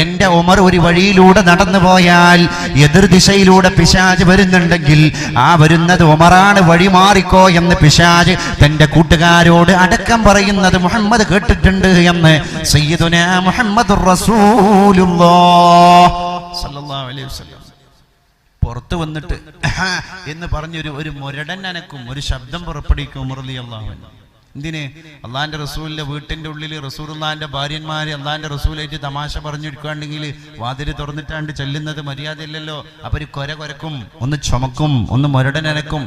എന്റെ ഉമർ ഒരു വഴിയിലൂടെ നടന്നു പോയാൽ എതിർ ദിശയിലൂടെ പിശാച് വരുന്നുണ്ടെങ്കിൽ ആ വരുന്നത് ഉമറാണ്, വഴി മാറിക്കോ എന്ന് പിശാച് തന്റെ കൂട്ടുകാരോട് അടക്കം പറയുന്നത് മുഹമ്മദ് കേട്ടിട്ടുണ്ട് എന്ന് സയ്യിദുനാ മുഹമ്മദുർ റസൂലുള്ളാഹ് സ്വല്ലല്ലാഹു അലൈഹി വസല്ലം പുറത്തു വന്നിട്ട് എന്ന് പറഞ്ഞൊരു ഒരു മുരടൻ അനക്കും, ഒരു ശബ്ദം പുറപ്പെടുവിക്കും ഉമർ റളിയല്ലാഹു അൻഹു. എന്തിന്? അള്ളാന്റെ റസൂലിന്റെ വീട്ടിന്റെ ഉള്ളിൽ റസൂലുള്ളാന്റെ ഭാര്യന്മാര് അള്ളാന്റെ റസൂലായിട്ട് തമാശ പറഞ്ഞെടുക്കുകയാണെങ്കിൽ വാതില് തുറന്നിട്ടാണ്ട് ചെല്ലുന്നത് മര്യാദയില്ലല്ലോ. അപ്പൊ ഒരു കൊരക്കും, ഒന്ന് ചുമക്കും, ഒന്ന് മുരടനനക്കും.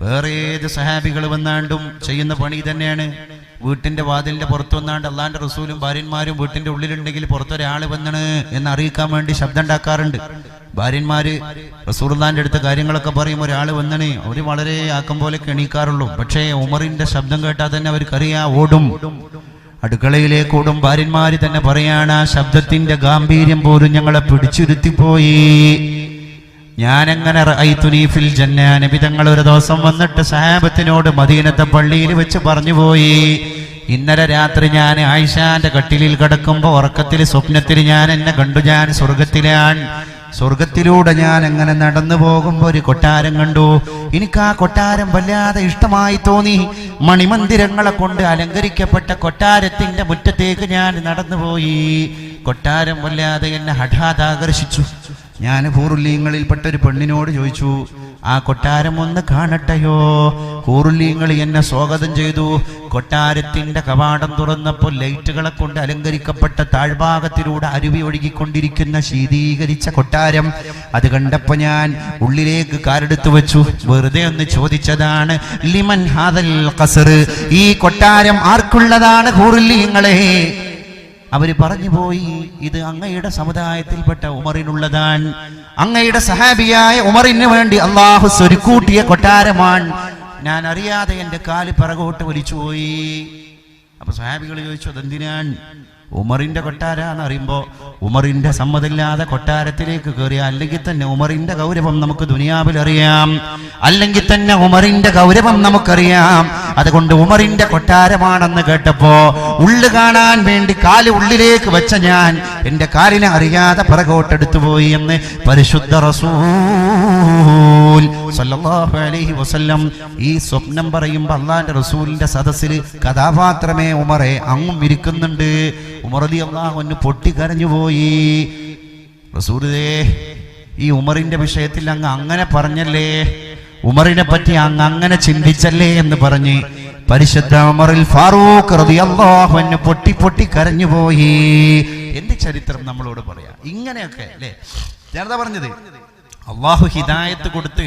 വേറെ ഏത് സഹാബികൾ വന്നാണ്ടും ചെയ്യുന്ന പണി തന്നെയാണ്. വീട്ടിന്റെ വാതിലിന്റെ പുറത്ത് വന്നാണ്ട് അള്ളാന്റെ റസൂലും ഭാര്യന്മാരും വീട്ടിന്റെ ഉള്ളിലുണ്ടെങ്കിൽ പുറത്തൊരാള് വന്നണ് എന്ന് അറിയിക്കാൻ വേണ്ടി ശബ്ദം ഉണ്ടാക്കാറുണ്ട്. ഭാര്യന്മാര് റസൂലുള്ളാന്റെ അടുത്ത കാര്യങ്ങളൊക്കെ പറയും, ഒരാള് വന്നണേ, അവര് വളരെ ആക്കം പോലെ എണീക്കാറുള്ളൂ. പക്ഷേ ഉമറിന്റെ ശബ്ദം കേട്ടാൽ തന്നെ അവർക്കറിയാ, ഓടും, അടുക്കളയിലേക്ക് ഓടും. ഭാര്യന്മാര് തന്നെ പറയാണ്, ആ ശബ്ദത്തിന്റെ ഗാംഭീര്യം പോലും ഞങ്ങളെ പിടിച്ചിരുത്തിപ്പോയി. ഞാനെങ്ങനെ റഅയ്തുനീ ഫിൽ ജന്ന. നബി തങ്ങൾ ഒരു ദിവസം വന്നിട്ട് സഹാബത്തിനോട് മദീനത്തെ പള്ളിയിൽ വെച്ച് പറഞ്ഞു പോയി, ഇന്നലെ രാത്രി ഞാൻ ആയിഷാന്റെ കട്ടിലിൽ കിടക്കുമ്പോ ഉറക്കത്തിൽ സ്വപ്നത്തിൽ ഞാൻ എന്നെ കണ്ടു, ഞാൻ സ്വർഗത്തിലാണ്. സ്വർഗത്തിലൂടെ ഞാൻ അങ്ങനെ നടന്നു പോകുമ്പോ ഒരു കൊട്ടാരം കണ്ടു. എനിക്ക് ആ കൊട്ടാരം വല്ലാതെ ഇഷ്ടമായി തോന്നി. മണിമന്ദിരങ്ങളെ കൊണ്ട് അലങ്കരിക്കപ്പെട്ട കൊട്ടാരത്തിന്റെ മുറ്റത്തേക്ക് ഞാൻ നടന്നുപോയി. കൊട്ടാരം വല്ലാതെ എന്നെ ഹഠാത് ആകർഷിച്ചു. ഞാൻ ഹൂറുല്ലീങ്ങളിൽപ്പെട്ട ഒരു പെണ്ണിനോട് ചോദിച്ചു, ആ കൊട്ടാരം ഒന്ന് കാണട്ടെയോ? ഹൂറുല്ലീങ്ങൾ എന്നെ സ്വാഗതം ചെയ്തു. കൊട്ടാരത്തിന്റെ കവാടം തുറന്നപ്പോൾ ലൈറ്റുകളെ കൊണ്ട് അലങ്കരിക്കപ്പെട്ട താഴ്ഭാഗത്തിലൂടെ അരുവി ഒഴുകിക്കൊണ്ടിരിക്കുന്ന ശീതീകരിച്ച കൊട്ടാരം. അത് കണ്ടപ്പോ ഞാൻ ഉള്ളിലേക്ക് കാലെടുത്തു വെച്ചു. വെറുതെ ഒന്ന് ചോദിച്ചതാണ്, ലിമൻ ഹാദൽ ഖസ്ർ, ഈ കൊട്ടാരം ആർക്കുള്ളതാണ് ഹൂറുല്ലീങ്ങളെ? അവര് പറഞ്ഞു പോയി, ഇത് അങ്ങയുടെ സമുദായത്തിൽപ്പെട്ട ഉമറിനുള്ളതാണ്. അങ്ങയുടെ സഹാബിയായ ഉമറിന് വേണ്ടി അള്ളാഹു സ്വരുക്കൂട്ടിയ കൊട്ടാരമാണ്. ഞാൻ അറിയാതെ എന്റെ കാല് പിറകോട്ട് വലിച്ചുപോയി. അപ്പൊ സഹാബികൾ ചോദിച്ചു, അതെന്തിനാണ്? ഉമറിന്റെ കൊട്ടാരാന്ന് അറിയുമ്പോൾ ഉമറിന്റെ സമ്മതമില്ലാതെ കൊട്ടാരത്തിലേക്ക് കയറിയ, അല്ലെങ്കിൽ തന്നെ ഉമറിന്റെ ഗൗരവം നമുക്ക് ദുനിയാവിൽ അറിയാം, അല്ലെങ്കിൽ തന്നെ ഉമറിന്റെ ഗൗരവം നമുക്കറിയാം. അതുകൊണ്ട് ഉമറിന്റെ കൊട്ടാരമാണെന്ന് കേട്ടപ്പോ ഉള്ളു കാണാൻ വേണ്ടി കാല് ഉള്ളിലേക്ക് വെച്ച ഞാൻ എന്റെ കാലിനെ അറിയാതെ പിറകോട്ടെടുത്തു പോയി എന്ന് പരിശുദ്ധ റസൂൽ സല്ലല്ലാഹു അലൈഹി വസല്ലം. ഈ സ്വപ്നം പറയുമ്പോൾ അള്ളാന്റെ റസൂലിന്റെ സദസ്സിൽ കഥാപാത്രമേ ഉമറെ അങ്ങും ഇരിക്കുന്നുണ്ട്. ഉമർ റളിയല്ലാഹു അൻഹു പൊട്ടിക്കരഞ്ഞു പോയി. റസൂലേ, ഈ ഉമറിന്റെ വിഷയത്തിൽ അങ്ങ് അങ്ങനെ പറഞ്ഞല്ലേ, ഉമറിനെ പറ്റി അങ്ങ് അങ്ങനെ ചിന്തിച്ചല്ലേ എന്ന് പറഞ്ഞ് പരിശുദ്ധ ഉമറുൽ ഫാറൂഖ് റളിയല്ലാഹു അൻഹു പൊട്ടി കരഞ്ഞുപോയി. എന്റെ ചരിത്രം നമ്മളോട് പറയാം. ഇങ്ങനെയൊക്കെ അല്ലേ ഞാനതാ പറഞ്ഞത്. അള്ളാഹു ഹിദായത്ത് കൊടുത്ത്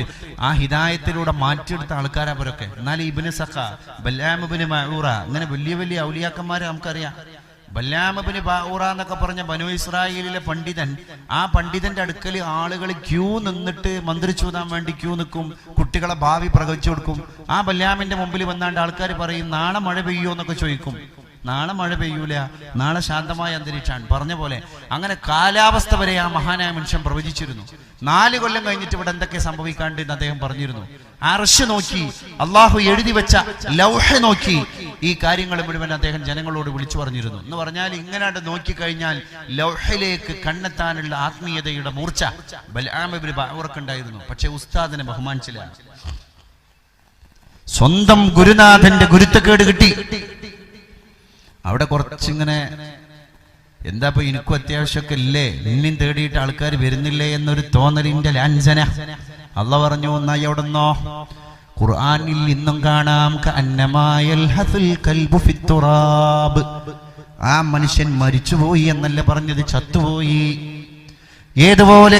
ആ ഹിദായത്തിലൂടെ മാറ്റിയെടുത്ത ആൾക്കാരാ അവരൊക്കെ. എന്നാൽ ഇബ്നു സഖ, ബല്ലാം ഇബ്നു മഊറ, അങ്ങനെ വലിയ വലിയ ഔലിയാക്കന്മാരെ നമുക്കറിയാം. ബല്ലാം ഇബ്നു മഊറ എന്നൊക്കെ പറഞ്ഞ ബനു ഇസ്രായേലിലെ പണ്ഡിതൻ, ആ പണ്ഡിതന്റെ അടുക്കൽ ആളുകൾ ക്യൂ നിന്നിട്ട് മന്ത്രിച്ചൂതാൻ വേണ്ടി ക്യൂ നിൽക്കും, കുട്ടികളെ ഭാവി പ്രവചിച്ചു കൊടുക്കും. ആ ബല്ലാമിന്റെ മുമ്പിൽ വന്നാണ്ട് ആൾക്കാർ പറയും നാളെ മഴ പെയ്യോ എന്നൊക്കെ ചോദിക്കും. നാളെ മഴ പെയ്യൂല, നാളെ ശാന്തമായ അന്തരീക്ഷമാണ് പറഞ്ഞ പോലെ. അങ്ങനെ കാലാവസ്ഥ വരെ ആ മഹാനായ മനുഷ്യൻ പ്രവചിച്ചിരുന്നു. 4 കൊല്ലം കഴിഞ്ഞിട്ട് ഇവിടെ എന്തൊക്കെ സംഭവിക്കാണ്ട് എന്ന് അദ്ദേഹം പറഞ്ഞിരുന്നു. അർശ് നോക്കി, അള്ളാഹു എഴുതി വെച്ച ലൗഹ നോക്കി ഈ കാര്യങ്ങൾ മുഴുവൻ അദ്ദേഹം ജനങ്ങളോട് വിളിച്ചു പറഞ്ഞിരുന്നു. എന്ന് പറഞ്ഞാൽ ഇങ്ങനെ നോക്കിക്കഴിഞ്ഞാൽ ലൗഹയിലേക്ക് കണ്ണെത്താനുള്ള ആത്മീയതയുടെ മൂർച്ച ബൽആം ഇബ്നു ബഊറക്ക് ഉണ്ടായിരുന്നു. പക്ഷെ ഉസ്താദിനെ ബഹുമാനിച്ചില്ല. സ്വന്തം ഗുരുനാഥന്റെ ഗുരുത്തക്കേട് കിട്ടി. അവിടെ കുറച്ചിങ്ങനെ എന്താ ഇപ്പൊ എനിക്കും അത്യാവശ്യമൊക്കെ ഇല്ലേ, നിന്നെയും തേടിയിട്ട് ആൾക്കാർ വരുന്നില്ലേ എന്നൊരു തോന്നലിന്റെ ലാഞ്ചന. അള്ളാഹു പറഞ്ഞു, ഒന്നായി അവിടുന്നോ ഖുർആനിൽ ഇന്നും കാണാം ആ മനുഷ്യൻ മരിച്ചുപോയി എന്നല്ല പറഞ്ഞത്, ചത്തുപോയി. ഏതുപോലെ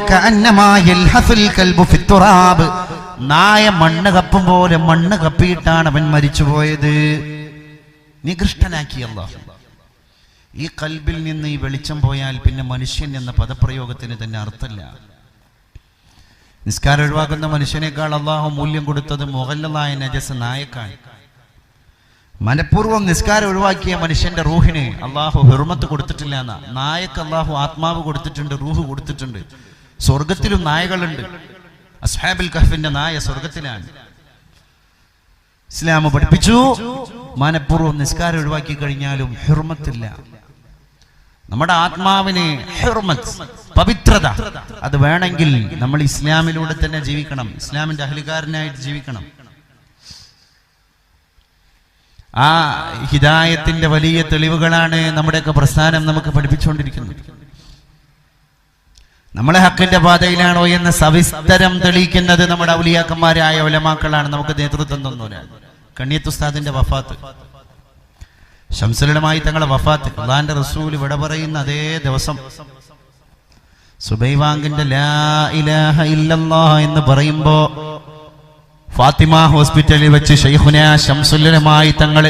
നായ മണ്ണ് കപ്പും പോലെ മണ്ണ് കപ്പിയിട്ടാണ് അവൻ മരിച്ചുപോയത്. നികൃഷ്ടനാക്കി അല്ലാഹു. ഈ കൽബിൽ നിന്ന് ഈ വെളിച്ചം പോയാൽ പിന്നെ മനുഷ്യൻ എന്ന പദപ്രയോഗത്തിന് തന്നെ അർത്ഥമില്ല. നിസ്കാരം ഒഴിവാക്കുന്ന മനുഷ്യനേക്കാൾ അള്ളാഹു മൂല്യം കൊടുത്തത് മുഗല്ലദായ നജസ് നായക്കാണ്. മനഃപൂർവ്വം നിസ്കാരം ഒഴിവാക്കിയ മനുഷ്യന്റെ റൂഹിന് അള്ളാഹു ഹുർമത്ത് കൊടുത്തിട്ടില്ല എന്നാ. നായക്ക് അള്ളാഹു ആത്മാവ് കൊടുത്തിട്ടുണ്ട്, റൂഹ് കൊടുത്തിട്ടുണ്ട്. സ്വർഗത്തിലും നായകളുണ്ട്. അസ്ഹാബുൽ കഹ്ഫിന്റെ നായ സ്വർഗത്തിലാണ്. ഇസ്ലാം പഠിപ്പിച്ചു മനഃപൂർവ്വം നിസ്കാരം ഒഴിവാക്കി കഴിഞ്ഞാലും ഹുർമത്തില്ല. നമ്മുടെ ആത്മാവിന് ഹുർമത്ത്, പവിത്രത, അത് വേണമെങ്കിൽ നമ്മൾ ഇസ്ലാമിലൂടെ തന്നെ ജീവിക്കണം. ഇസ്ലാമിന്റെ അഹ്ലുകാരനായിട്ട് ജീവിക്കണം. ആ ഹിദായത്തിന്റെ വലിയ തെളിവുകളാണ് നമ്മുടെയൊക്കെ പ്രസ്ഥാനം നമുക്ക് പഠിപ്പിച്ചുകൊണ്ടിരിക്കുന്നത്. നമ്മളെ ഹക്കിന്റെ പാതയിലാണോ എന്ന് സവിസ്തരം തെളിയിക്കുന്നത് നമ്മുടെ ഔലിയാക്കന്മാരായ ഉലമാക്കളാണ്. നമുക്ക് നേതൃത്വം തന്നവരാണ്. കണ്ണിയത്ത് ഉസ്താദിന്റെ വഫാത്ത്, ശംസുലമായി തങ്ങളുടെ വഫാത്ത്, അല്ലാഹുവിന്റെ റസൂൽ വിട പറയുന്ന അതേ ദിവസം സുബൈവാങ്കിന്റെ ലാ ഇലാഹ ഇല്ലല്ലാഹ് എന്ന് പറയുമ്പോ ഫാത്തിമ ഹോസ്പിറ്റലിൽ വെച്ച് ശൈഖുന ശംസുലമായി തങ്ങള്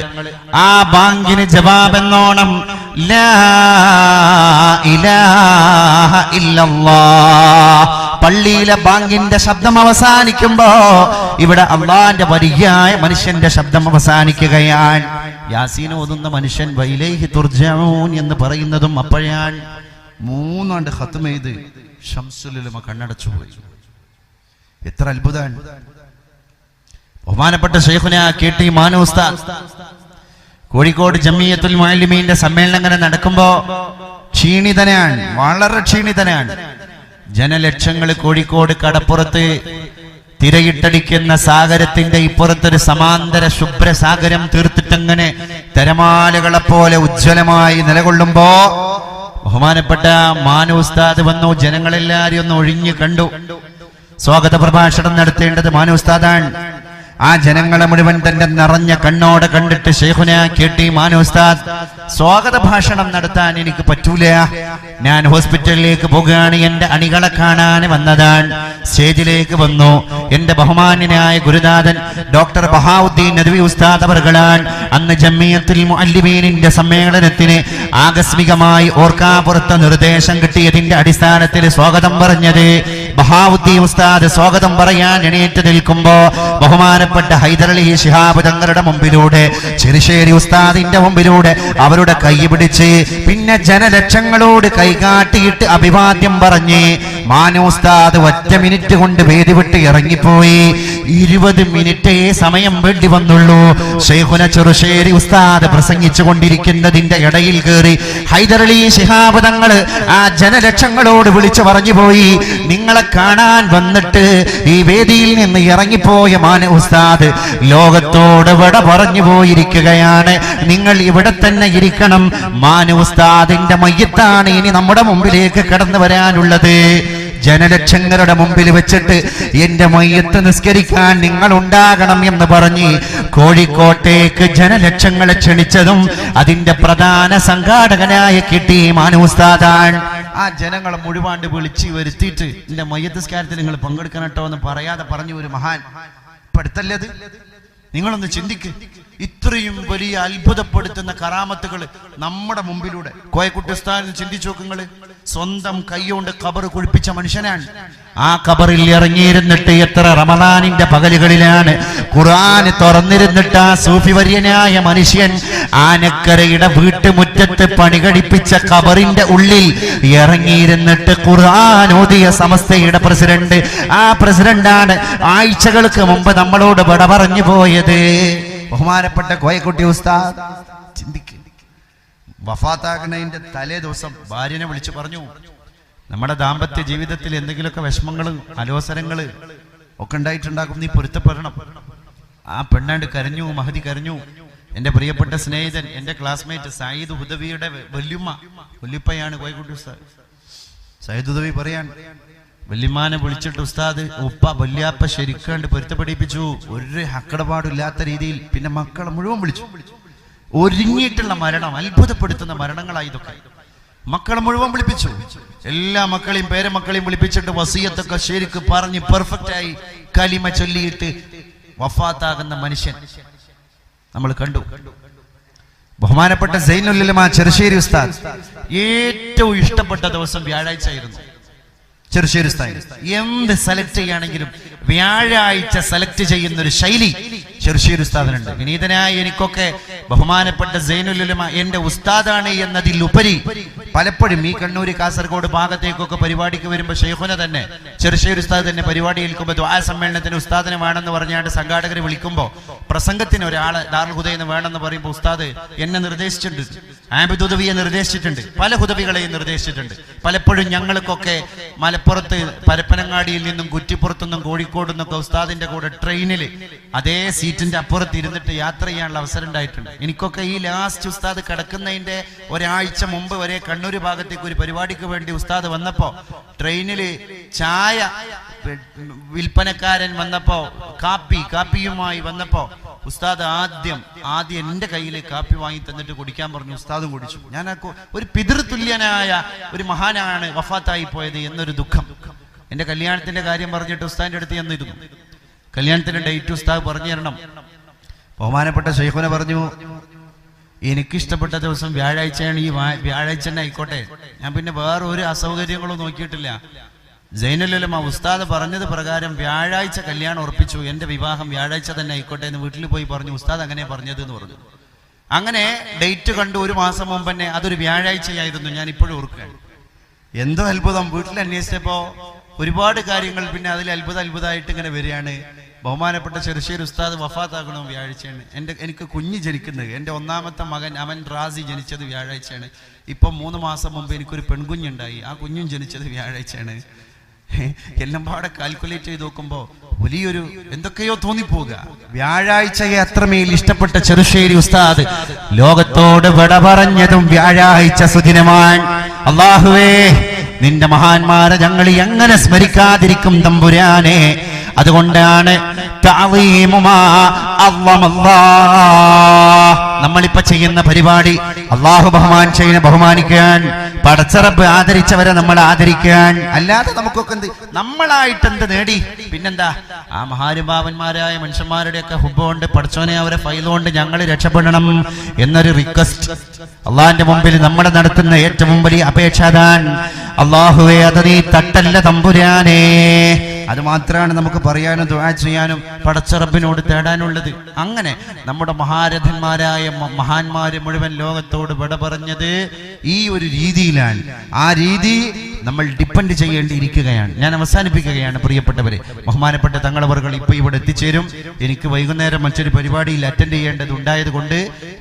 ആ ബാങ്കിന് ജവാബെന്നോണം ലാ ഇലാഹ ഇല്ലല്ലാഹ്, പള്ളിയിലെ ബാങ്കിന്റെ ശബ്ദം അവസാനിക്കുമ്പോ ഇവിടെ അള്ളാന്റെ വരിയായ മനുഷ്യന്റെ ശബ്ദം അവസാനിക്കുകയാണ്. യാസീൻ ഓതുന്ന മനുഷ്യൻ വൈലൈഹി തുർജഊൻ എന്ന് പറയുന്നതും അപ്പോഴാണ്. 3 ആണ്ട് ഖത്മ ചെയ്ത് ശംസുലുലമ കണ്ണടച്ചു പോയി. എത്ര അത്ഭുതമാണ്! ബഹുമാനപ്പെട്ട ശൈഖുന KT മാനു ഉസ്താദ് കോഴിക്കോട് ജമിയത്തുൽ മുഅല്ലിമീന്റെ സമ്മേളനം അങ്ങനെ നടക്കുമ്പോ ക്ഷീണിതനാണ്, വളരെ ക്ഷീണിതനാണ്. ജനലക്ഷങ്ങൾ കോഴിക്കോട് കടപ്പുറത്ത് തിരയിട്ടടിക്കുന്ന സാഗരത്തിന്റെ ഇപ്പുറത്തൊരു സമാന്തര ശുഭ്രസാഗരം തീർത്തിട്ടങ്ങനെ തിരമാലകളെ പോലെ ഉജ്ജ്വലമായി നിലകൊള്ളുമ്പോ ബഹുമാനപ്പെട്ട മാനു ഉസ്താദ് വന്നു. ജനങ്ങളെല്ലാരും ഒന്ന് ഒഴിഞ്ഞു കണ്ടു. സ്വാഗത പ്രഭാഷണം നടത്തേണ്ടത് മാനു ഉസ്താദാണ്. ആ ജനങ്ങളെ മുഴുവൻ തന്റെ നിറഞ്ഞ കണ്ണോടെ കണ്ടിട്ട് ശൈഖുന KT മാനു ഉസ്താദ് സ്വാഗത ഭാഷണം നടത്താൻ എനിക്ക് പറ്റൂല, ഞാൻ ഹോസ്പിറ്റലിലേക്ക് പോകുകയാണ്, എന്റെ അണികളെ കാണാൻ വന്നതാണ്. സ്റ്റേജിലേക്ക് വന്നു. എന്റെ ബഹുമാന്യനായ ഗുരുനാഥൻ ഡോക്ടർ ബഹാഉദ്ദീൻ നദ്വി ഉസ്താദ് അവർകളാണ് അന്ന് ജമിയത്തുൽ മുഅല്ലിമീനിന്റെ സമ്മേളനത്തിന് ആകസ്മികമായി ഓർക്കാപ്പുറത്ത് നിർദ്ദേശം കിട്ടിയതിന്റെ അടിസ്ഥാനത്തിൽ സ്വാഗതം പറഞ്ഞത്. ബഹാവുദ്ദീൻ ഉസ്താദ് സ്വാഗതം പറയാൻ എണീറ്റ് നിൽക്കുമ്പോ ബഹുമാനപ്പെട്ട ഹൈദരലി ശിഹാബ് തങ്ങളുടെ മുമ്പിലൂടെ ചെറുശ്ശേരി ഉസ്താദിന്റെ മുമ്പിലൂടെ അവരുടെ കൈ പിടിച്ച് പിന്നെ ജനലക്ഷങ്ങളോട് കൈകാട്ടിയിട്ട് അഭിവാദ്യം പറഞ്ഞ് മാനു ഉസ്താദ് ഒറ്റ മിനിറ്റ് കൊണ്ട് വേദി വിട്ട് ഇറങ്ങിപ്പോയി. 20 മിനിറ്റേ സമയം വേണ്ടി വന്നുള്ളൂ. ശൈഖുന ചെറുശ്ശേരി ഉസ്താദ് പ്രസംഗിച്ചു കൊണ്ടിരിക്കുന്നതിന്റെ ഇടയിൽ കയറി ഹൈദരലി ശിഹാബ് തങ്ങള് ആ ജനലക്ഷങ്ങളോട് വിളിച്ചു പറഞ്ഞു പോയി, നിങ്ങളെ കാണാൻ വന്നിട്ട് ഈ വേദിയിൽ നിന്ന് ഇറങ്ങിപ്പോയ മാനു ഉസ്താദ് ലോകത്തോട് വിട പറഞ്ഞു പോയിരിക്കുകയാണ്. നിങ്ങൾ ഇവിടെ തന്നെ ഇരിക്കണം. മാനു ഉസ്താദിന്റെ മയ്യത്താണ് ഇനി നമ്മുടെ മുമ്പിലേക്ക് കടന്നു വരാനുള്ളത്. ജനലക്ഷങ്ങളുടെ മുമ്പിൽ വെച്ചിട്ട് എന്റെ മയ്യത്ത് നിസ്കരിക്കാൻ നിങ്ങൾ ഉണ്ടാകണം എന്ന് പറഞ്ഞ് കോഴിക്കോട്ടേക്ക് ജനലക്ഷങ്ങളെ ക്ഷണിച്ചതും അതിന്റെ പ്രധാന സംഘാടകനായ കിട്ടി മാനു ഉസ്താദാണ്. ആ ജനങ്ങളെ മുഴുവാണ്ട് വിളിച്ച് വരുത്തിയിട്ട് എന്റെ മയ്യത്ത് നിസ്കാരത്തിൽ നിങ്ങൾ പങ്കെടുക്കണം കേട്ടോ എന്ന് പറയാതെ പറഞ്ഞു ഒരു മഹാൻ. ഇപ്പൊ അടുത്തല്ലേ അത്? നിങ്ങളൊന്ന് ചിന്തിക്ക്. ഇത്രയും വലിയ അത്ഭുതപ്പെടുത്തുന്ന കറാമത്തുകൾ നമ്മുടെ മുമ്പിലൂടെ കോയക്കുട്ടി ഉസ്താദിനെ ചിന്തിച്ചു നോക്കുങ്ങള്. സ്വന്തം കൈകൊണ്ട് ഖബർ കുഴിപ്പിച്ച മനുഷ്യനാണ്. ആ ഖബറിൽ ഇറങ്ങിയിരുന്നിട്ട് എത്ര റമദാനിന്റെ പകലുകളിലാണ് ഖുർആൻ തുറന്നിരുന്നിട്ട് ആ സൂഫി വര്യനായ മനുഷ്യൻ ആനക്കരയുടെ വീട്ടുമുറ്റത്ത് പണി കഴിപ്പിച്ച ഖബറിന്റെ ഉള്ളിൽ ഇറങ്ങിയിരുന്നിട്ട് ഖുർആൻ ഓതിയ സമസ്തയുടെ പ്രസിഡന്റ്. ആ പ്രസിഡന്റാണ് ആഴ്ചകൾക്ക് മുമ്പ് നമ്മളോട് വിട പറഞ്ഞു പോയത്. ബഹുമാനപ്പെട്ട കോയക്കുട്ടി ഉസ്താദ്. ചിന്തിക്ക്, വഫാത്താകുന്നതിന്റെ തലേ ദിവസം ഭാര്യനെ വിളിച്ചു പറഞ്ഞു, നമ്മുടെ ദാമ്പത്യ ജീവിതത്തിൽ എന്തെങ്കിലുമൊക്കെ വിഷമങ്ങള് അലോസരങ്ങള് ഒക്കെ ഉണ്ടായിട്ടുണ്ടാകും, നീ പൊരുത്തപ്പെടണം. ആ പെണ്ണാണ്ട് കരഞ്ഞു, മഹദി കരഞ്ഞു. എന്റെ പ്രിയപ്പെട്ട സ്നേഹിതൻ, എന്റെ ക്ലാസ്മേറ്റ് സയ്യിദ് ഹുദവിയുടെ വല്യുപ്പയാണ് കോയക്കുട്ടി ഉസ്താദ്. സയ്യിദ് ഹുദവി പറയാൻ, വല്യമാനെ വിളിച്ചിട്ട് ഉസ്താദ് ഉപ്പ വല്യാപ്പ ശരിക്കാണ്ട് പൊരുത്തപ്പെടിപ്പിച്ചു, ഒരു ഹക്കടപാടില്ലാത്ത രീതിയിൽ. പിന്നെ മക്കളെ മുഴുവൻ വിളിച്ചു. ഒരുങ്ങിയിട്ടുള്ള മരണം, അത്ഭുതപ്പെടുത്തുന്ന മരണങ്ങളായി ഇതൊക്കെ. മക്കളെ മുഴുവൻ വിളിപ്പിച്ചു. എല്ലാ മക്കളെയും പേരമക്കളെയും വിളിപ്പിച്ചിട്ട് വസിയത്തൊക്കെ ശരിക്ക് പറഞ്ഞ് പെർഫെക്റ്റായി കലിമ ചൊല്ലിയിട്ട് വഫാത്താകുന്ന മനുഷ്യൻ നമ്മൾ കണ്ടു. ബഹുമാനപ്പെട്ട സൈനുൽ ഉലമ ചെറുശ്ശേരി ഉസ്താദ് ഏറ്റവും ഇഷ്ടപ്പെട്ട ദിവസം വ്യാഴാഴ്ച ആയിരുന്നു. ചെറുശ്ശേരി ഉസ്താദ് എന്ത് സെലക്ട് ചെയ്യുകയാണെങ്കിലും വ്യാഴാഴ്ച സെലക്ട് ചെയ്യുന്ന ഒരു ശൈലി ചെറുശ്ശേരി ഉസ്താദിനുണ്ട്. വിനീതനായ എനിക്കൊക്കെ ബഹുമാനപ്പെട്ട സൈനുൽ ഉലമ എന്റെ ഉസ്താദാണ് എന്നതിലുപരി പലപ്പോഴും ഈ കണ്ണൂർ കാസർഗോഡ് ഭാഗത്തേക്കൊക്കെ പരിപാടിക്ക് വരുമ്പോൾ ശൈഖുന തന്നെ ചെറുശ്ശേരി ഉസ്താദ് തന്നെ പരിപാടി ഏൽക്കുമ്പോൾ ദുആ സമ്മേളനത്തിന് ഉസ്താദിനെ വേണമെന്ന് പറഞ്ഞാണ്ട് സംഘാടകർ വിളിക്കുമ്പോൾ പ്രസംഗത്തിന് ഒരാളെ ദാറുൽ ഹുദയിൽ വേണമെന്ന് പറയുമ്പോൾ ഉസ്താദ് എന്നെ നിർദ്ദേശിച്ചിട്ടുണ്ട്, ആബിദ് ഹുദവിയെ നിർദ്ദേശിച്ചിട്ടുണ്ട്, പല ഹുദവികളെയും നിർദ്ദേശിച്ചിട്ടുണ്ട്. പലപ്പോഴും ഞങ്ങൾക്കൊക്കെ മലപ്പുറത്ത് പരപ്പനങ്ങാടിയിൽ നിന്നും കുറ്റിപ്പുറത്തുനിന്നും കോഴിക്കോട് നിന്നൊക്കെ ഉസ്താദിന്റെ കൂടെ ട്രെയിനിൽ അതേ സീറ്റിന്റെ അപ്പുറത്ത് ഇരുന്നിട്ട് യാത്ര ചെയ്യാനുള്ള അവസരം ഉണ്ടായിട്ടുണ്ട്. എനിക്കൊക്കെ ഈ ലാസ്റ്റ് ഉസ്താദ് കിടക്കുന്നതിന്റെ ഒരാഴ്ച മുമ്പ് വരെ കണ്ണൂർ ഭാഗത്തേക്ക് ഒരു പരിപാടിക്ക് വേണ്ടി ഉസ്താദ് വന്നപ്പോ ട്രെയിനില് ചായ വിൽപ്പനക്കാരൻ വന്നപ്പോ കാപ്പിയുമായി വന്നപ്പോ ഉസ്താദ് ആദ്യം എന്റെ കയ്യിൽ കാപ്പി വാങ്ങി തന്നിട്ട് കുടിക്കാൻ പറഞ്ഞു. ഉസ്താദും കുടിച്ചു. ഞാൻ ഒരു പിതൃതുല്യനായ ഒരു മഹാനാണ് വഫാത്തായി പോയത് എന്നൊരു ദുഃഖം. എന്റെ കല്യാണത്തിന്റെ കാര്യം പറഞ്ഞിട്ട് ഉസ്താദിന്റെ അടുത്ത് ചെന്നിരുന്നു. കല്യാണത്തിന്റെ ഡേറ്റ് ഉസ്താദ് പറഞ്ഞു തരണം. ബഹുമാനപ്പെട്ട ശൈഖുന പറഞ്ഞു, എനിക്കിഷ്ടപ്പെട്ട ദിവസം വ്യാഴാഴ്ചയാണ്, ഈ വ്യാഴാഴ്ച തന്നെ ആയിക്കോട്ടെ. ഞാൻ പിന്നെ വേറെ ഒരു അസൗകര്യങ്ങളും നോക്കിയിട്ടില്ല. സൈനുൽ ഉലമ ഉസ്താദ് പറഞ്ഞത് പ്രകാരം വ്യാഴാഴ്ച കല്യാണം ഉറപ്പിച്ചു. എന്റെ വിവാഹം വ്യാഴാഴ്ച തന്നെ ആയിക്കോട്ടെ എന്ന് വീട്ടിൽ പോയി പറഞ്ഞു. ഉസ്താദ് അങ്ങനെ പറഞ്ഞത് എന്ന് പറഞ്ഞു. അങ്ങനെ ഡേറ്റ് കണ്ടു. 1 മാസം മുമ്പ് തന്നെ അതൊരു വ്യാഴാഴ്ചയായിരുന്നു. ഞാൻ ഇപ്പോഴും ഓർക്കുകയാണ്. എന്തോ അത്ഭുതം. വീട്ടിൽ അന്വേഷിച്ചപ്പോ ഒരുപാട് കാര്യങ്ങൾ പിന്നെ അതിൽ അത്ഭുതമായിട്ട് ഇങ്ങനെ വരികയാണ്. ബഹുമാനപ്പെട്ട ചെറുശ്ശേരി ഉസ്താദ് വഫാത്താകണം വ്യാഴാഴ്ചയാണ്. എനിക്ക് കുഞ്ഞ് ജനിക്കുന്നത്, എൻ്റെ 1ാമത്തെ മകൻ അവൻ റാസി ജനിച്ചത് വ്യാഴാഴ്ചയാണ്. ഇപ്പം 3 മാസം മുമ്പ് എനിക്കൊരു പെൺകുഞ്ഞുണ്ടായി. ആ കുഞ്ഞും ജനിച്ചത് വ്യാഴാഴ്ചയാണ്. എല്ലാം പാടെ കാൽക്കുലേറ്റ് ചെയ്ത് നോക്കുമ്പോ വലിയൊരു എന്തൊക്കെയോ തോന്നിപ്പോവുക. വ്യാഴാഴ്ചയെ അത്രമേൽ ഇഷ്ടപ്പെട്ട ചെറുശ്ശേരി ഉസ്താദ് ലോകത്തോട് വിട പറഞ്ഞതും വ്യാഴാഴ്ച സുദിനമാണ്. അല്ലാഹുവേ, നിന്റെ മഹാന്മാരെ ഞങ്ങൾ എങ്ങനെ സ്മരിക്കാതിരിക്കും തമ്പുരാനെ. അതുകൊണ്ടാണ് തഅളീമു മാ അള്ളമല്ലാഹ്. നമ്മളിപ്പോ ചെയ്യുന്ന പരിപാടി അള്ളാഹു ബഹുമാനിക്കാൻ, പടച്ചറബ് ആദരിച്ചവരെ നമ്മൾ ആദരിക്കാൻ. അല്ലാതെ നമുക്കൊക്കെ എന്ത്, നമ്മളായിട്ട് എന്ത് നേടി? പിന്നെന്താ? ആ മഹാനുഭാവന്മാരായ മനുഷ്യന്മാരുടെയൊക്കെ ഹുബ്ബ് കൊണ്ട് പടച്ചോനെ അവരെ ഫൈൽ കൊണ്ട് ഞങ്ങൾ രക്ഷപ്പെടണം എന്നൊരു റിക്വസ്റ്റ് അള്ളാഹിന്റെ മുമ്പിൽ നമ്മൾ നടത്തുന്ന ഏറ്റവും വലിയ അപേക്ഷ അതാണ്. അള്ളാഹുവേ, അത് നീ തട്ടല്ല തമ്പുരാനേ. അത് മാത്രമാണ് നമുക്ക് പറയാനും ദുആ ചെയ്യാനും പടച്ചറബിനോട് തേടാനുള്ളത്. അങ്ങനെ നമ്മുടെ മഹാരഥന്മാരായ മഹാന്മാര് മുഴുവൻ ലോകത്തോട് വിട പറഞ്ഞത് ഈ ഒരു രീതിയിലാണ്. ആ രീതി നമ്മൾ ഡിപ്പെൻഡ് ചെയ്യേണ്ടിയിരിക്കുകയാണ്. ഞാൻ അവസാനിപ്പിക്കുകയാണ് പ്രിയപ്പെട്ടവരെ. ബഹുമാനപ്പെട്ട തങ്ങളവർകൾ ഇപ്പൊ ഇവിടെ എത്തിച്ചേരും. എനിക്ക് വൈകുന്നേരം മറ്റൊരു പരിപാടിയിൽ അറ്റൻഡ് ചെയ്യേണ്ടത് ഉണ്ടായത് കൊണ്ട്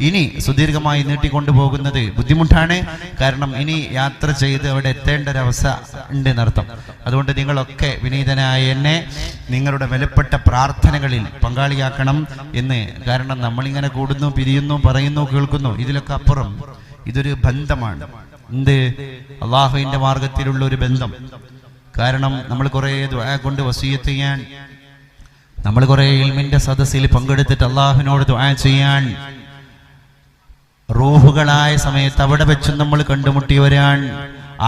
ഇനി സുദീർഘമായി നീട്ടിക്കൊണ്ടുപോകുന്നത് ബുദ്ധിമുട്ടാണ്. കാരണം ഇനി യാത്ര ചെയ്ത് അവിടെ എത്തേണ്ട ഒരവസ്ഥ ഉണ്ട് എന്നർത്ഥം. അതുകൊണ്ട് നിങ്ങളൊക്കെ വിനീതനായ എന്നെ നിങ്ങളുടെ വിലപ്പെട്ട പ്രാർത്ഥനകളിൽ പങ്കാളിയാക്കണം എന്ന്. കാരണം നമ്മളിങ്ങനെ കൂടുന്നു, പിരിയുന്നു, പറയുന്നു, കേൾക്കുന്നു. ഇതിലൊക്കെ അപ്പുറം ഇതൊരു ബന്ധമാണ്. എന്ത്? അള്ളാഹുവിന്റെ മാർഗത്തിലുള്ള ഒരു ബന്ധം. കാരണം നമ്മൾ കുറെ ദുആ കൊണ്ട് വസിയത്ത് ചെയ്യാൻ, നമ്മൾ കുറെ ഇൽമിന്റെ സദസ്സിൽ പങ്കെടുത്തിട്ട് അള്ളാഹുവിനോട് ദുആ ചെയ്യാൻ, റൂഹുകളായ സമയത്ത് അവിടെ വെച്ചും നമ്മൾ കണ്ടുമുട്ടിയവരാണ്.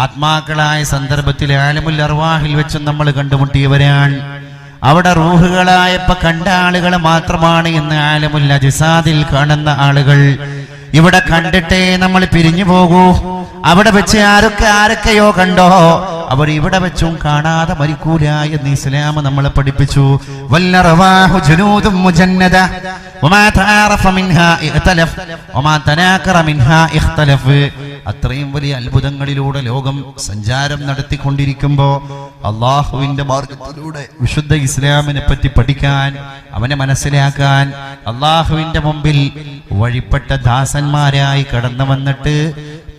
ആത്മാക്കളായ സന്ദർഭത്തിൽ ആലമുൽ അർവാഹിൽ വെച്ചും നമ്മൾ കണ്ടുമുട്ടിയവരാണ്. അവിടെ റൂഹുകളായപ്പോ കണ്ട ആളുകൾ മാത്രമാണ് എന്ന് ആലമുൽ അജ്സാദിൽ കാണുന്ന ആളുകൾ. ഇവിടെ കണ്ടിട്ടേ നമ്മൾ പിരിഞ്ഞു പോകൂ. അവിടെ വെച്ച് ആരൊക്കെയോ കണ്ടോ അവർ ഇവിടെ വെച്ചും കാണാതെ മരിക്കൂല എന്ന് ഇസ്ലാം നമ്മളെ പഠിപ്പിച്ചു. വല്ലറവാഹു ജുനൂദും മുജന്നദ വമാ തആറഫ മിൻഹാ ഇഖ്തലഫ് വമാ തനാകറ മിൻഹാ ഇഖ്തലഫ്. അത്രയും വലിയ അത്ഭുതങ്ങളിലൂടെ ലോകം സഞ്ചാരം നടത്തിക്കൊണ്ടിരിക്കുമ്പോൾ അള്ളാഹുവിന്റെ മാർഗത്തിലൂടെ വിശുദ്ധ ഇസ്ലാമിനെ പറ്റി പഠിക്കാൻ, അവനെ മനസ്സിലാക്കാൻ, അള്ളാഹുവിന്റെ മുമ്പിൽ വഴിപ്പെട്ട ദാസന്മാരായി കടന്നു വന്നിട്ട്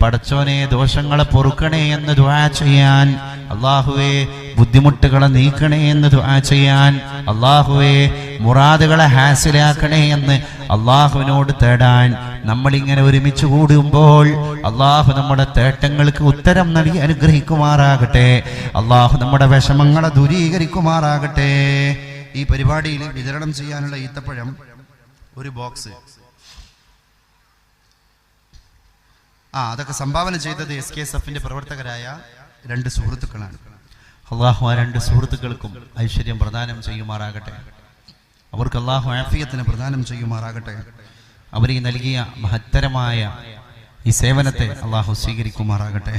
പടച്ചോനെ ദോഷങ്ങളെ പൊറുക്കണേ എന്ന് ദുആ ചെയ്യാൻ, അള്ളാഹുവേ ബുദ്ധിമുട്ടുകളെ നീക്കണേ എന്ന് ദുആ ചെയ്യാൻ, അള്ളാഹുവേ മുറാദുകളെ ഹാസിലാക്കണേ എന്ന് അള്ളാഹുവിനോട് തേടാൻ നമ്മളിങ്ങനെ ഒരുമിച്ച് കൂടുമ്പോൾ അള്ളാഹു നമ്മുടെ തേട്ടങ്ങൾക്ക് ഉത്തരം നൽകി അനുഗ്രഹിക്കുമാറാകട്ടെ. അള്ളാഹു നമ്മുടെ വിഷമങ്ങളെ ദൂരീകരിക്കുമാറാകട്ടെ. ഈ പരിപാടിയിൽ വിതരണം ചെയ്യാനുള്ള ഈത്തപ്പഴം ഒരു ബോക്സ്, അതൊക്കെ സംഭാവന ചെയ്തത് SKSF-ന്റെ പ്രവർത്തകരായ 2 സുഹൃത്തുക്കളാണ്. അള്ളാഹു ആ 2 സുഹൃത്തുക്കൾക്കും ഐശ്വര്യം പ്രദാനം ചെയ്യുമാറാകട്ടെ. അവർക്ക് അള്ളാഹു ആഫിയത്തിന് പ്രദാനം ചെയ്യുമാറാകട്ടെ. അവർ ഈ നൽകിയ മഹത്തരമായ ഈ സേവനത്തെ അള്ളാഹു സ്വീകരിക്കുമാറാകട്ടെ.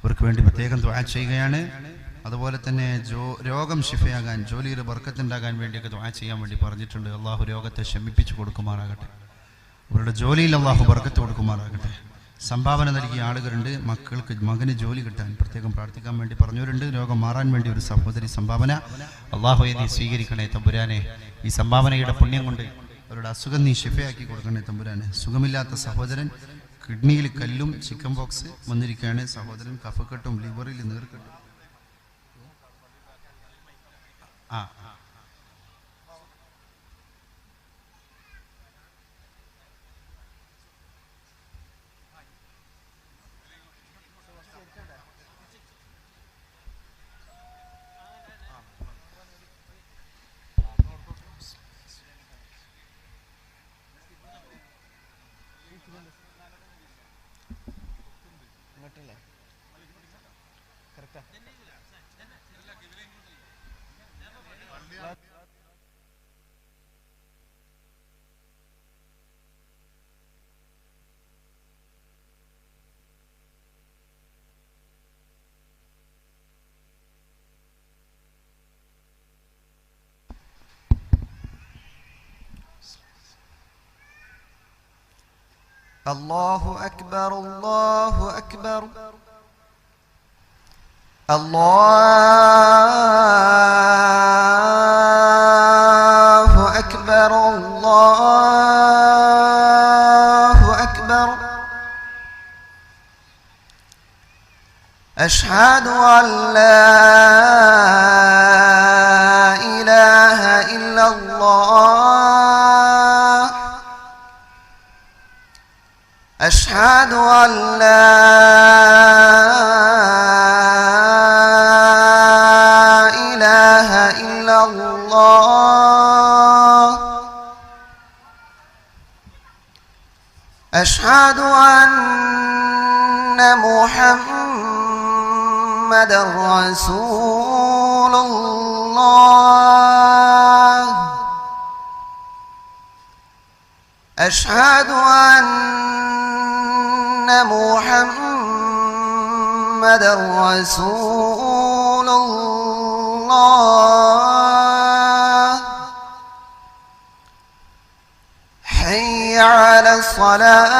അവർക്ക് വേണ്ടി പ്രത്യേകം ദുആ ചെയ്യുകയാണ്. അതുപോലെ തന്നെ രോഗം ശിഫയാകാൻ, ജോലിയിൽ ബർക്കത്തുണ്ടാകാൻ വേണ്ടിയൊക്കെ ദുആ ചെയ്യാൻ വേണ്ടി പറഞ്ഞിട്ടുണ്ട്. അള്ളാഹു രോഗത്തെ ശമിപ്പിച്ചു കൊടുക്കുമാറാകട്ടെ. അവരുടെ ജോലിയിൽ അള്ളാഹു ബർക്കത്ത് കൊടുക്കുമാറാകട്ടെ. സംഭാവന നൽകിയ ആളുകളുണ്ട്. മകന് ജോലി കിട്ടാൻ പ്രത്യേകം പ്രാർത്ഥിക്കാൻ വേണ്ടി പറഞ്ഞവരുണ്ട്. രോഗം മാറാൻ വേണ്ടി ഒരു സഹോദരി സംഭാവന. അള്ളാഹുവേ നീ സ്വീകരിക്കണേ തമ്പുരാനെ. ഈ സംഭാവനയുടെ പുണ്യം കൊണ്ട് അവരുടെ അസുഖം നീ ശിഫയാക്കി കൊടുക്കണേ തമ്പുരാനെ. സുഖമില്ലാത്ത സഹോദരൻ, കിഡ്നിയിൽ കല്ലും ചിക്കൻ ബോക്സ് വന്നിരിക്കുകയാണ്. സഹോദരൻ കഫക്കെട്ടും ലിവറിൽ നീർക്കെട്ടും. الله أكبر الله أكبر الله أكبر الله أكبر أشهد أن لا إله إلا الله أشهد أن لا إله إلا الله أشهد أن محمد رسول الله أشهد أن محمد رسول الله حي على الصلاة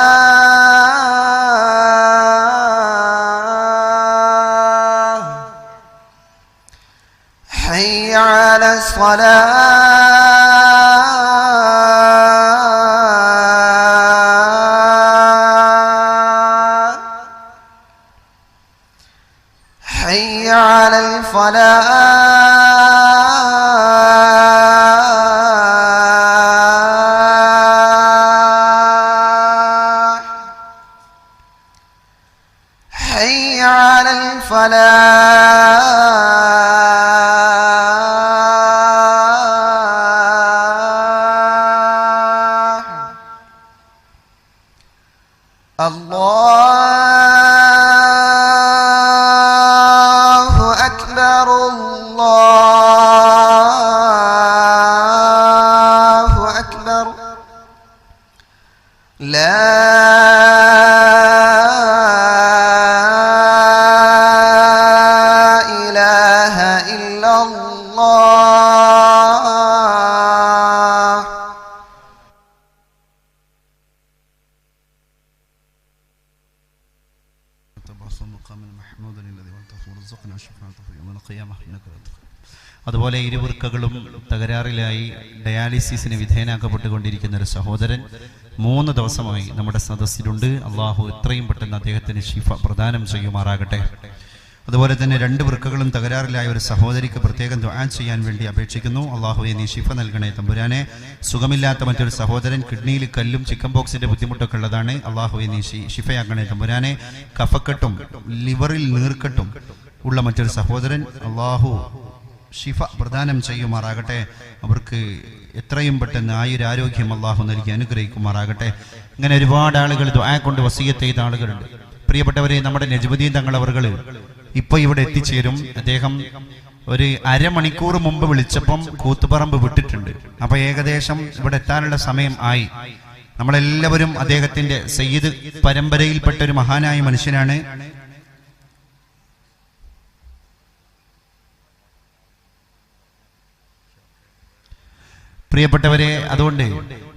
حي على الصلاة حي على الفلاح حي على الفلاح الله أكبر الله أكبر لا إله إلا الله അതുപോലെ ഇരുവൃക്കകളും തകരാറിലായി ഡയാലിസിസിന് വിധേയനാക്കപ്പെട്ടുകൊണ്ടിരിക്കുന്ന ഒരു സഹോദരൻ 3 ദിവസമായി നമ്മുടെ സദസ്സിലുണ്ട്. അള്ളാഹു എത്രയും പെട്ടെന്ന് അദ്ദേഹത്തിന് ശിഫ പ്രദാനം ചെയ്യുമാറാകട്ടെ. അതുപോലെ തന്നെ 2 വൃക്കകളും തകരാറിലായ ഒരു സഹോദരിക്ക് പ്രത്യേകം ദുആ ചെയ്യാൻ വേണ്ടി അപേക്ഷിക്കുന്നു. അള്ളാഹുവെ നീ ശിഫ നൽകണേ തമ്പുരാനെ. സുഖമില്ലാത്ത മറ്റൊരു സഹോദരൻ കിഡ്നിയിൽ കല്ലും ചിക്കൻ ബോക്സിന്റെ ബുദ്ധിമുട്ടൊക്കെ ഉള്ളതാണ്. അള്ളാഹുവെ നീ ശിഫയാക്കണേ തമ്പുരാനെ. കഫക്കെട്ടും ലിവറിൽ നീർക്കെട്ടും ഉള്ള മറ്റൊരു സഹോദരൻ അള്ളാഹു ശിഫ പ്രദാനം ചെയ്യുമാറാകട്ടെ. അവർക്ക് എത്രയും പെട്ടെന്ന് ആയുരാരോഗ്യം അള്ളാഹു നൽകി അനുഗ്രഹിക്കുമാറാകട്ടെ. ഇങ്ങനെ ഒരുപാട് ആളുകൾ ദുആ കൊണ്ട് വസിയത്ത് ചെയ്ത ആളുകളുണ്ട്. പ്രിയപ്പെട്ടവരെ, നമ്മുടെ നജ്മുദ്ദീൻ തങ്ങളവറുകൾ ഇപ്പൊ ഇവിടെ എത്തിച്ചേരും. അദ്ദേഹം ഒരു അരമണിക്കൂർ മുമ്പ് വിളിച്ചപ്പം കൂത്തുപറമ്പ് വിട്ടിട്ടുണ്ട്. അപ്പൊ ഏകദേശം ഇവിടെ എത്താനുള്ള സമയം ആയി. നമ്മളെല്ലാവരും അദ്ദേഹത്തിന്റെ സയ്യിദ് പരമ്പരയിൽപ്പെട്ട ഒരു മഹാനായ മനുഷ്യനാണ്. പ്രിയപ്പെട്ടവരെ, അതുകൊണ്ട്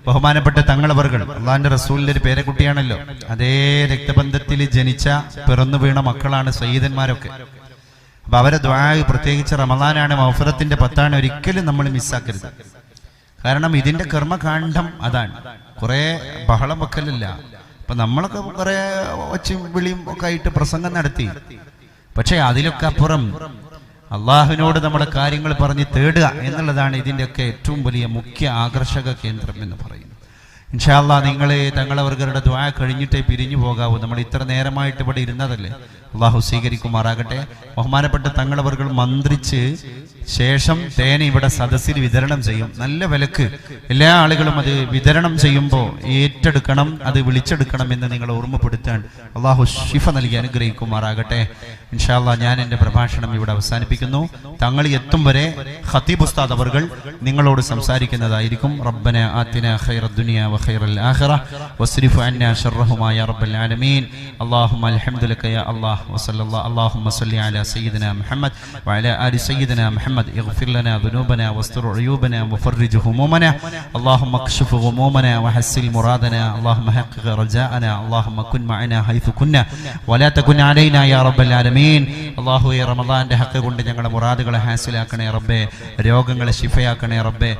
ബഹുമാനപ്പെട്ട തങ്ങളവറുകൾ അള്ളാഹിന്റെ റസൂലിന്റെ ഒരു പേരക്കുട്ടിയാണല്ലോ. അതേ രക്തബന്ധത്തിൽ ജനിച്ച പിറന്നു വീണ മക്കളാണ് സയ്യിദന്മാരൊക്കെ. അപ്പൊ അവരെ ദുആ, പ്രത്യേകിച്ച് റമദാനാണ്, മഗ്ഫിറത്തിന്റെ 10 ഒരിക്കലും നമ്മൾ മിസ്സാക്കരുത്. കാരണം ഇതിന്റെ കർമ്മകാന്ഡം അതാണ്. കുറെ ബഹളം വെക്കലില്ല. അപ്പൊ നമ്മളൊക്കെ കുറെ ഒച്ചും വിളിയും ഒക്കെ ആയിട്ട് പ്രസംഗം നടത്തി. പക്ഷെ അതിലൊക്കെ അപ്പുറം അള്ളാഹുവിനോട് നമ്മുടെ കാര്യങ്ങൾ പറഞ്ഞ് തേടുക എന്നുള്ളതാണ് ഇതിൻ്റെയൊക്കെ ഏറ്റവും വലിയ മുഖ്യ ആകർഷക കേന്ദ്രം എന്ന് പറയുന്നത്. ഇൻഷാ അല്ലാഹ് നിങ്ങൾ തങ്ങളവരുടെ ദുആ കഴിഞ്ഞിട്ടേ പിരിഞ്ഞു പോകാവൂ. നമ്മൾ ഇത്ര നേരമായിട്ട് ഇവിടെ ഇരുന്നതല്ലേ. അള്ളാഹു സ്വീകരിക്കുമാറാകട്ടെ. ബഹുമാനപ്പെട്ട തങ്ങളവറുകൾ മന്ത്രിച്ച് ശേഷം തേന ഇവിടെ സദസ്സിൽ വിതരണം ചെയ്യും. നല്ല വിലക്ക് എല്ലാ ആളുകളും അത് വിതരണം ചെയ്യുമ്പോൾ ഏറ്റെടുക്കണം, അത് വിളിച്ചെടുക്കണം എന്ന് നിങ്ങൾ ഓർമ്മപ്പെടുത്താൻ അള്ളാഹു ശിഫ നൽകി അനുഗ്രഹിക്കുമാറാകട്ടെ. ഇൻഷാ അല്ലാഹ് ഞാൻ എൻ്റെ പ്രഭാഷണം ഇവിടെ അവസാനിപ്പിക്കുന്നു. തങ്ങൾ എത്തും വരെ ഖതീബ് ഉസ്താദ് അവർകൾ നിങ്ങളോട് സംസാരിക്കുന്നതായിരിക്കും. റബ്ബന ആതിന ഖൈറദ് ദുനിയ വ ഖൈറൽ ആഖിറ വസ്രിഫ് അന്നാ ശർറഹുമാ യാ റബ്ബൽ ആലമീൻ. അല്ലാഹുമ്മ അൽഹംദുലിക യാ അല്ലാഹ് വസല്ലല്ലാഹു അല്ലാഹുമ്മ സല്ലി അലാ സയ്യിദിനാ മുഹമ്മദ് വഅലാ ആലി സയ്യിദിനാ മുഹമ്മദ്. ഇഗ്ഫിർ ലനാ ദുനൂബനാ വസ്തുർ ഉയൂബനാ വഫർരിജ് ഹുമൂമനാ. അല്ലാഹുമ്മ അക്ഷിഫ് ഗുമൂമനാ വഹസ്സിൽ മുറാദനാ. അല്ലാഹുമ്മ ഹഖിഖ് റജാഅനാ. അല്ലാഹുമ്മ കുൻ മഅനാ ഹൈതു കുന്ന വലാ തകുൻ അലൈനാ യാ റബ്ബൽ ആലമീൻ. അല്ലാഹുവേ, റമദാന്റെ ഹഖ് കൊണ്ട് ഞങ്ങളുടെ മുറാദുകളെ ഹാസിലാക്കണേ റബ്ബേ. രോഗങ്ങളെ ശിഫയാക്കണേ റബ്ബേ.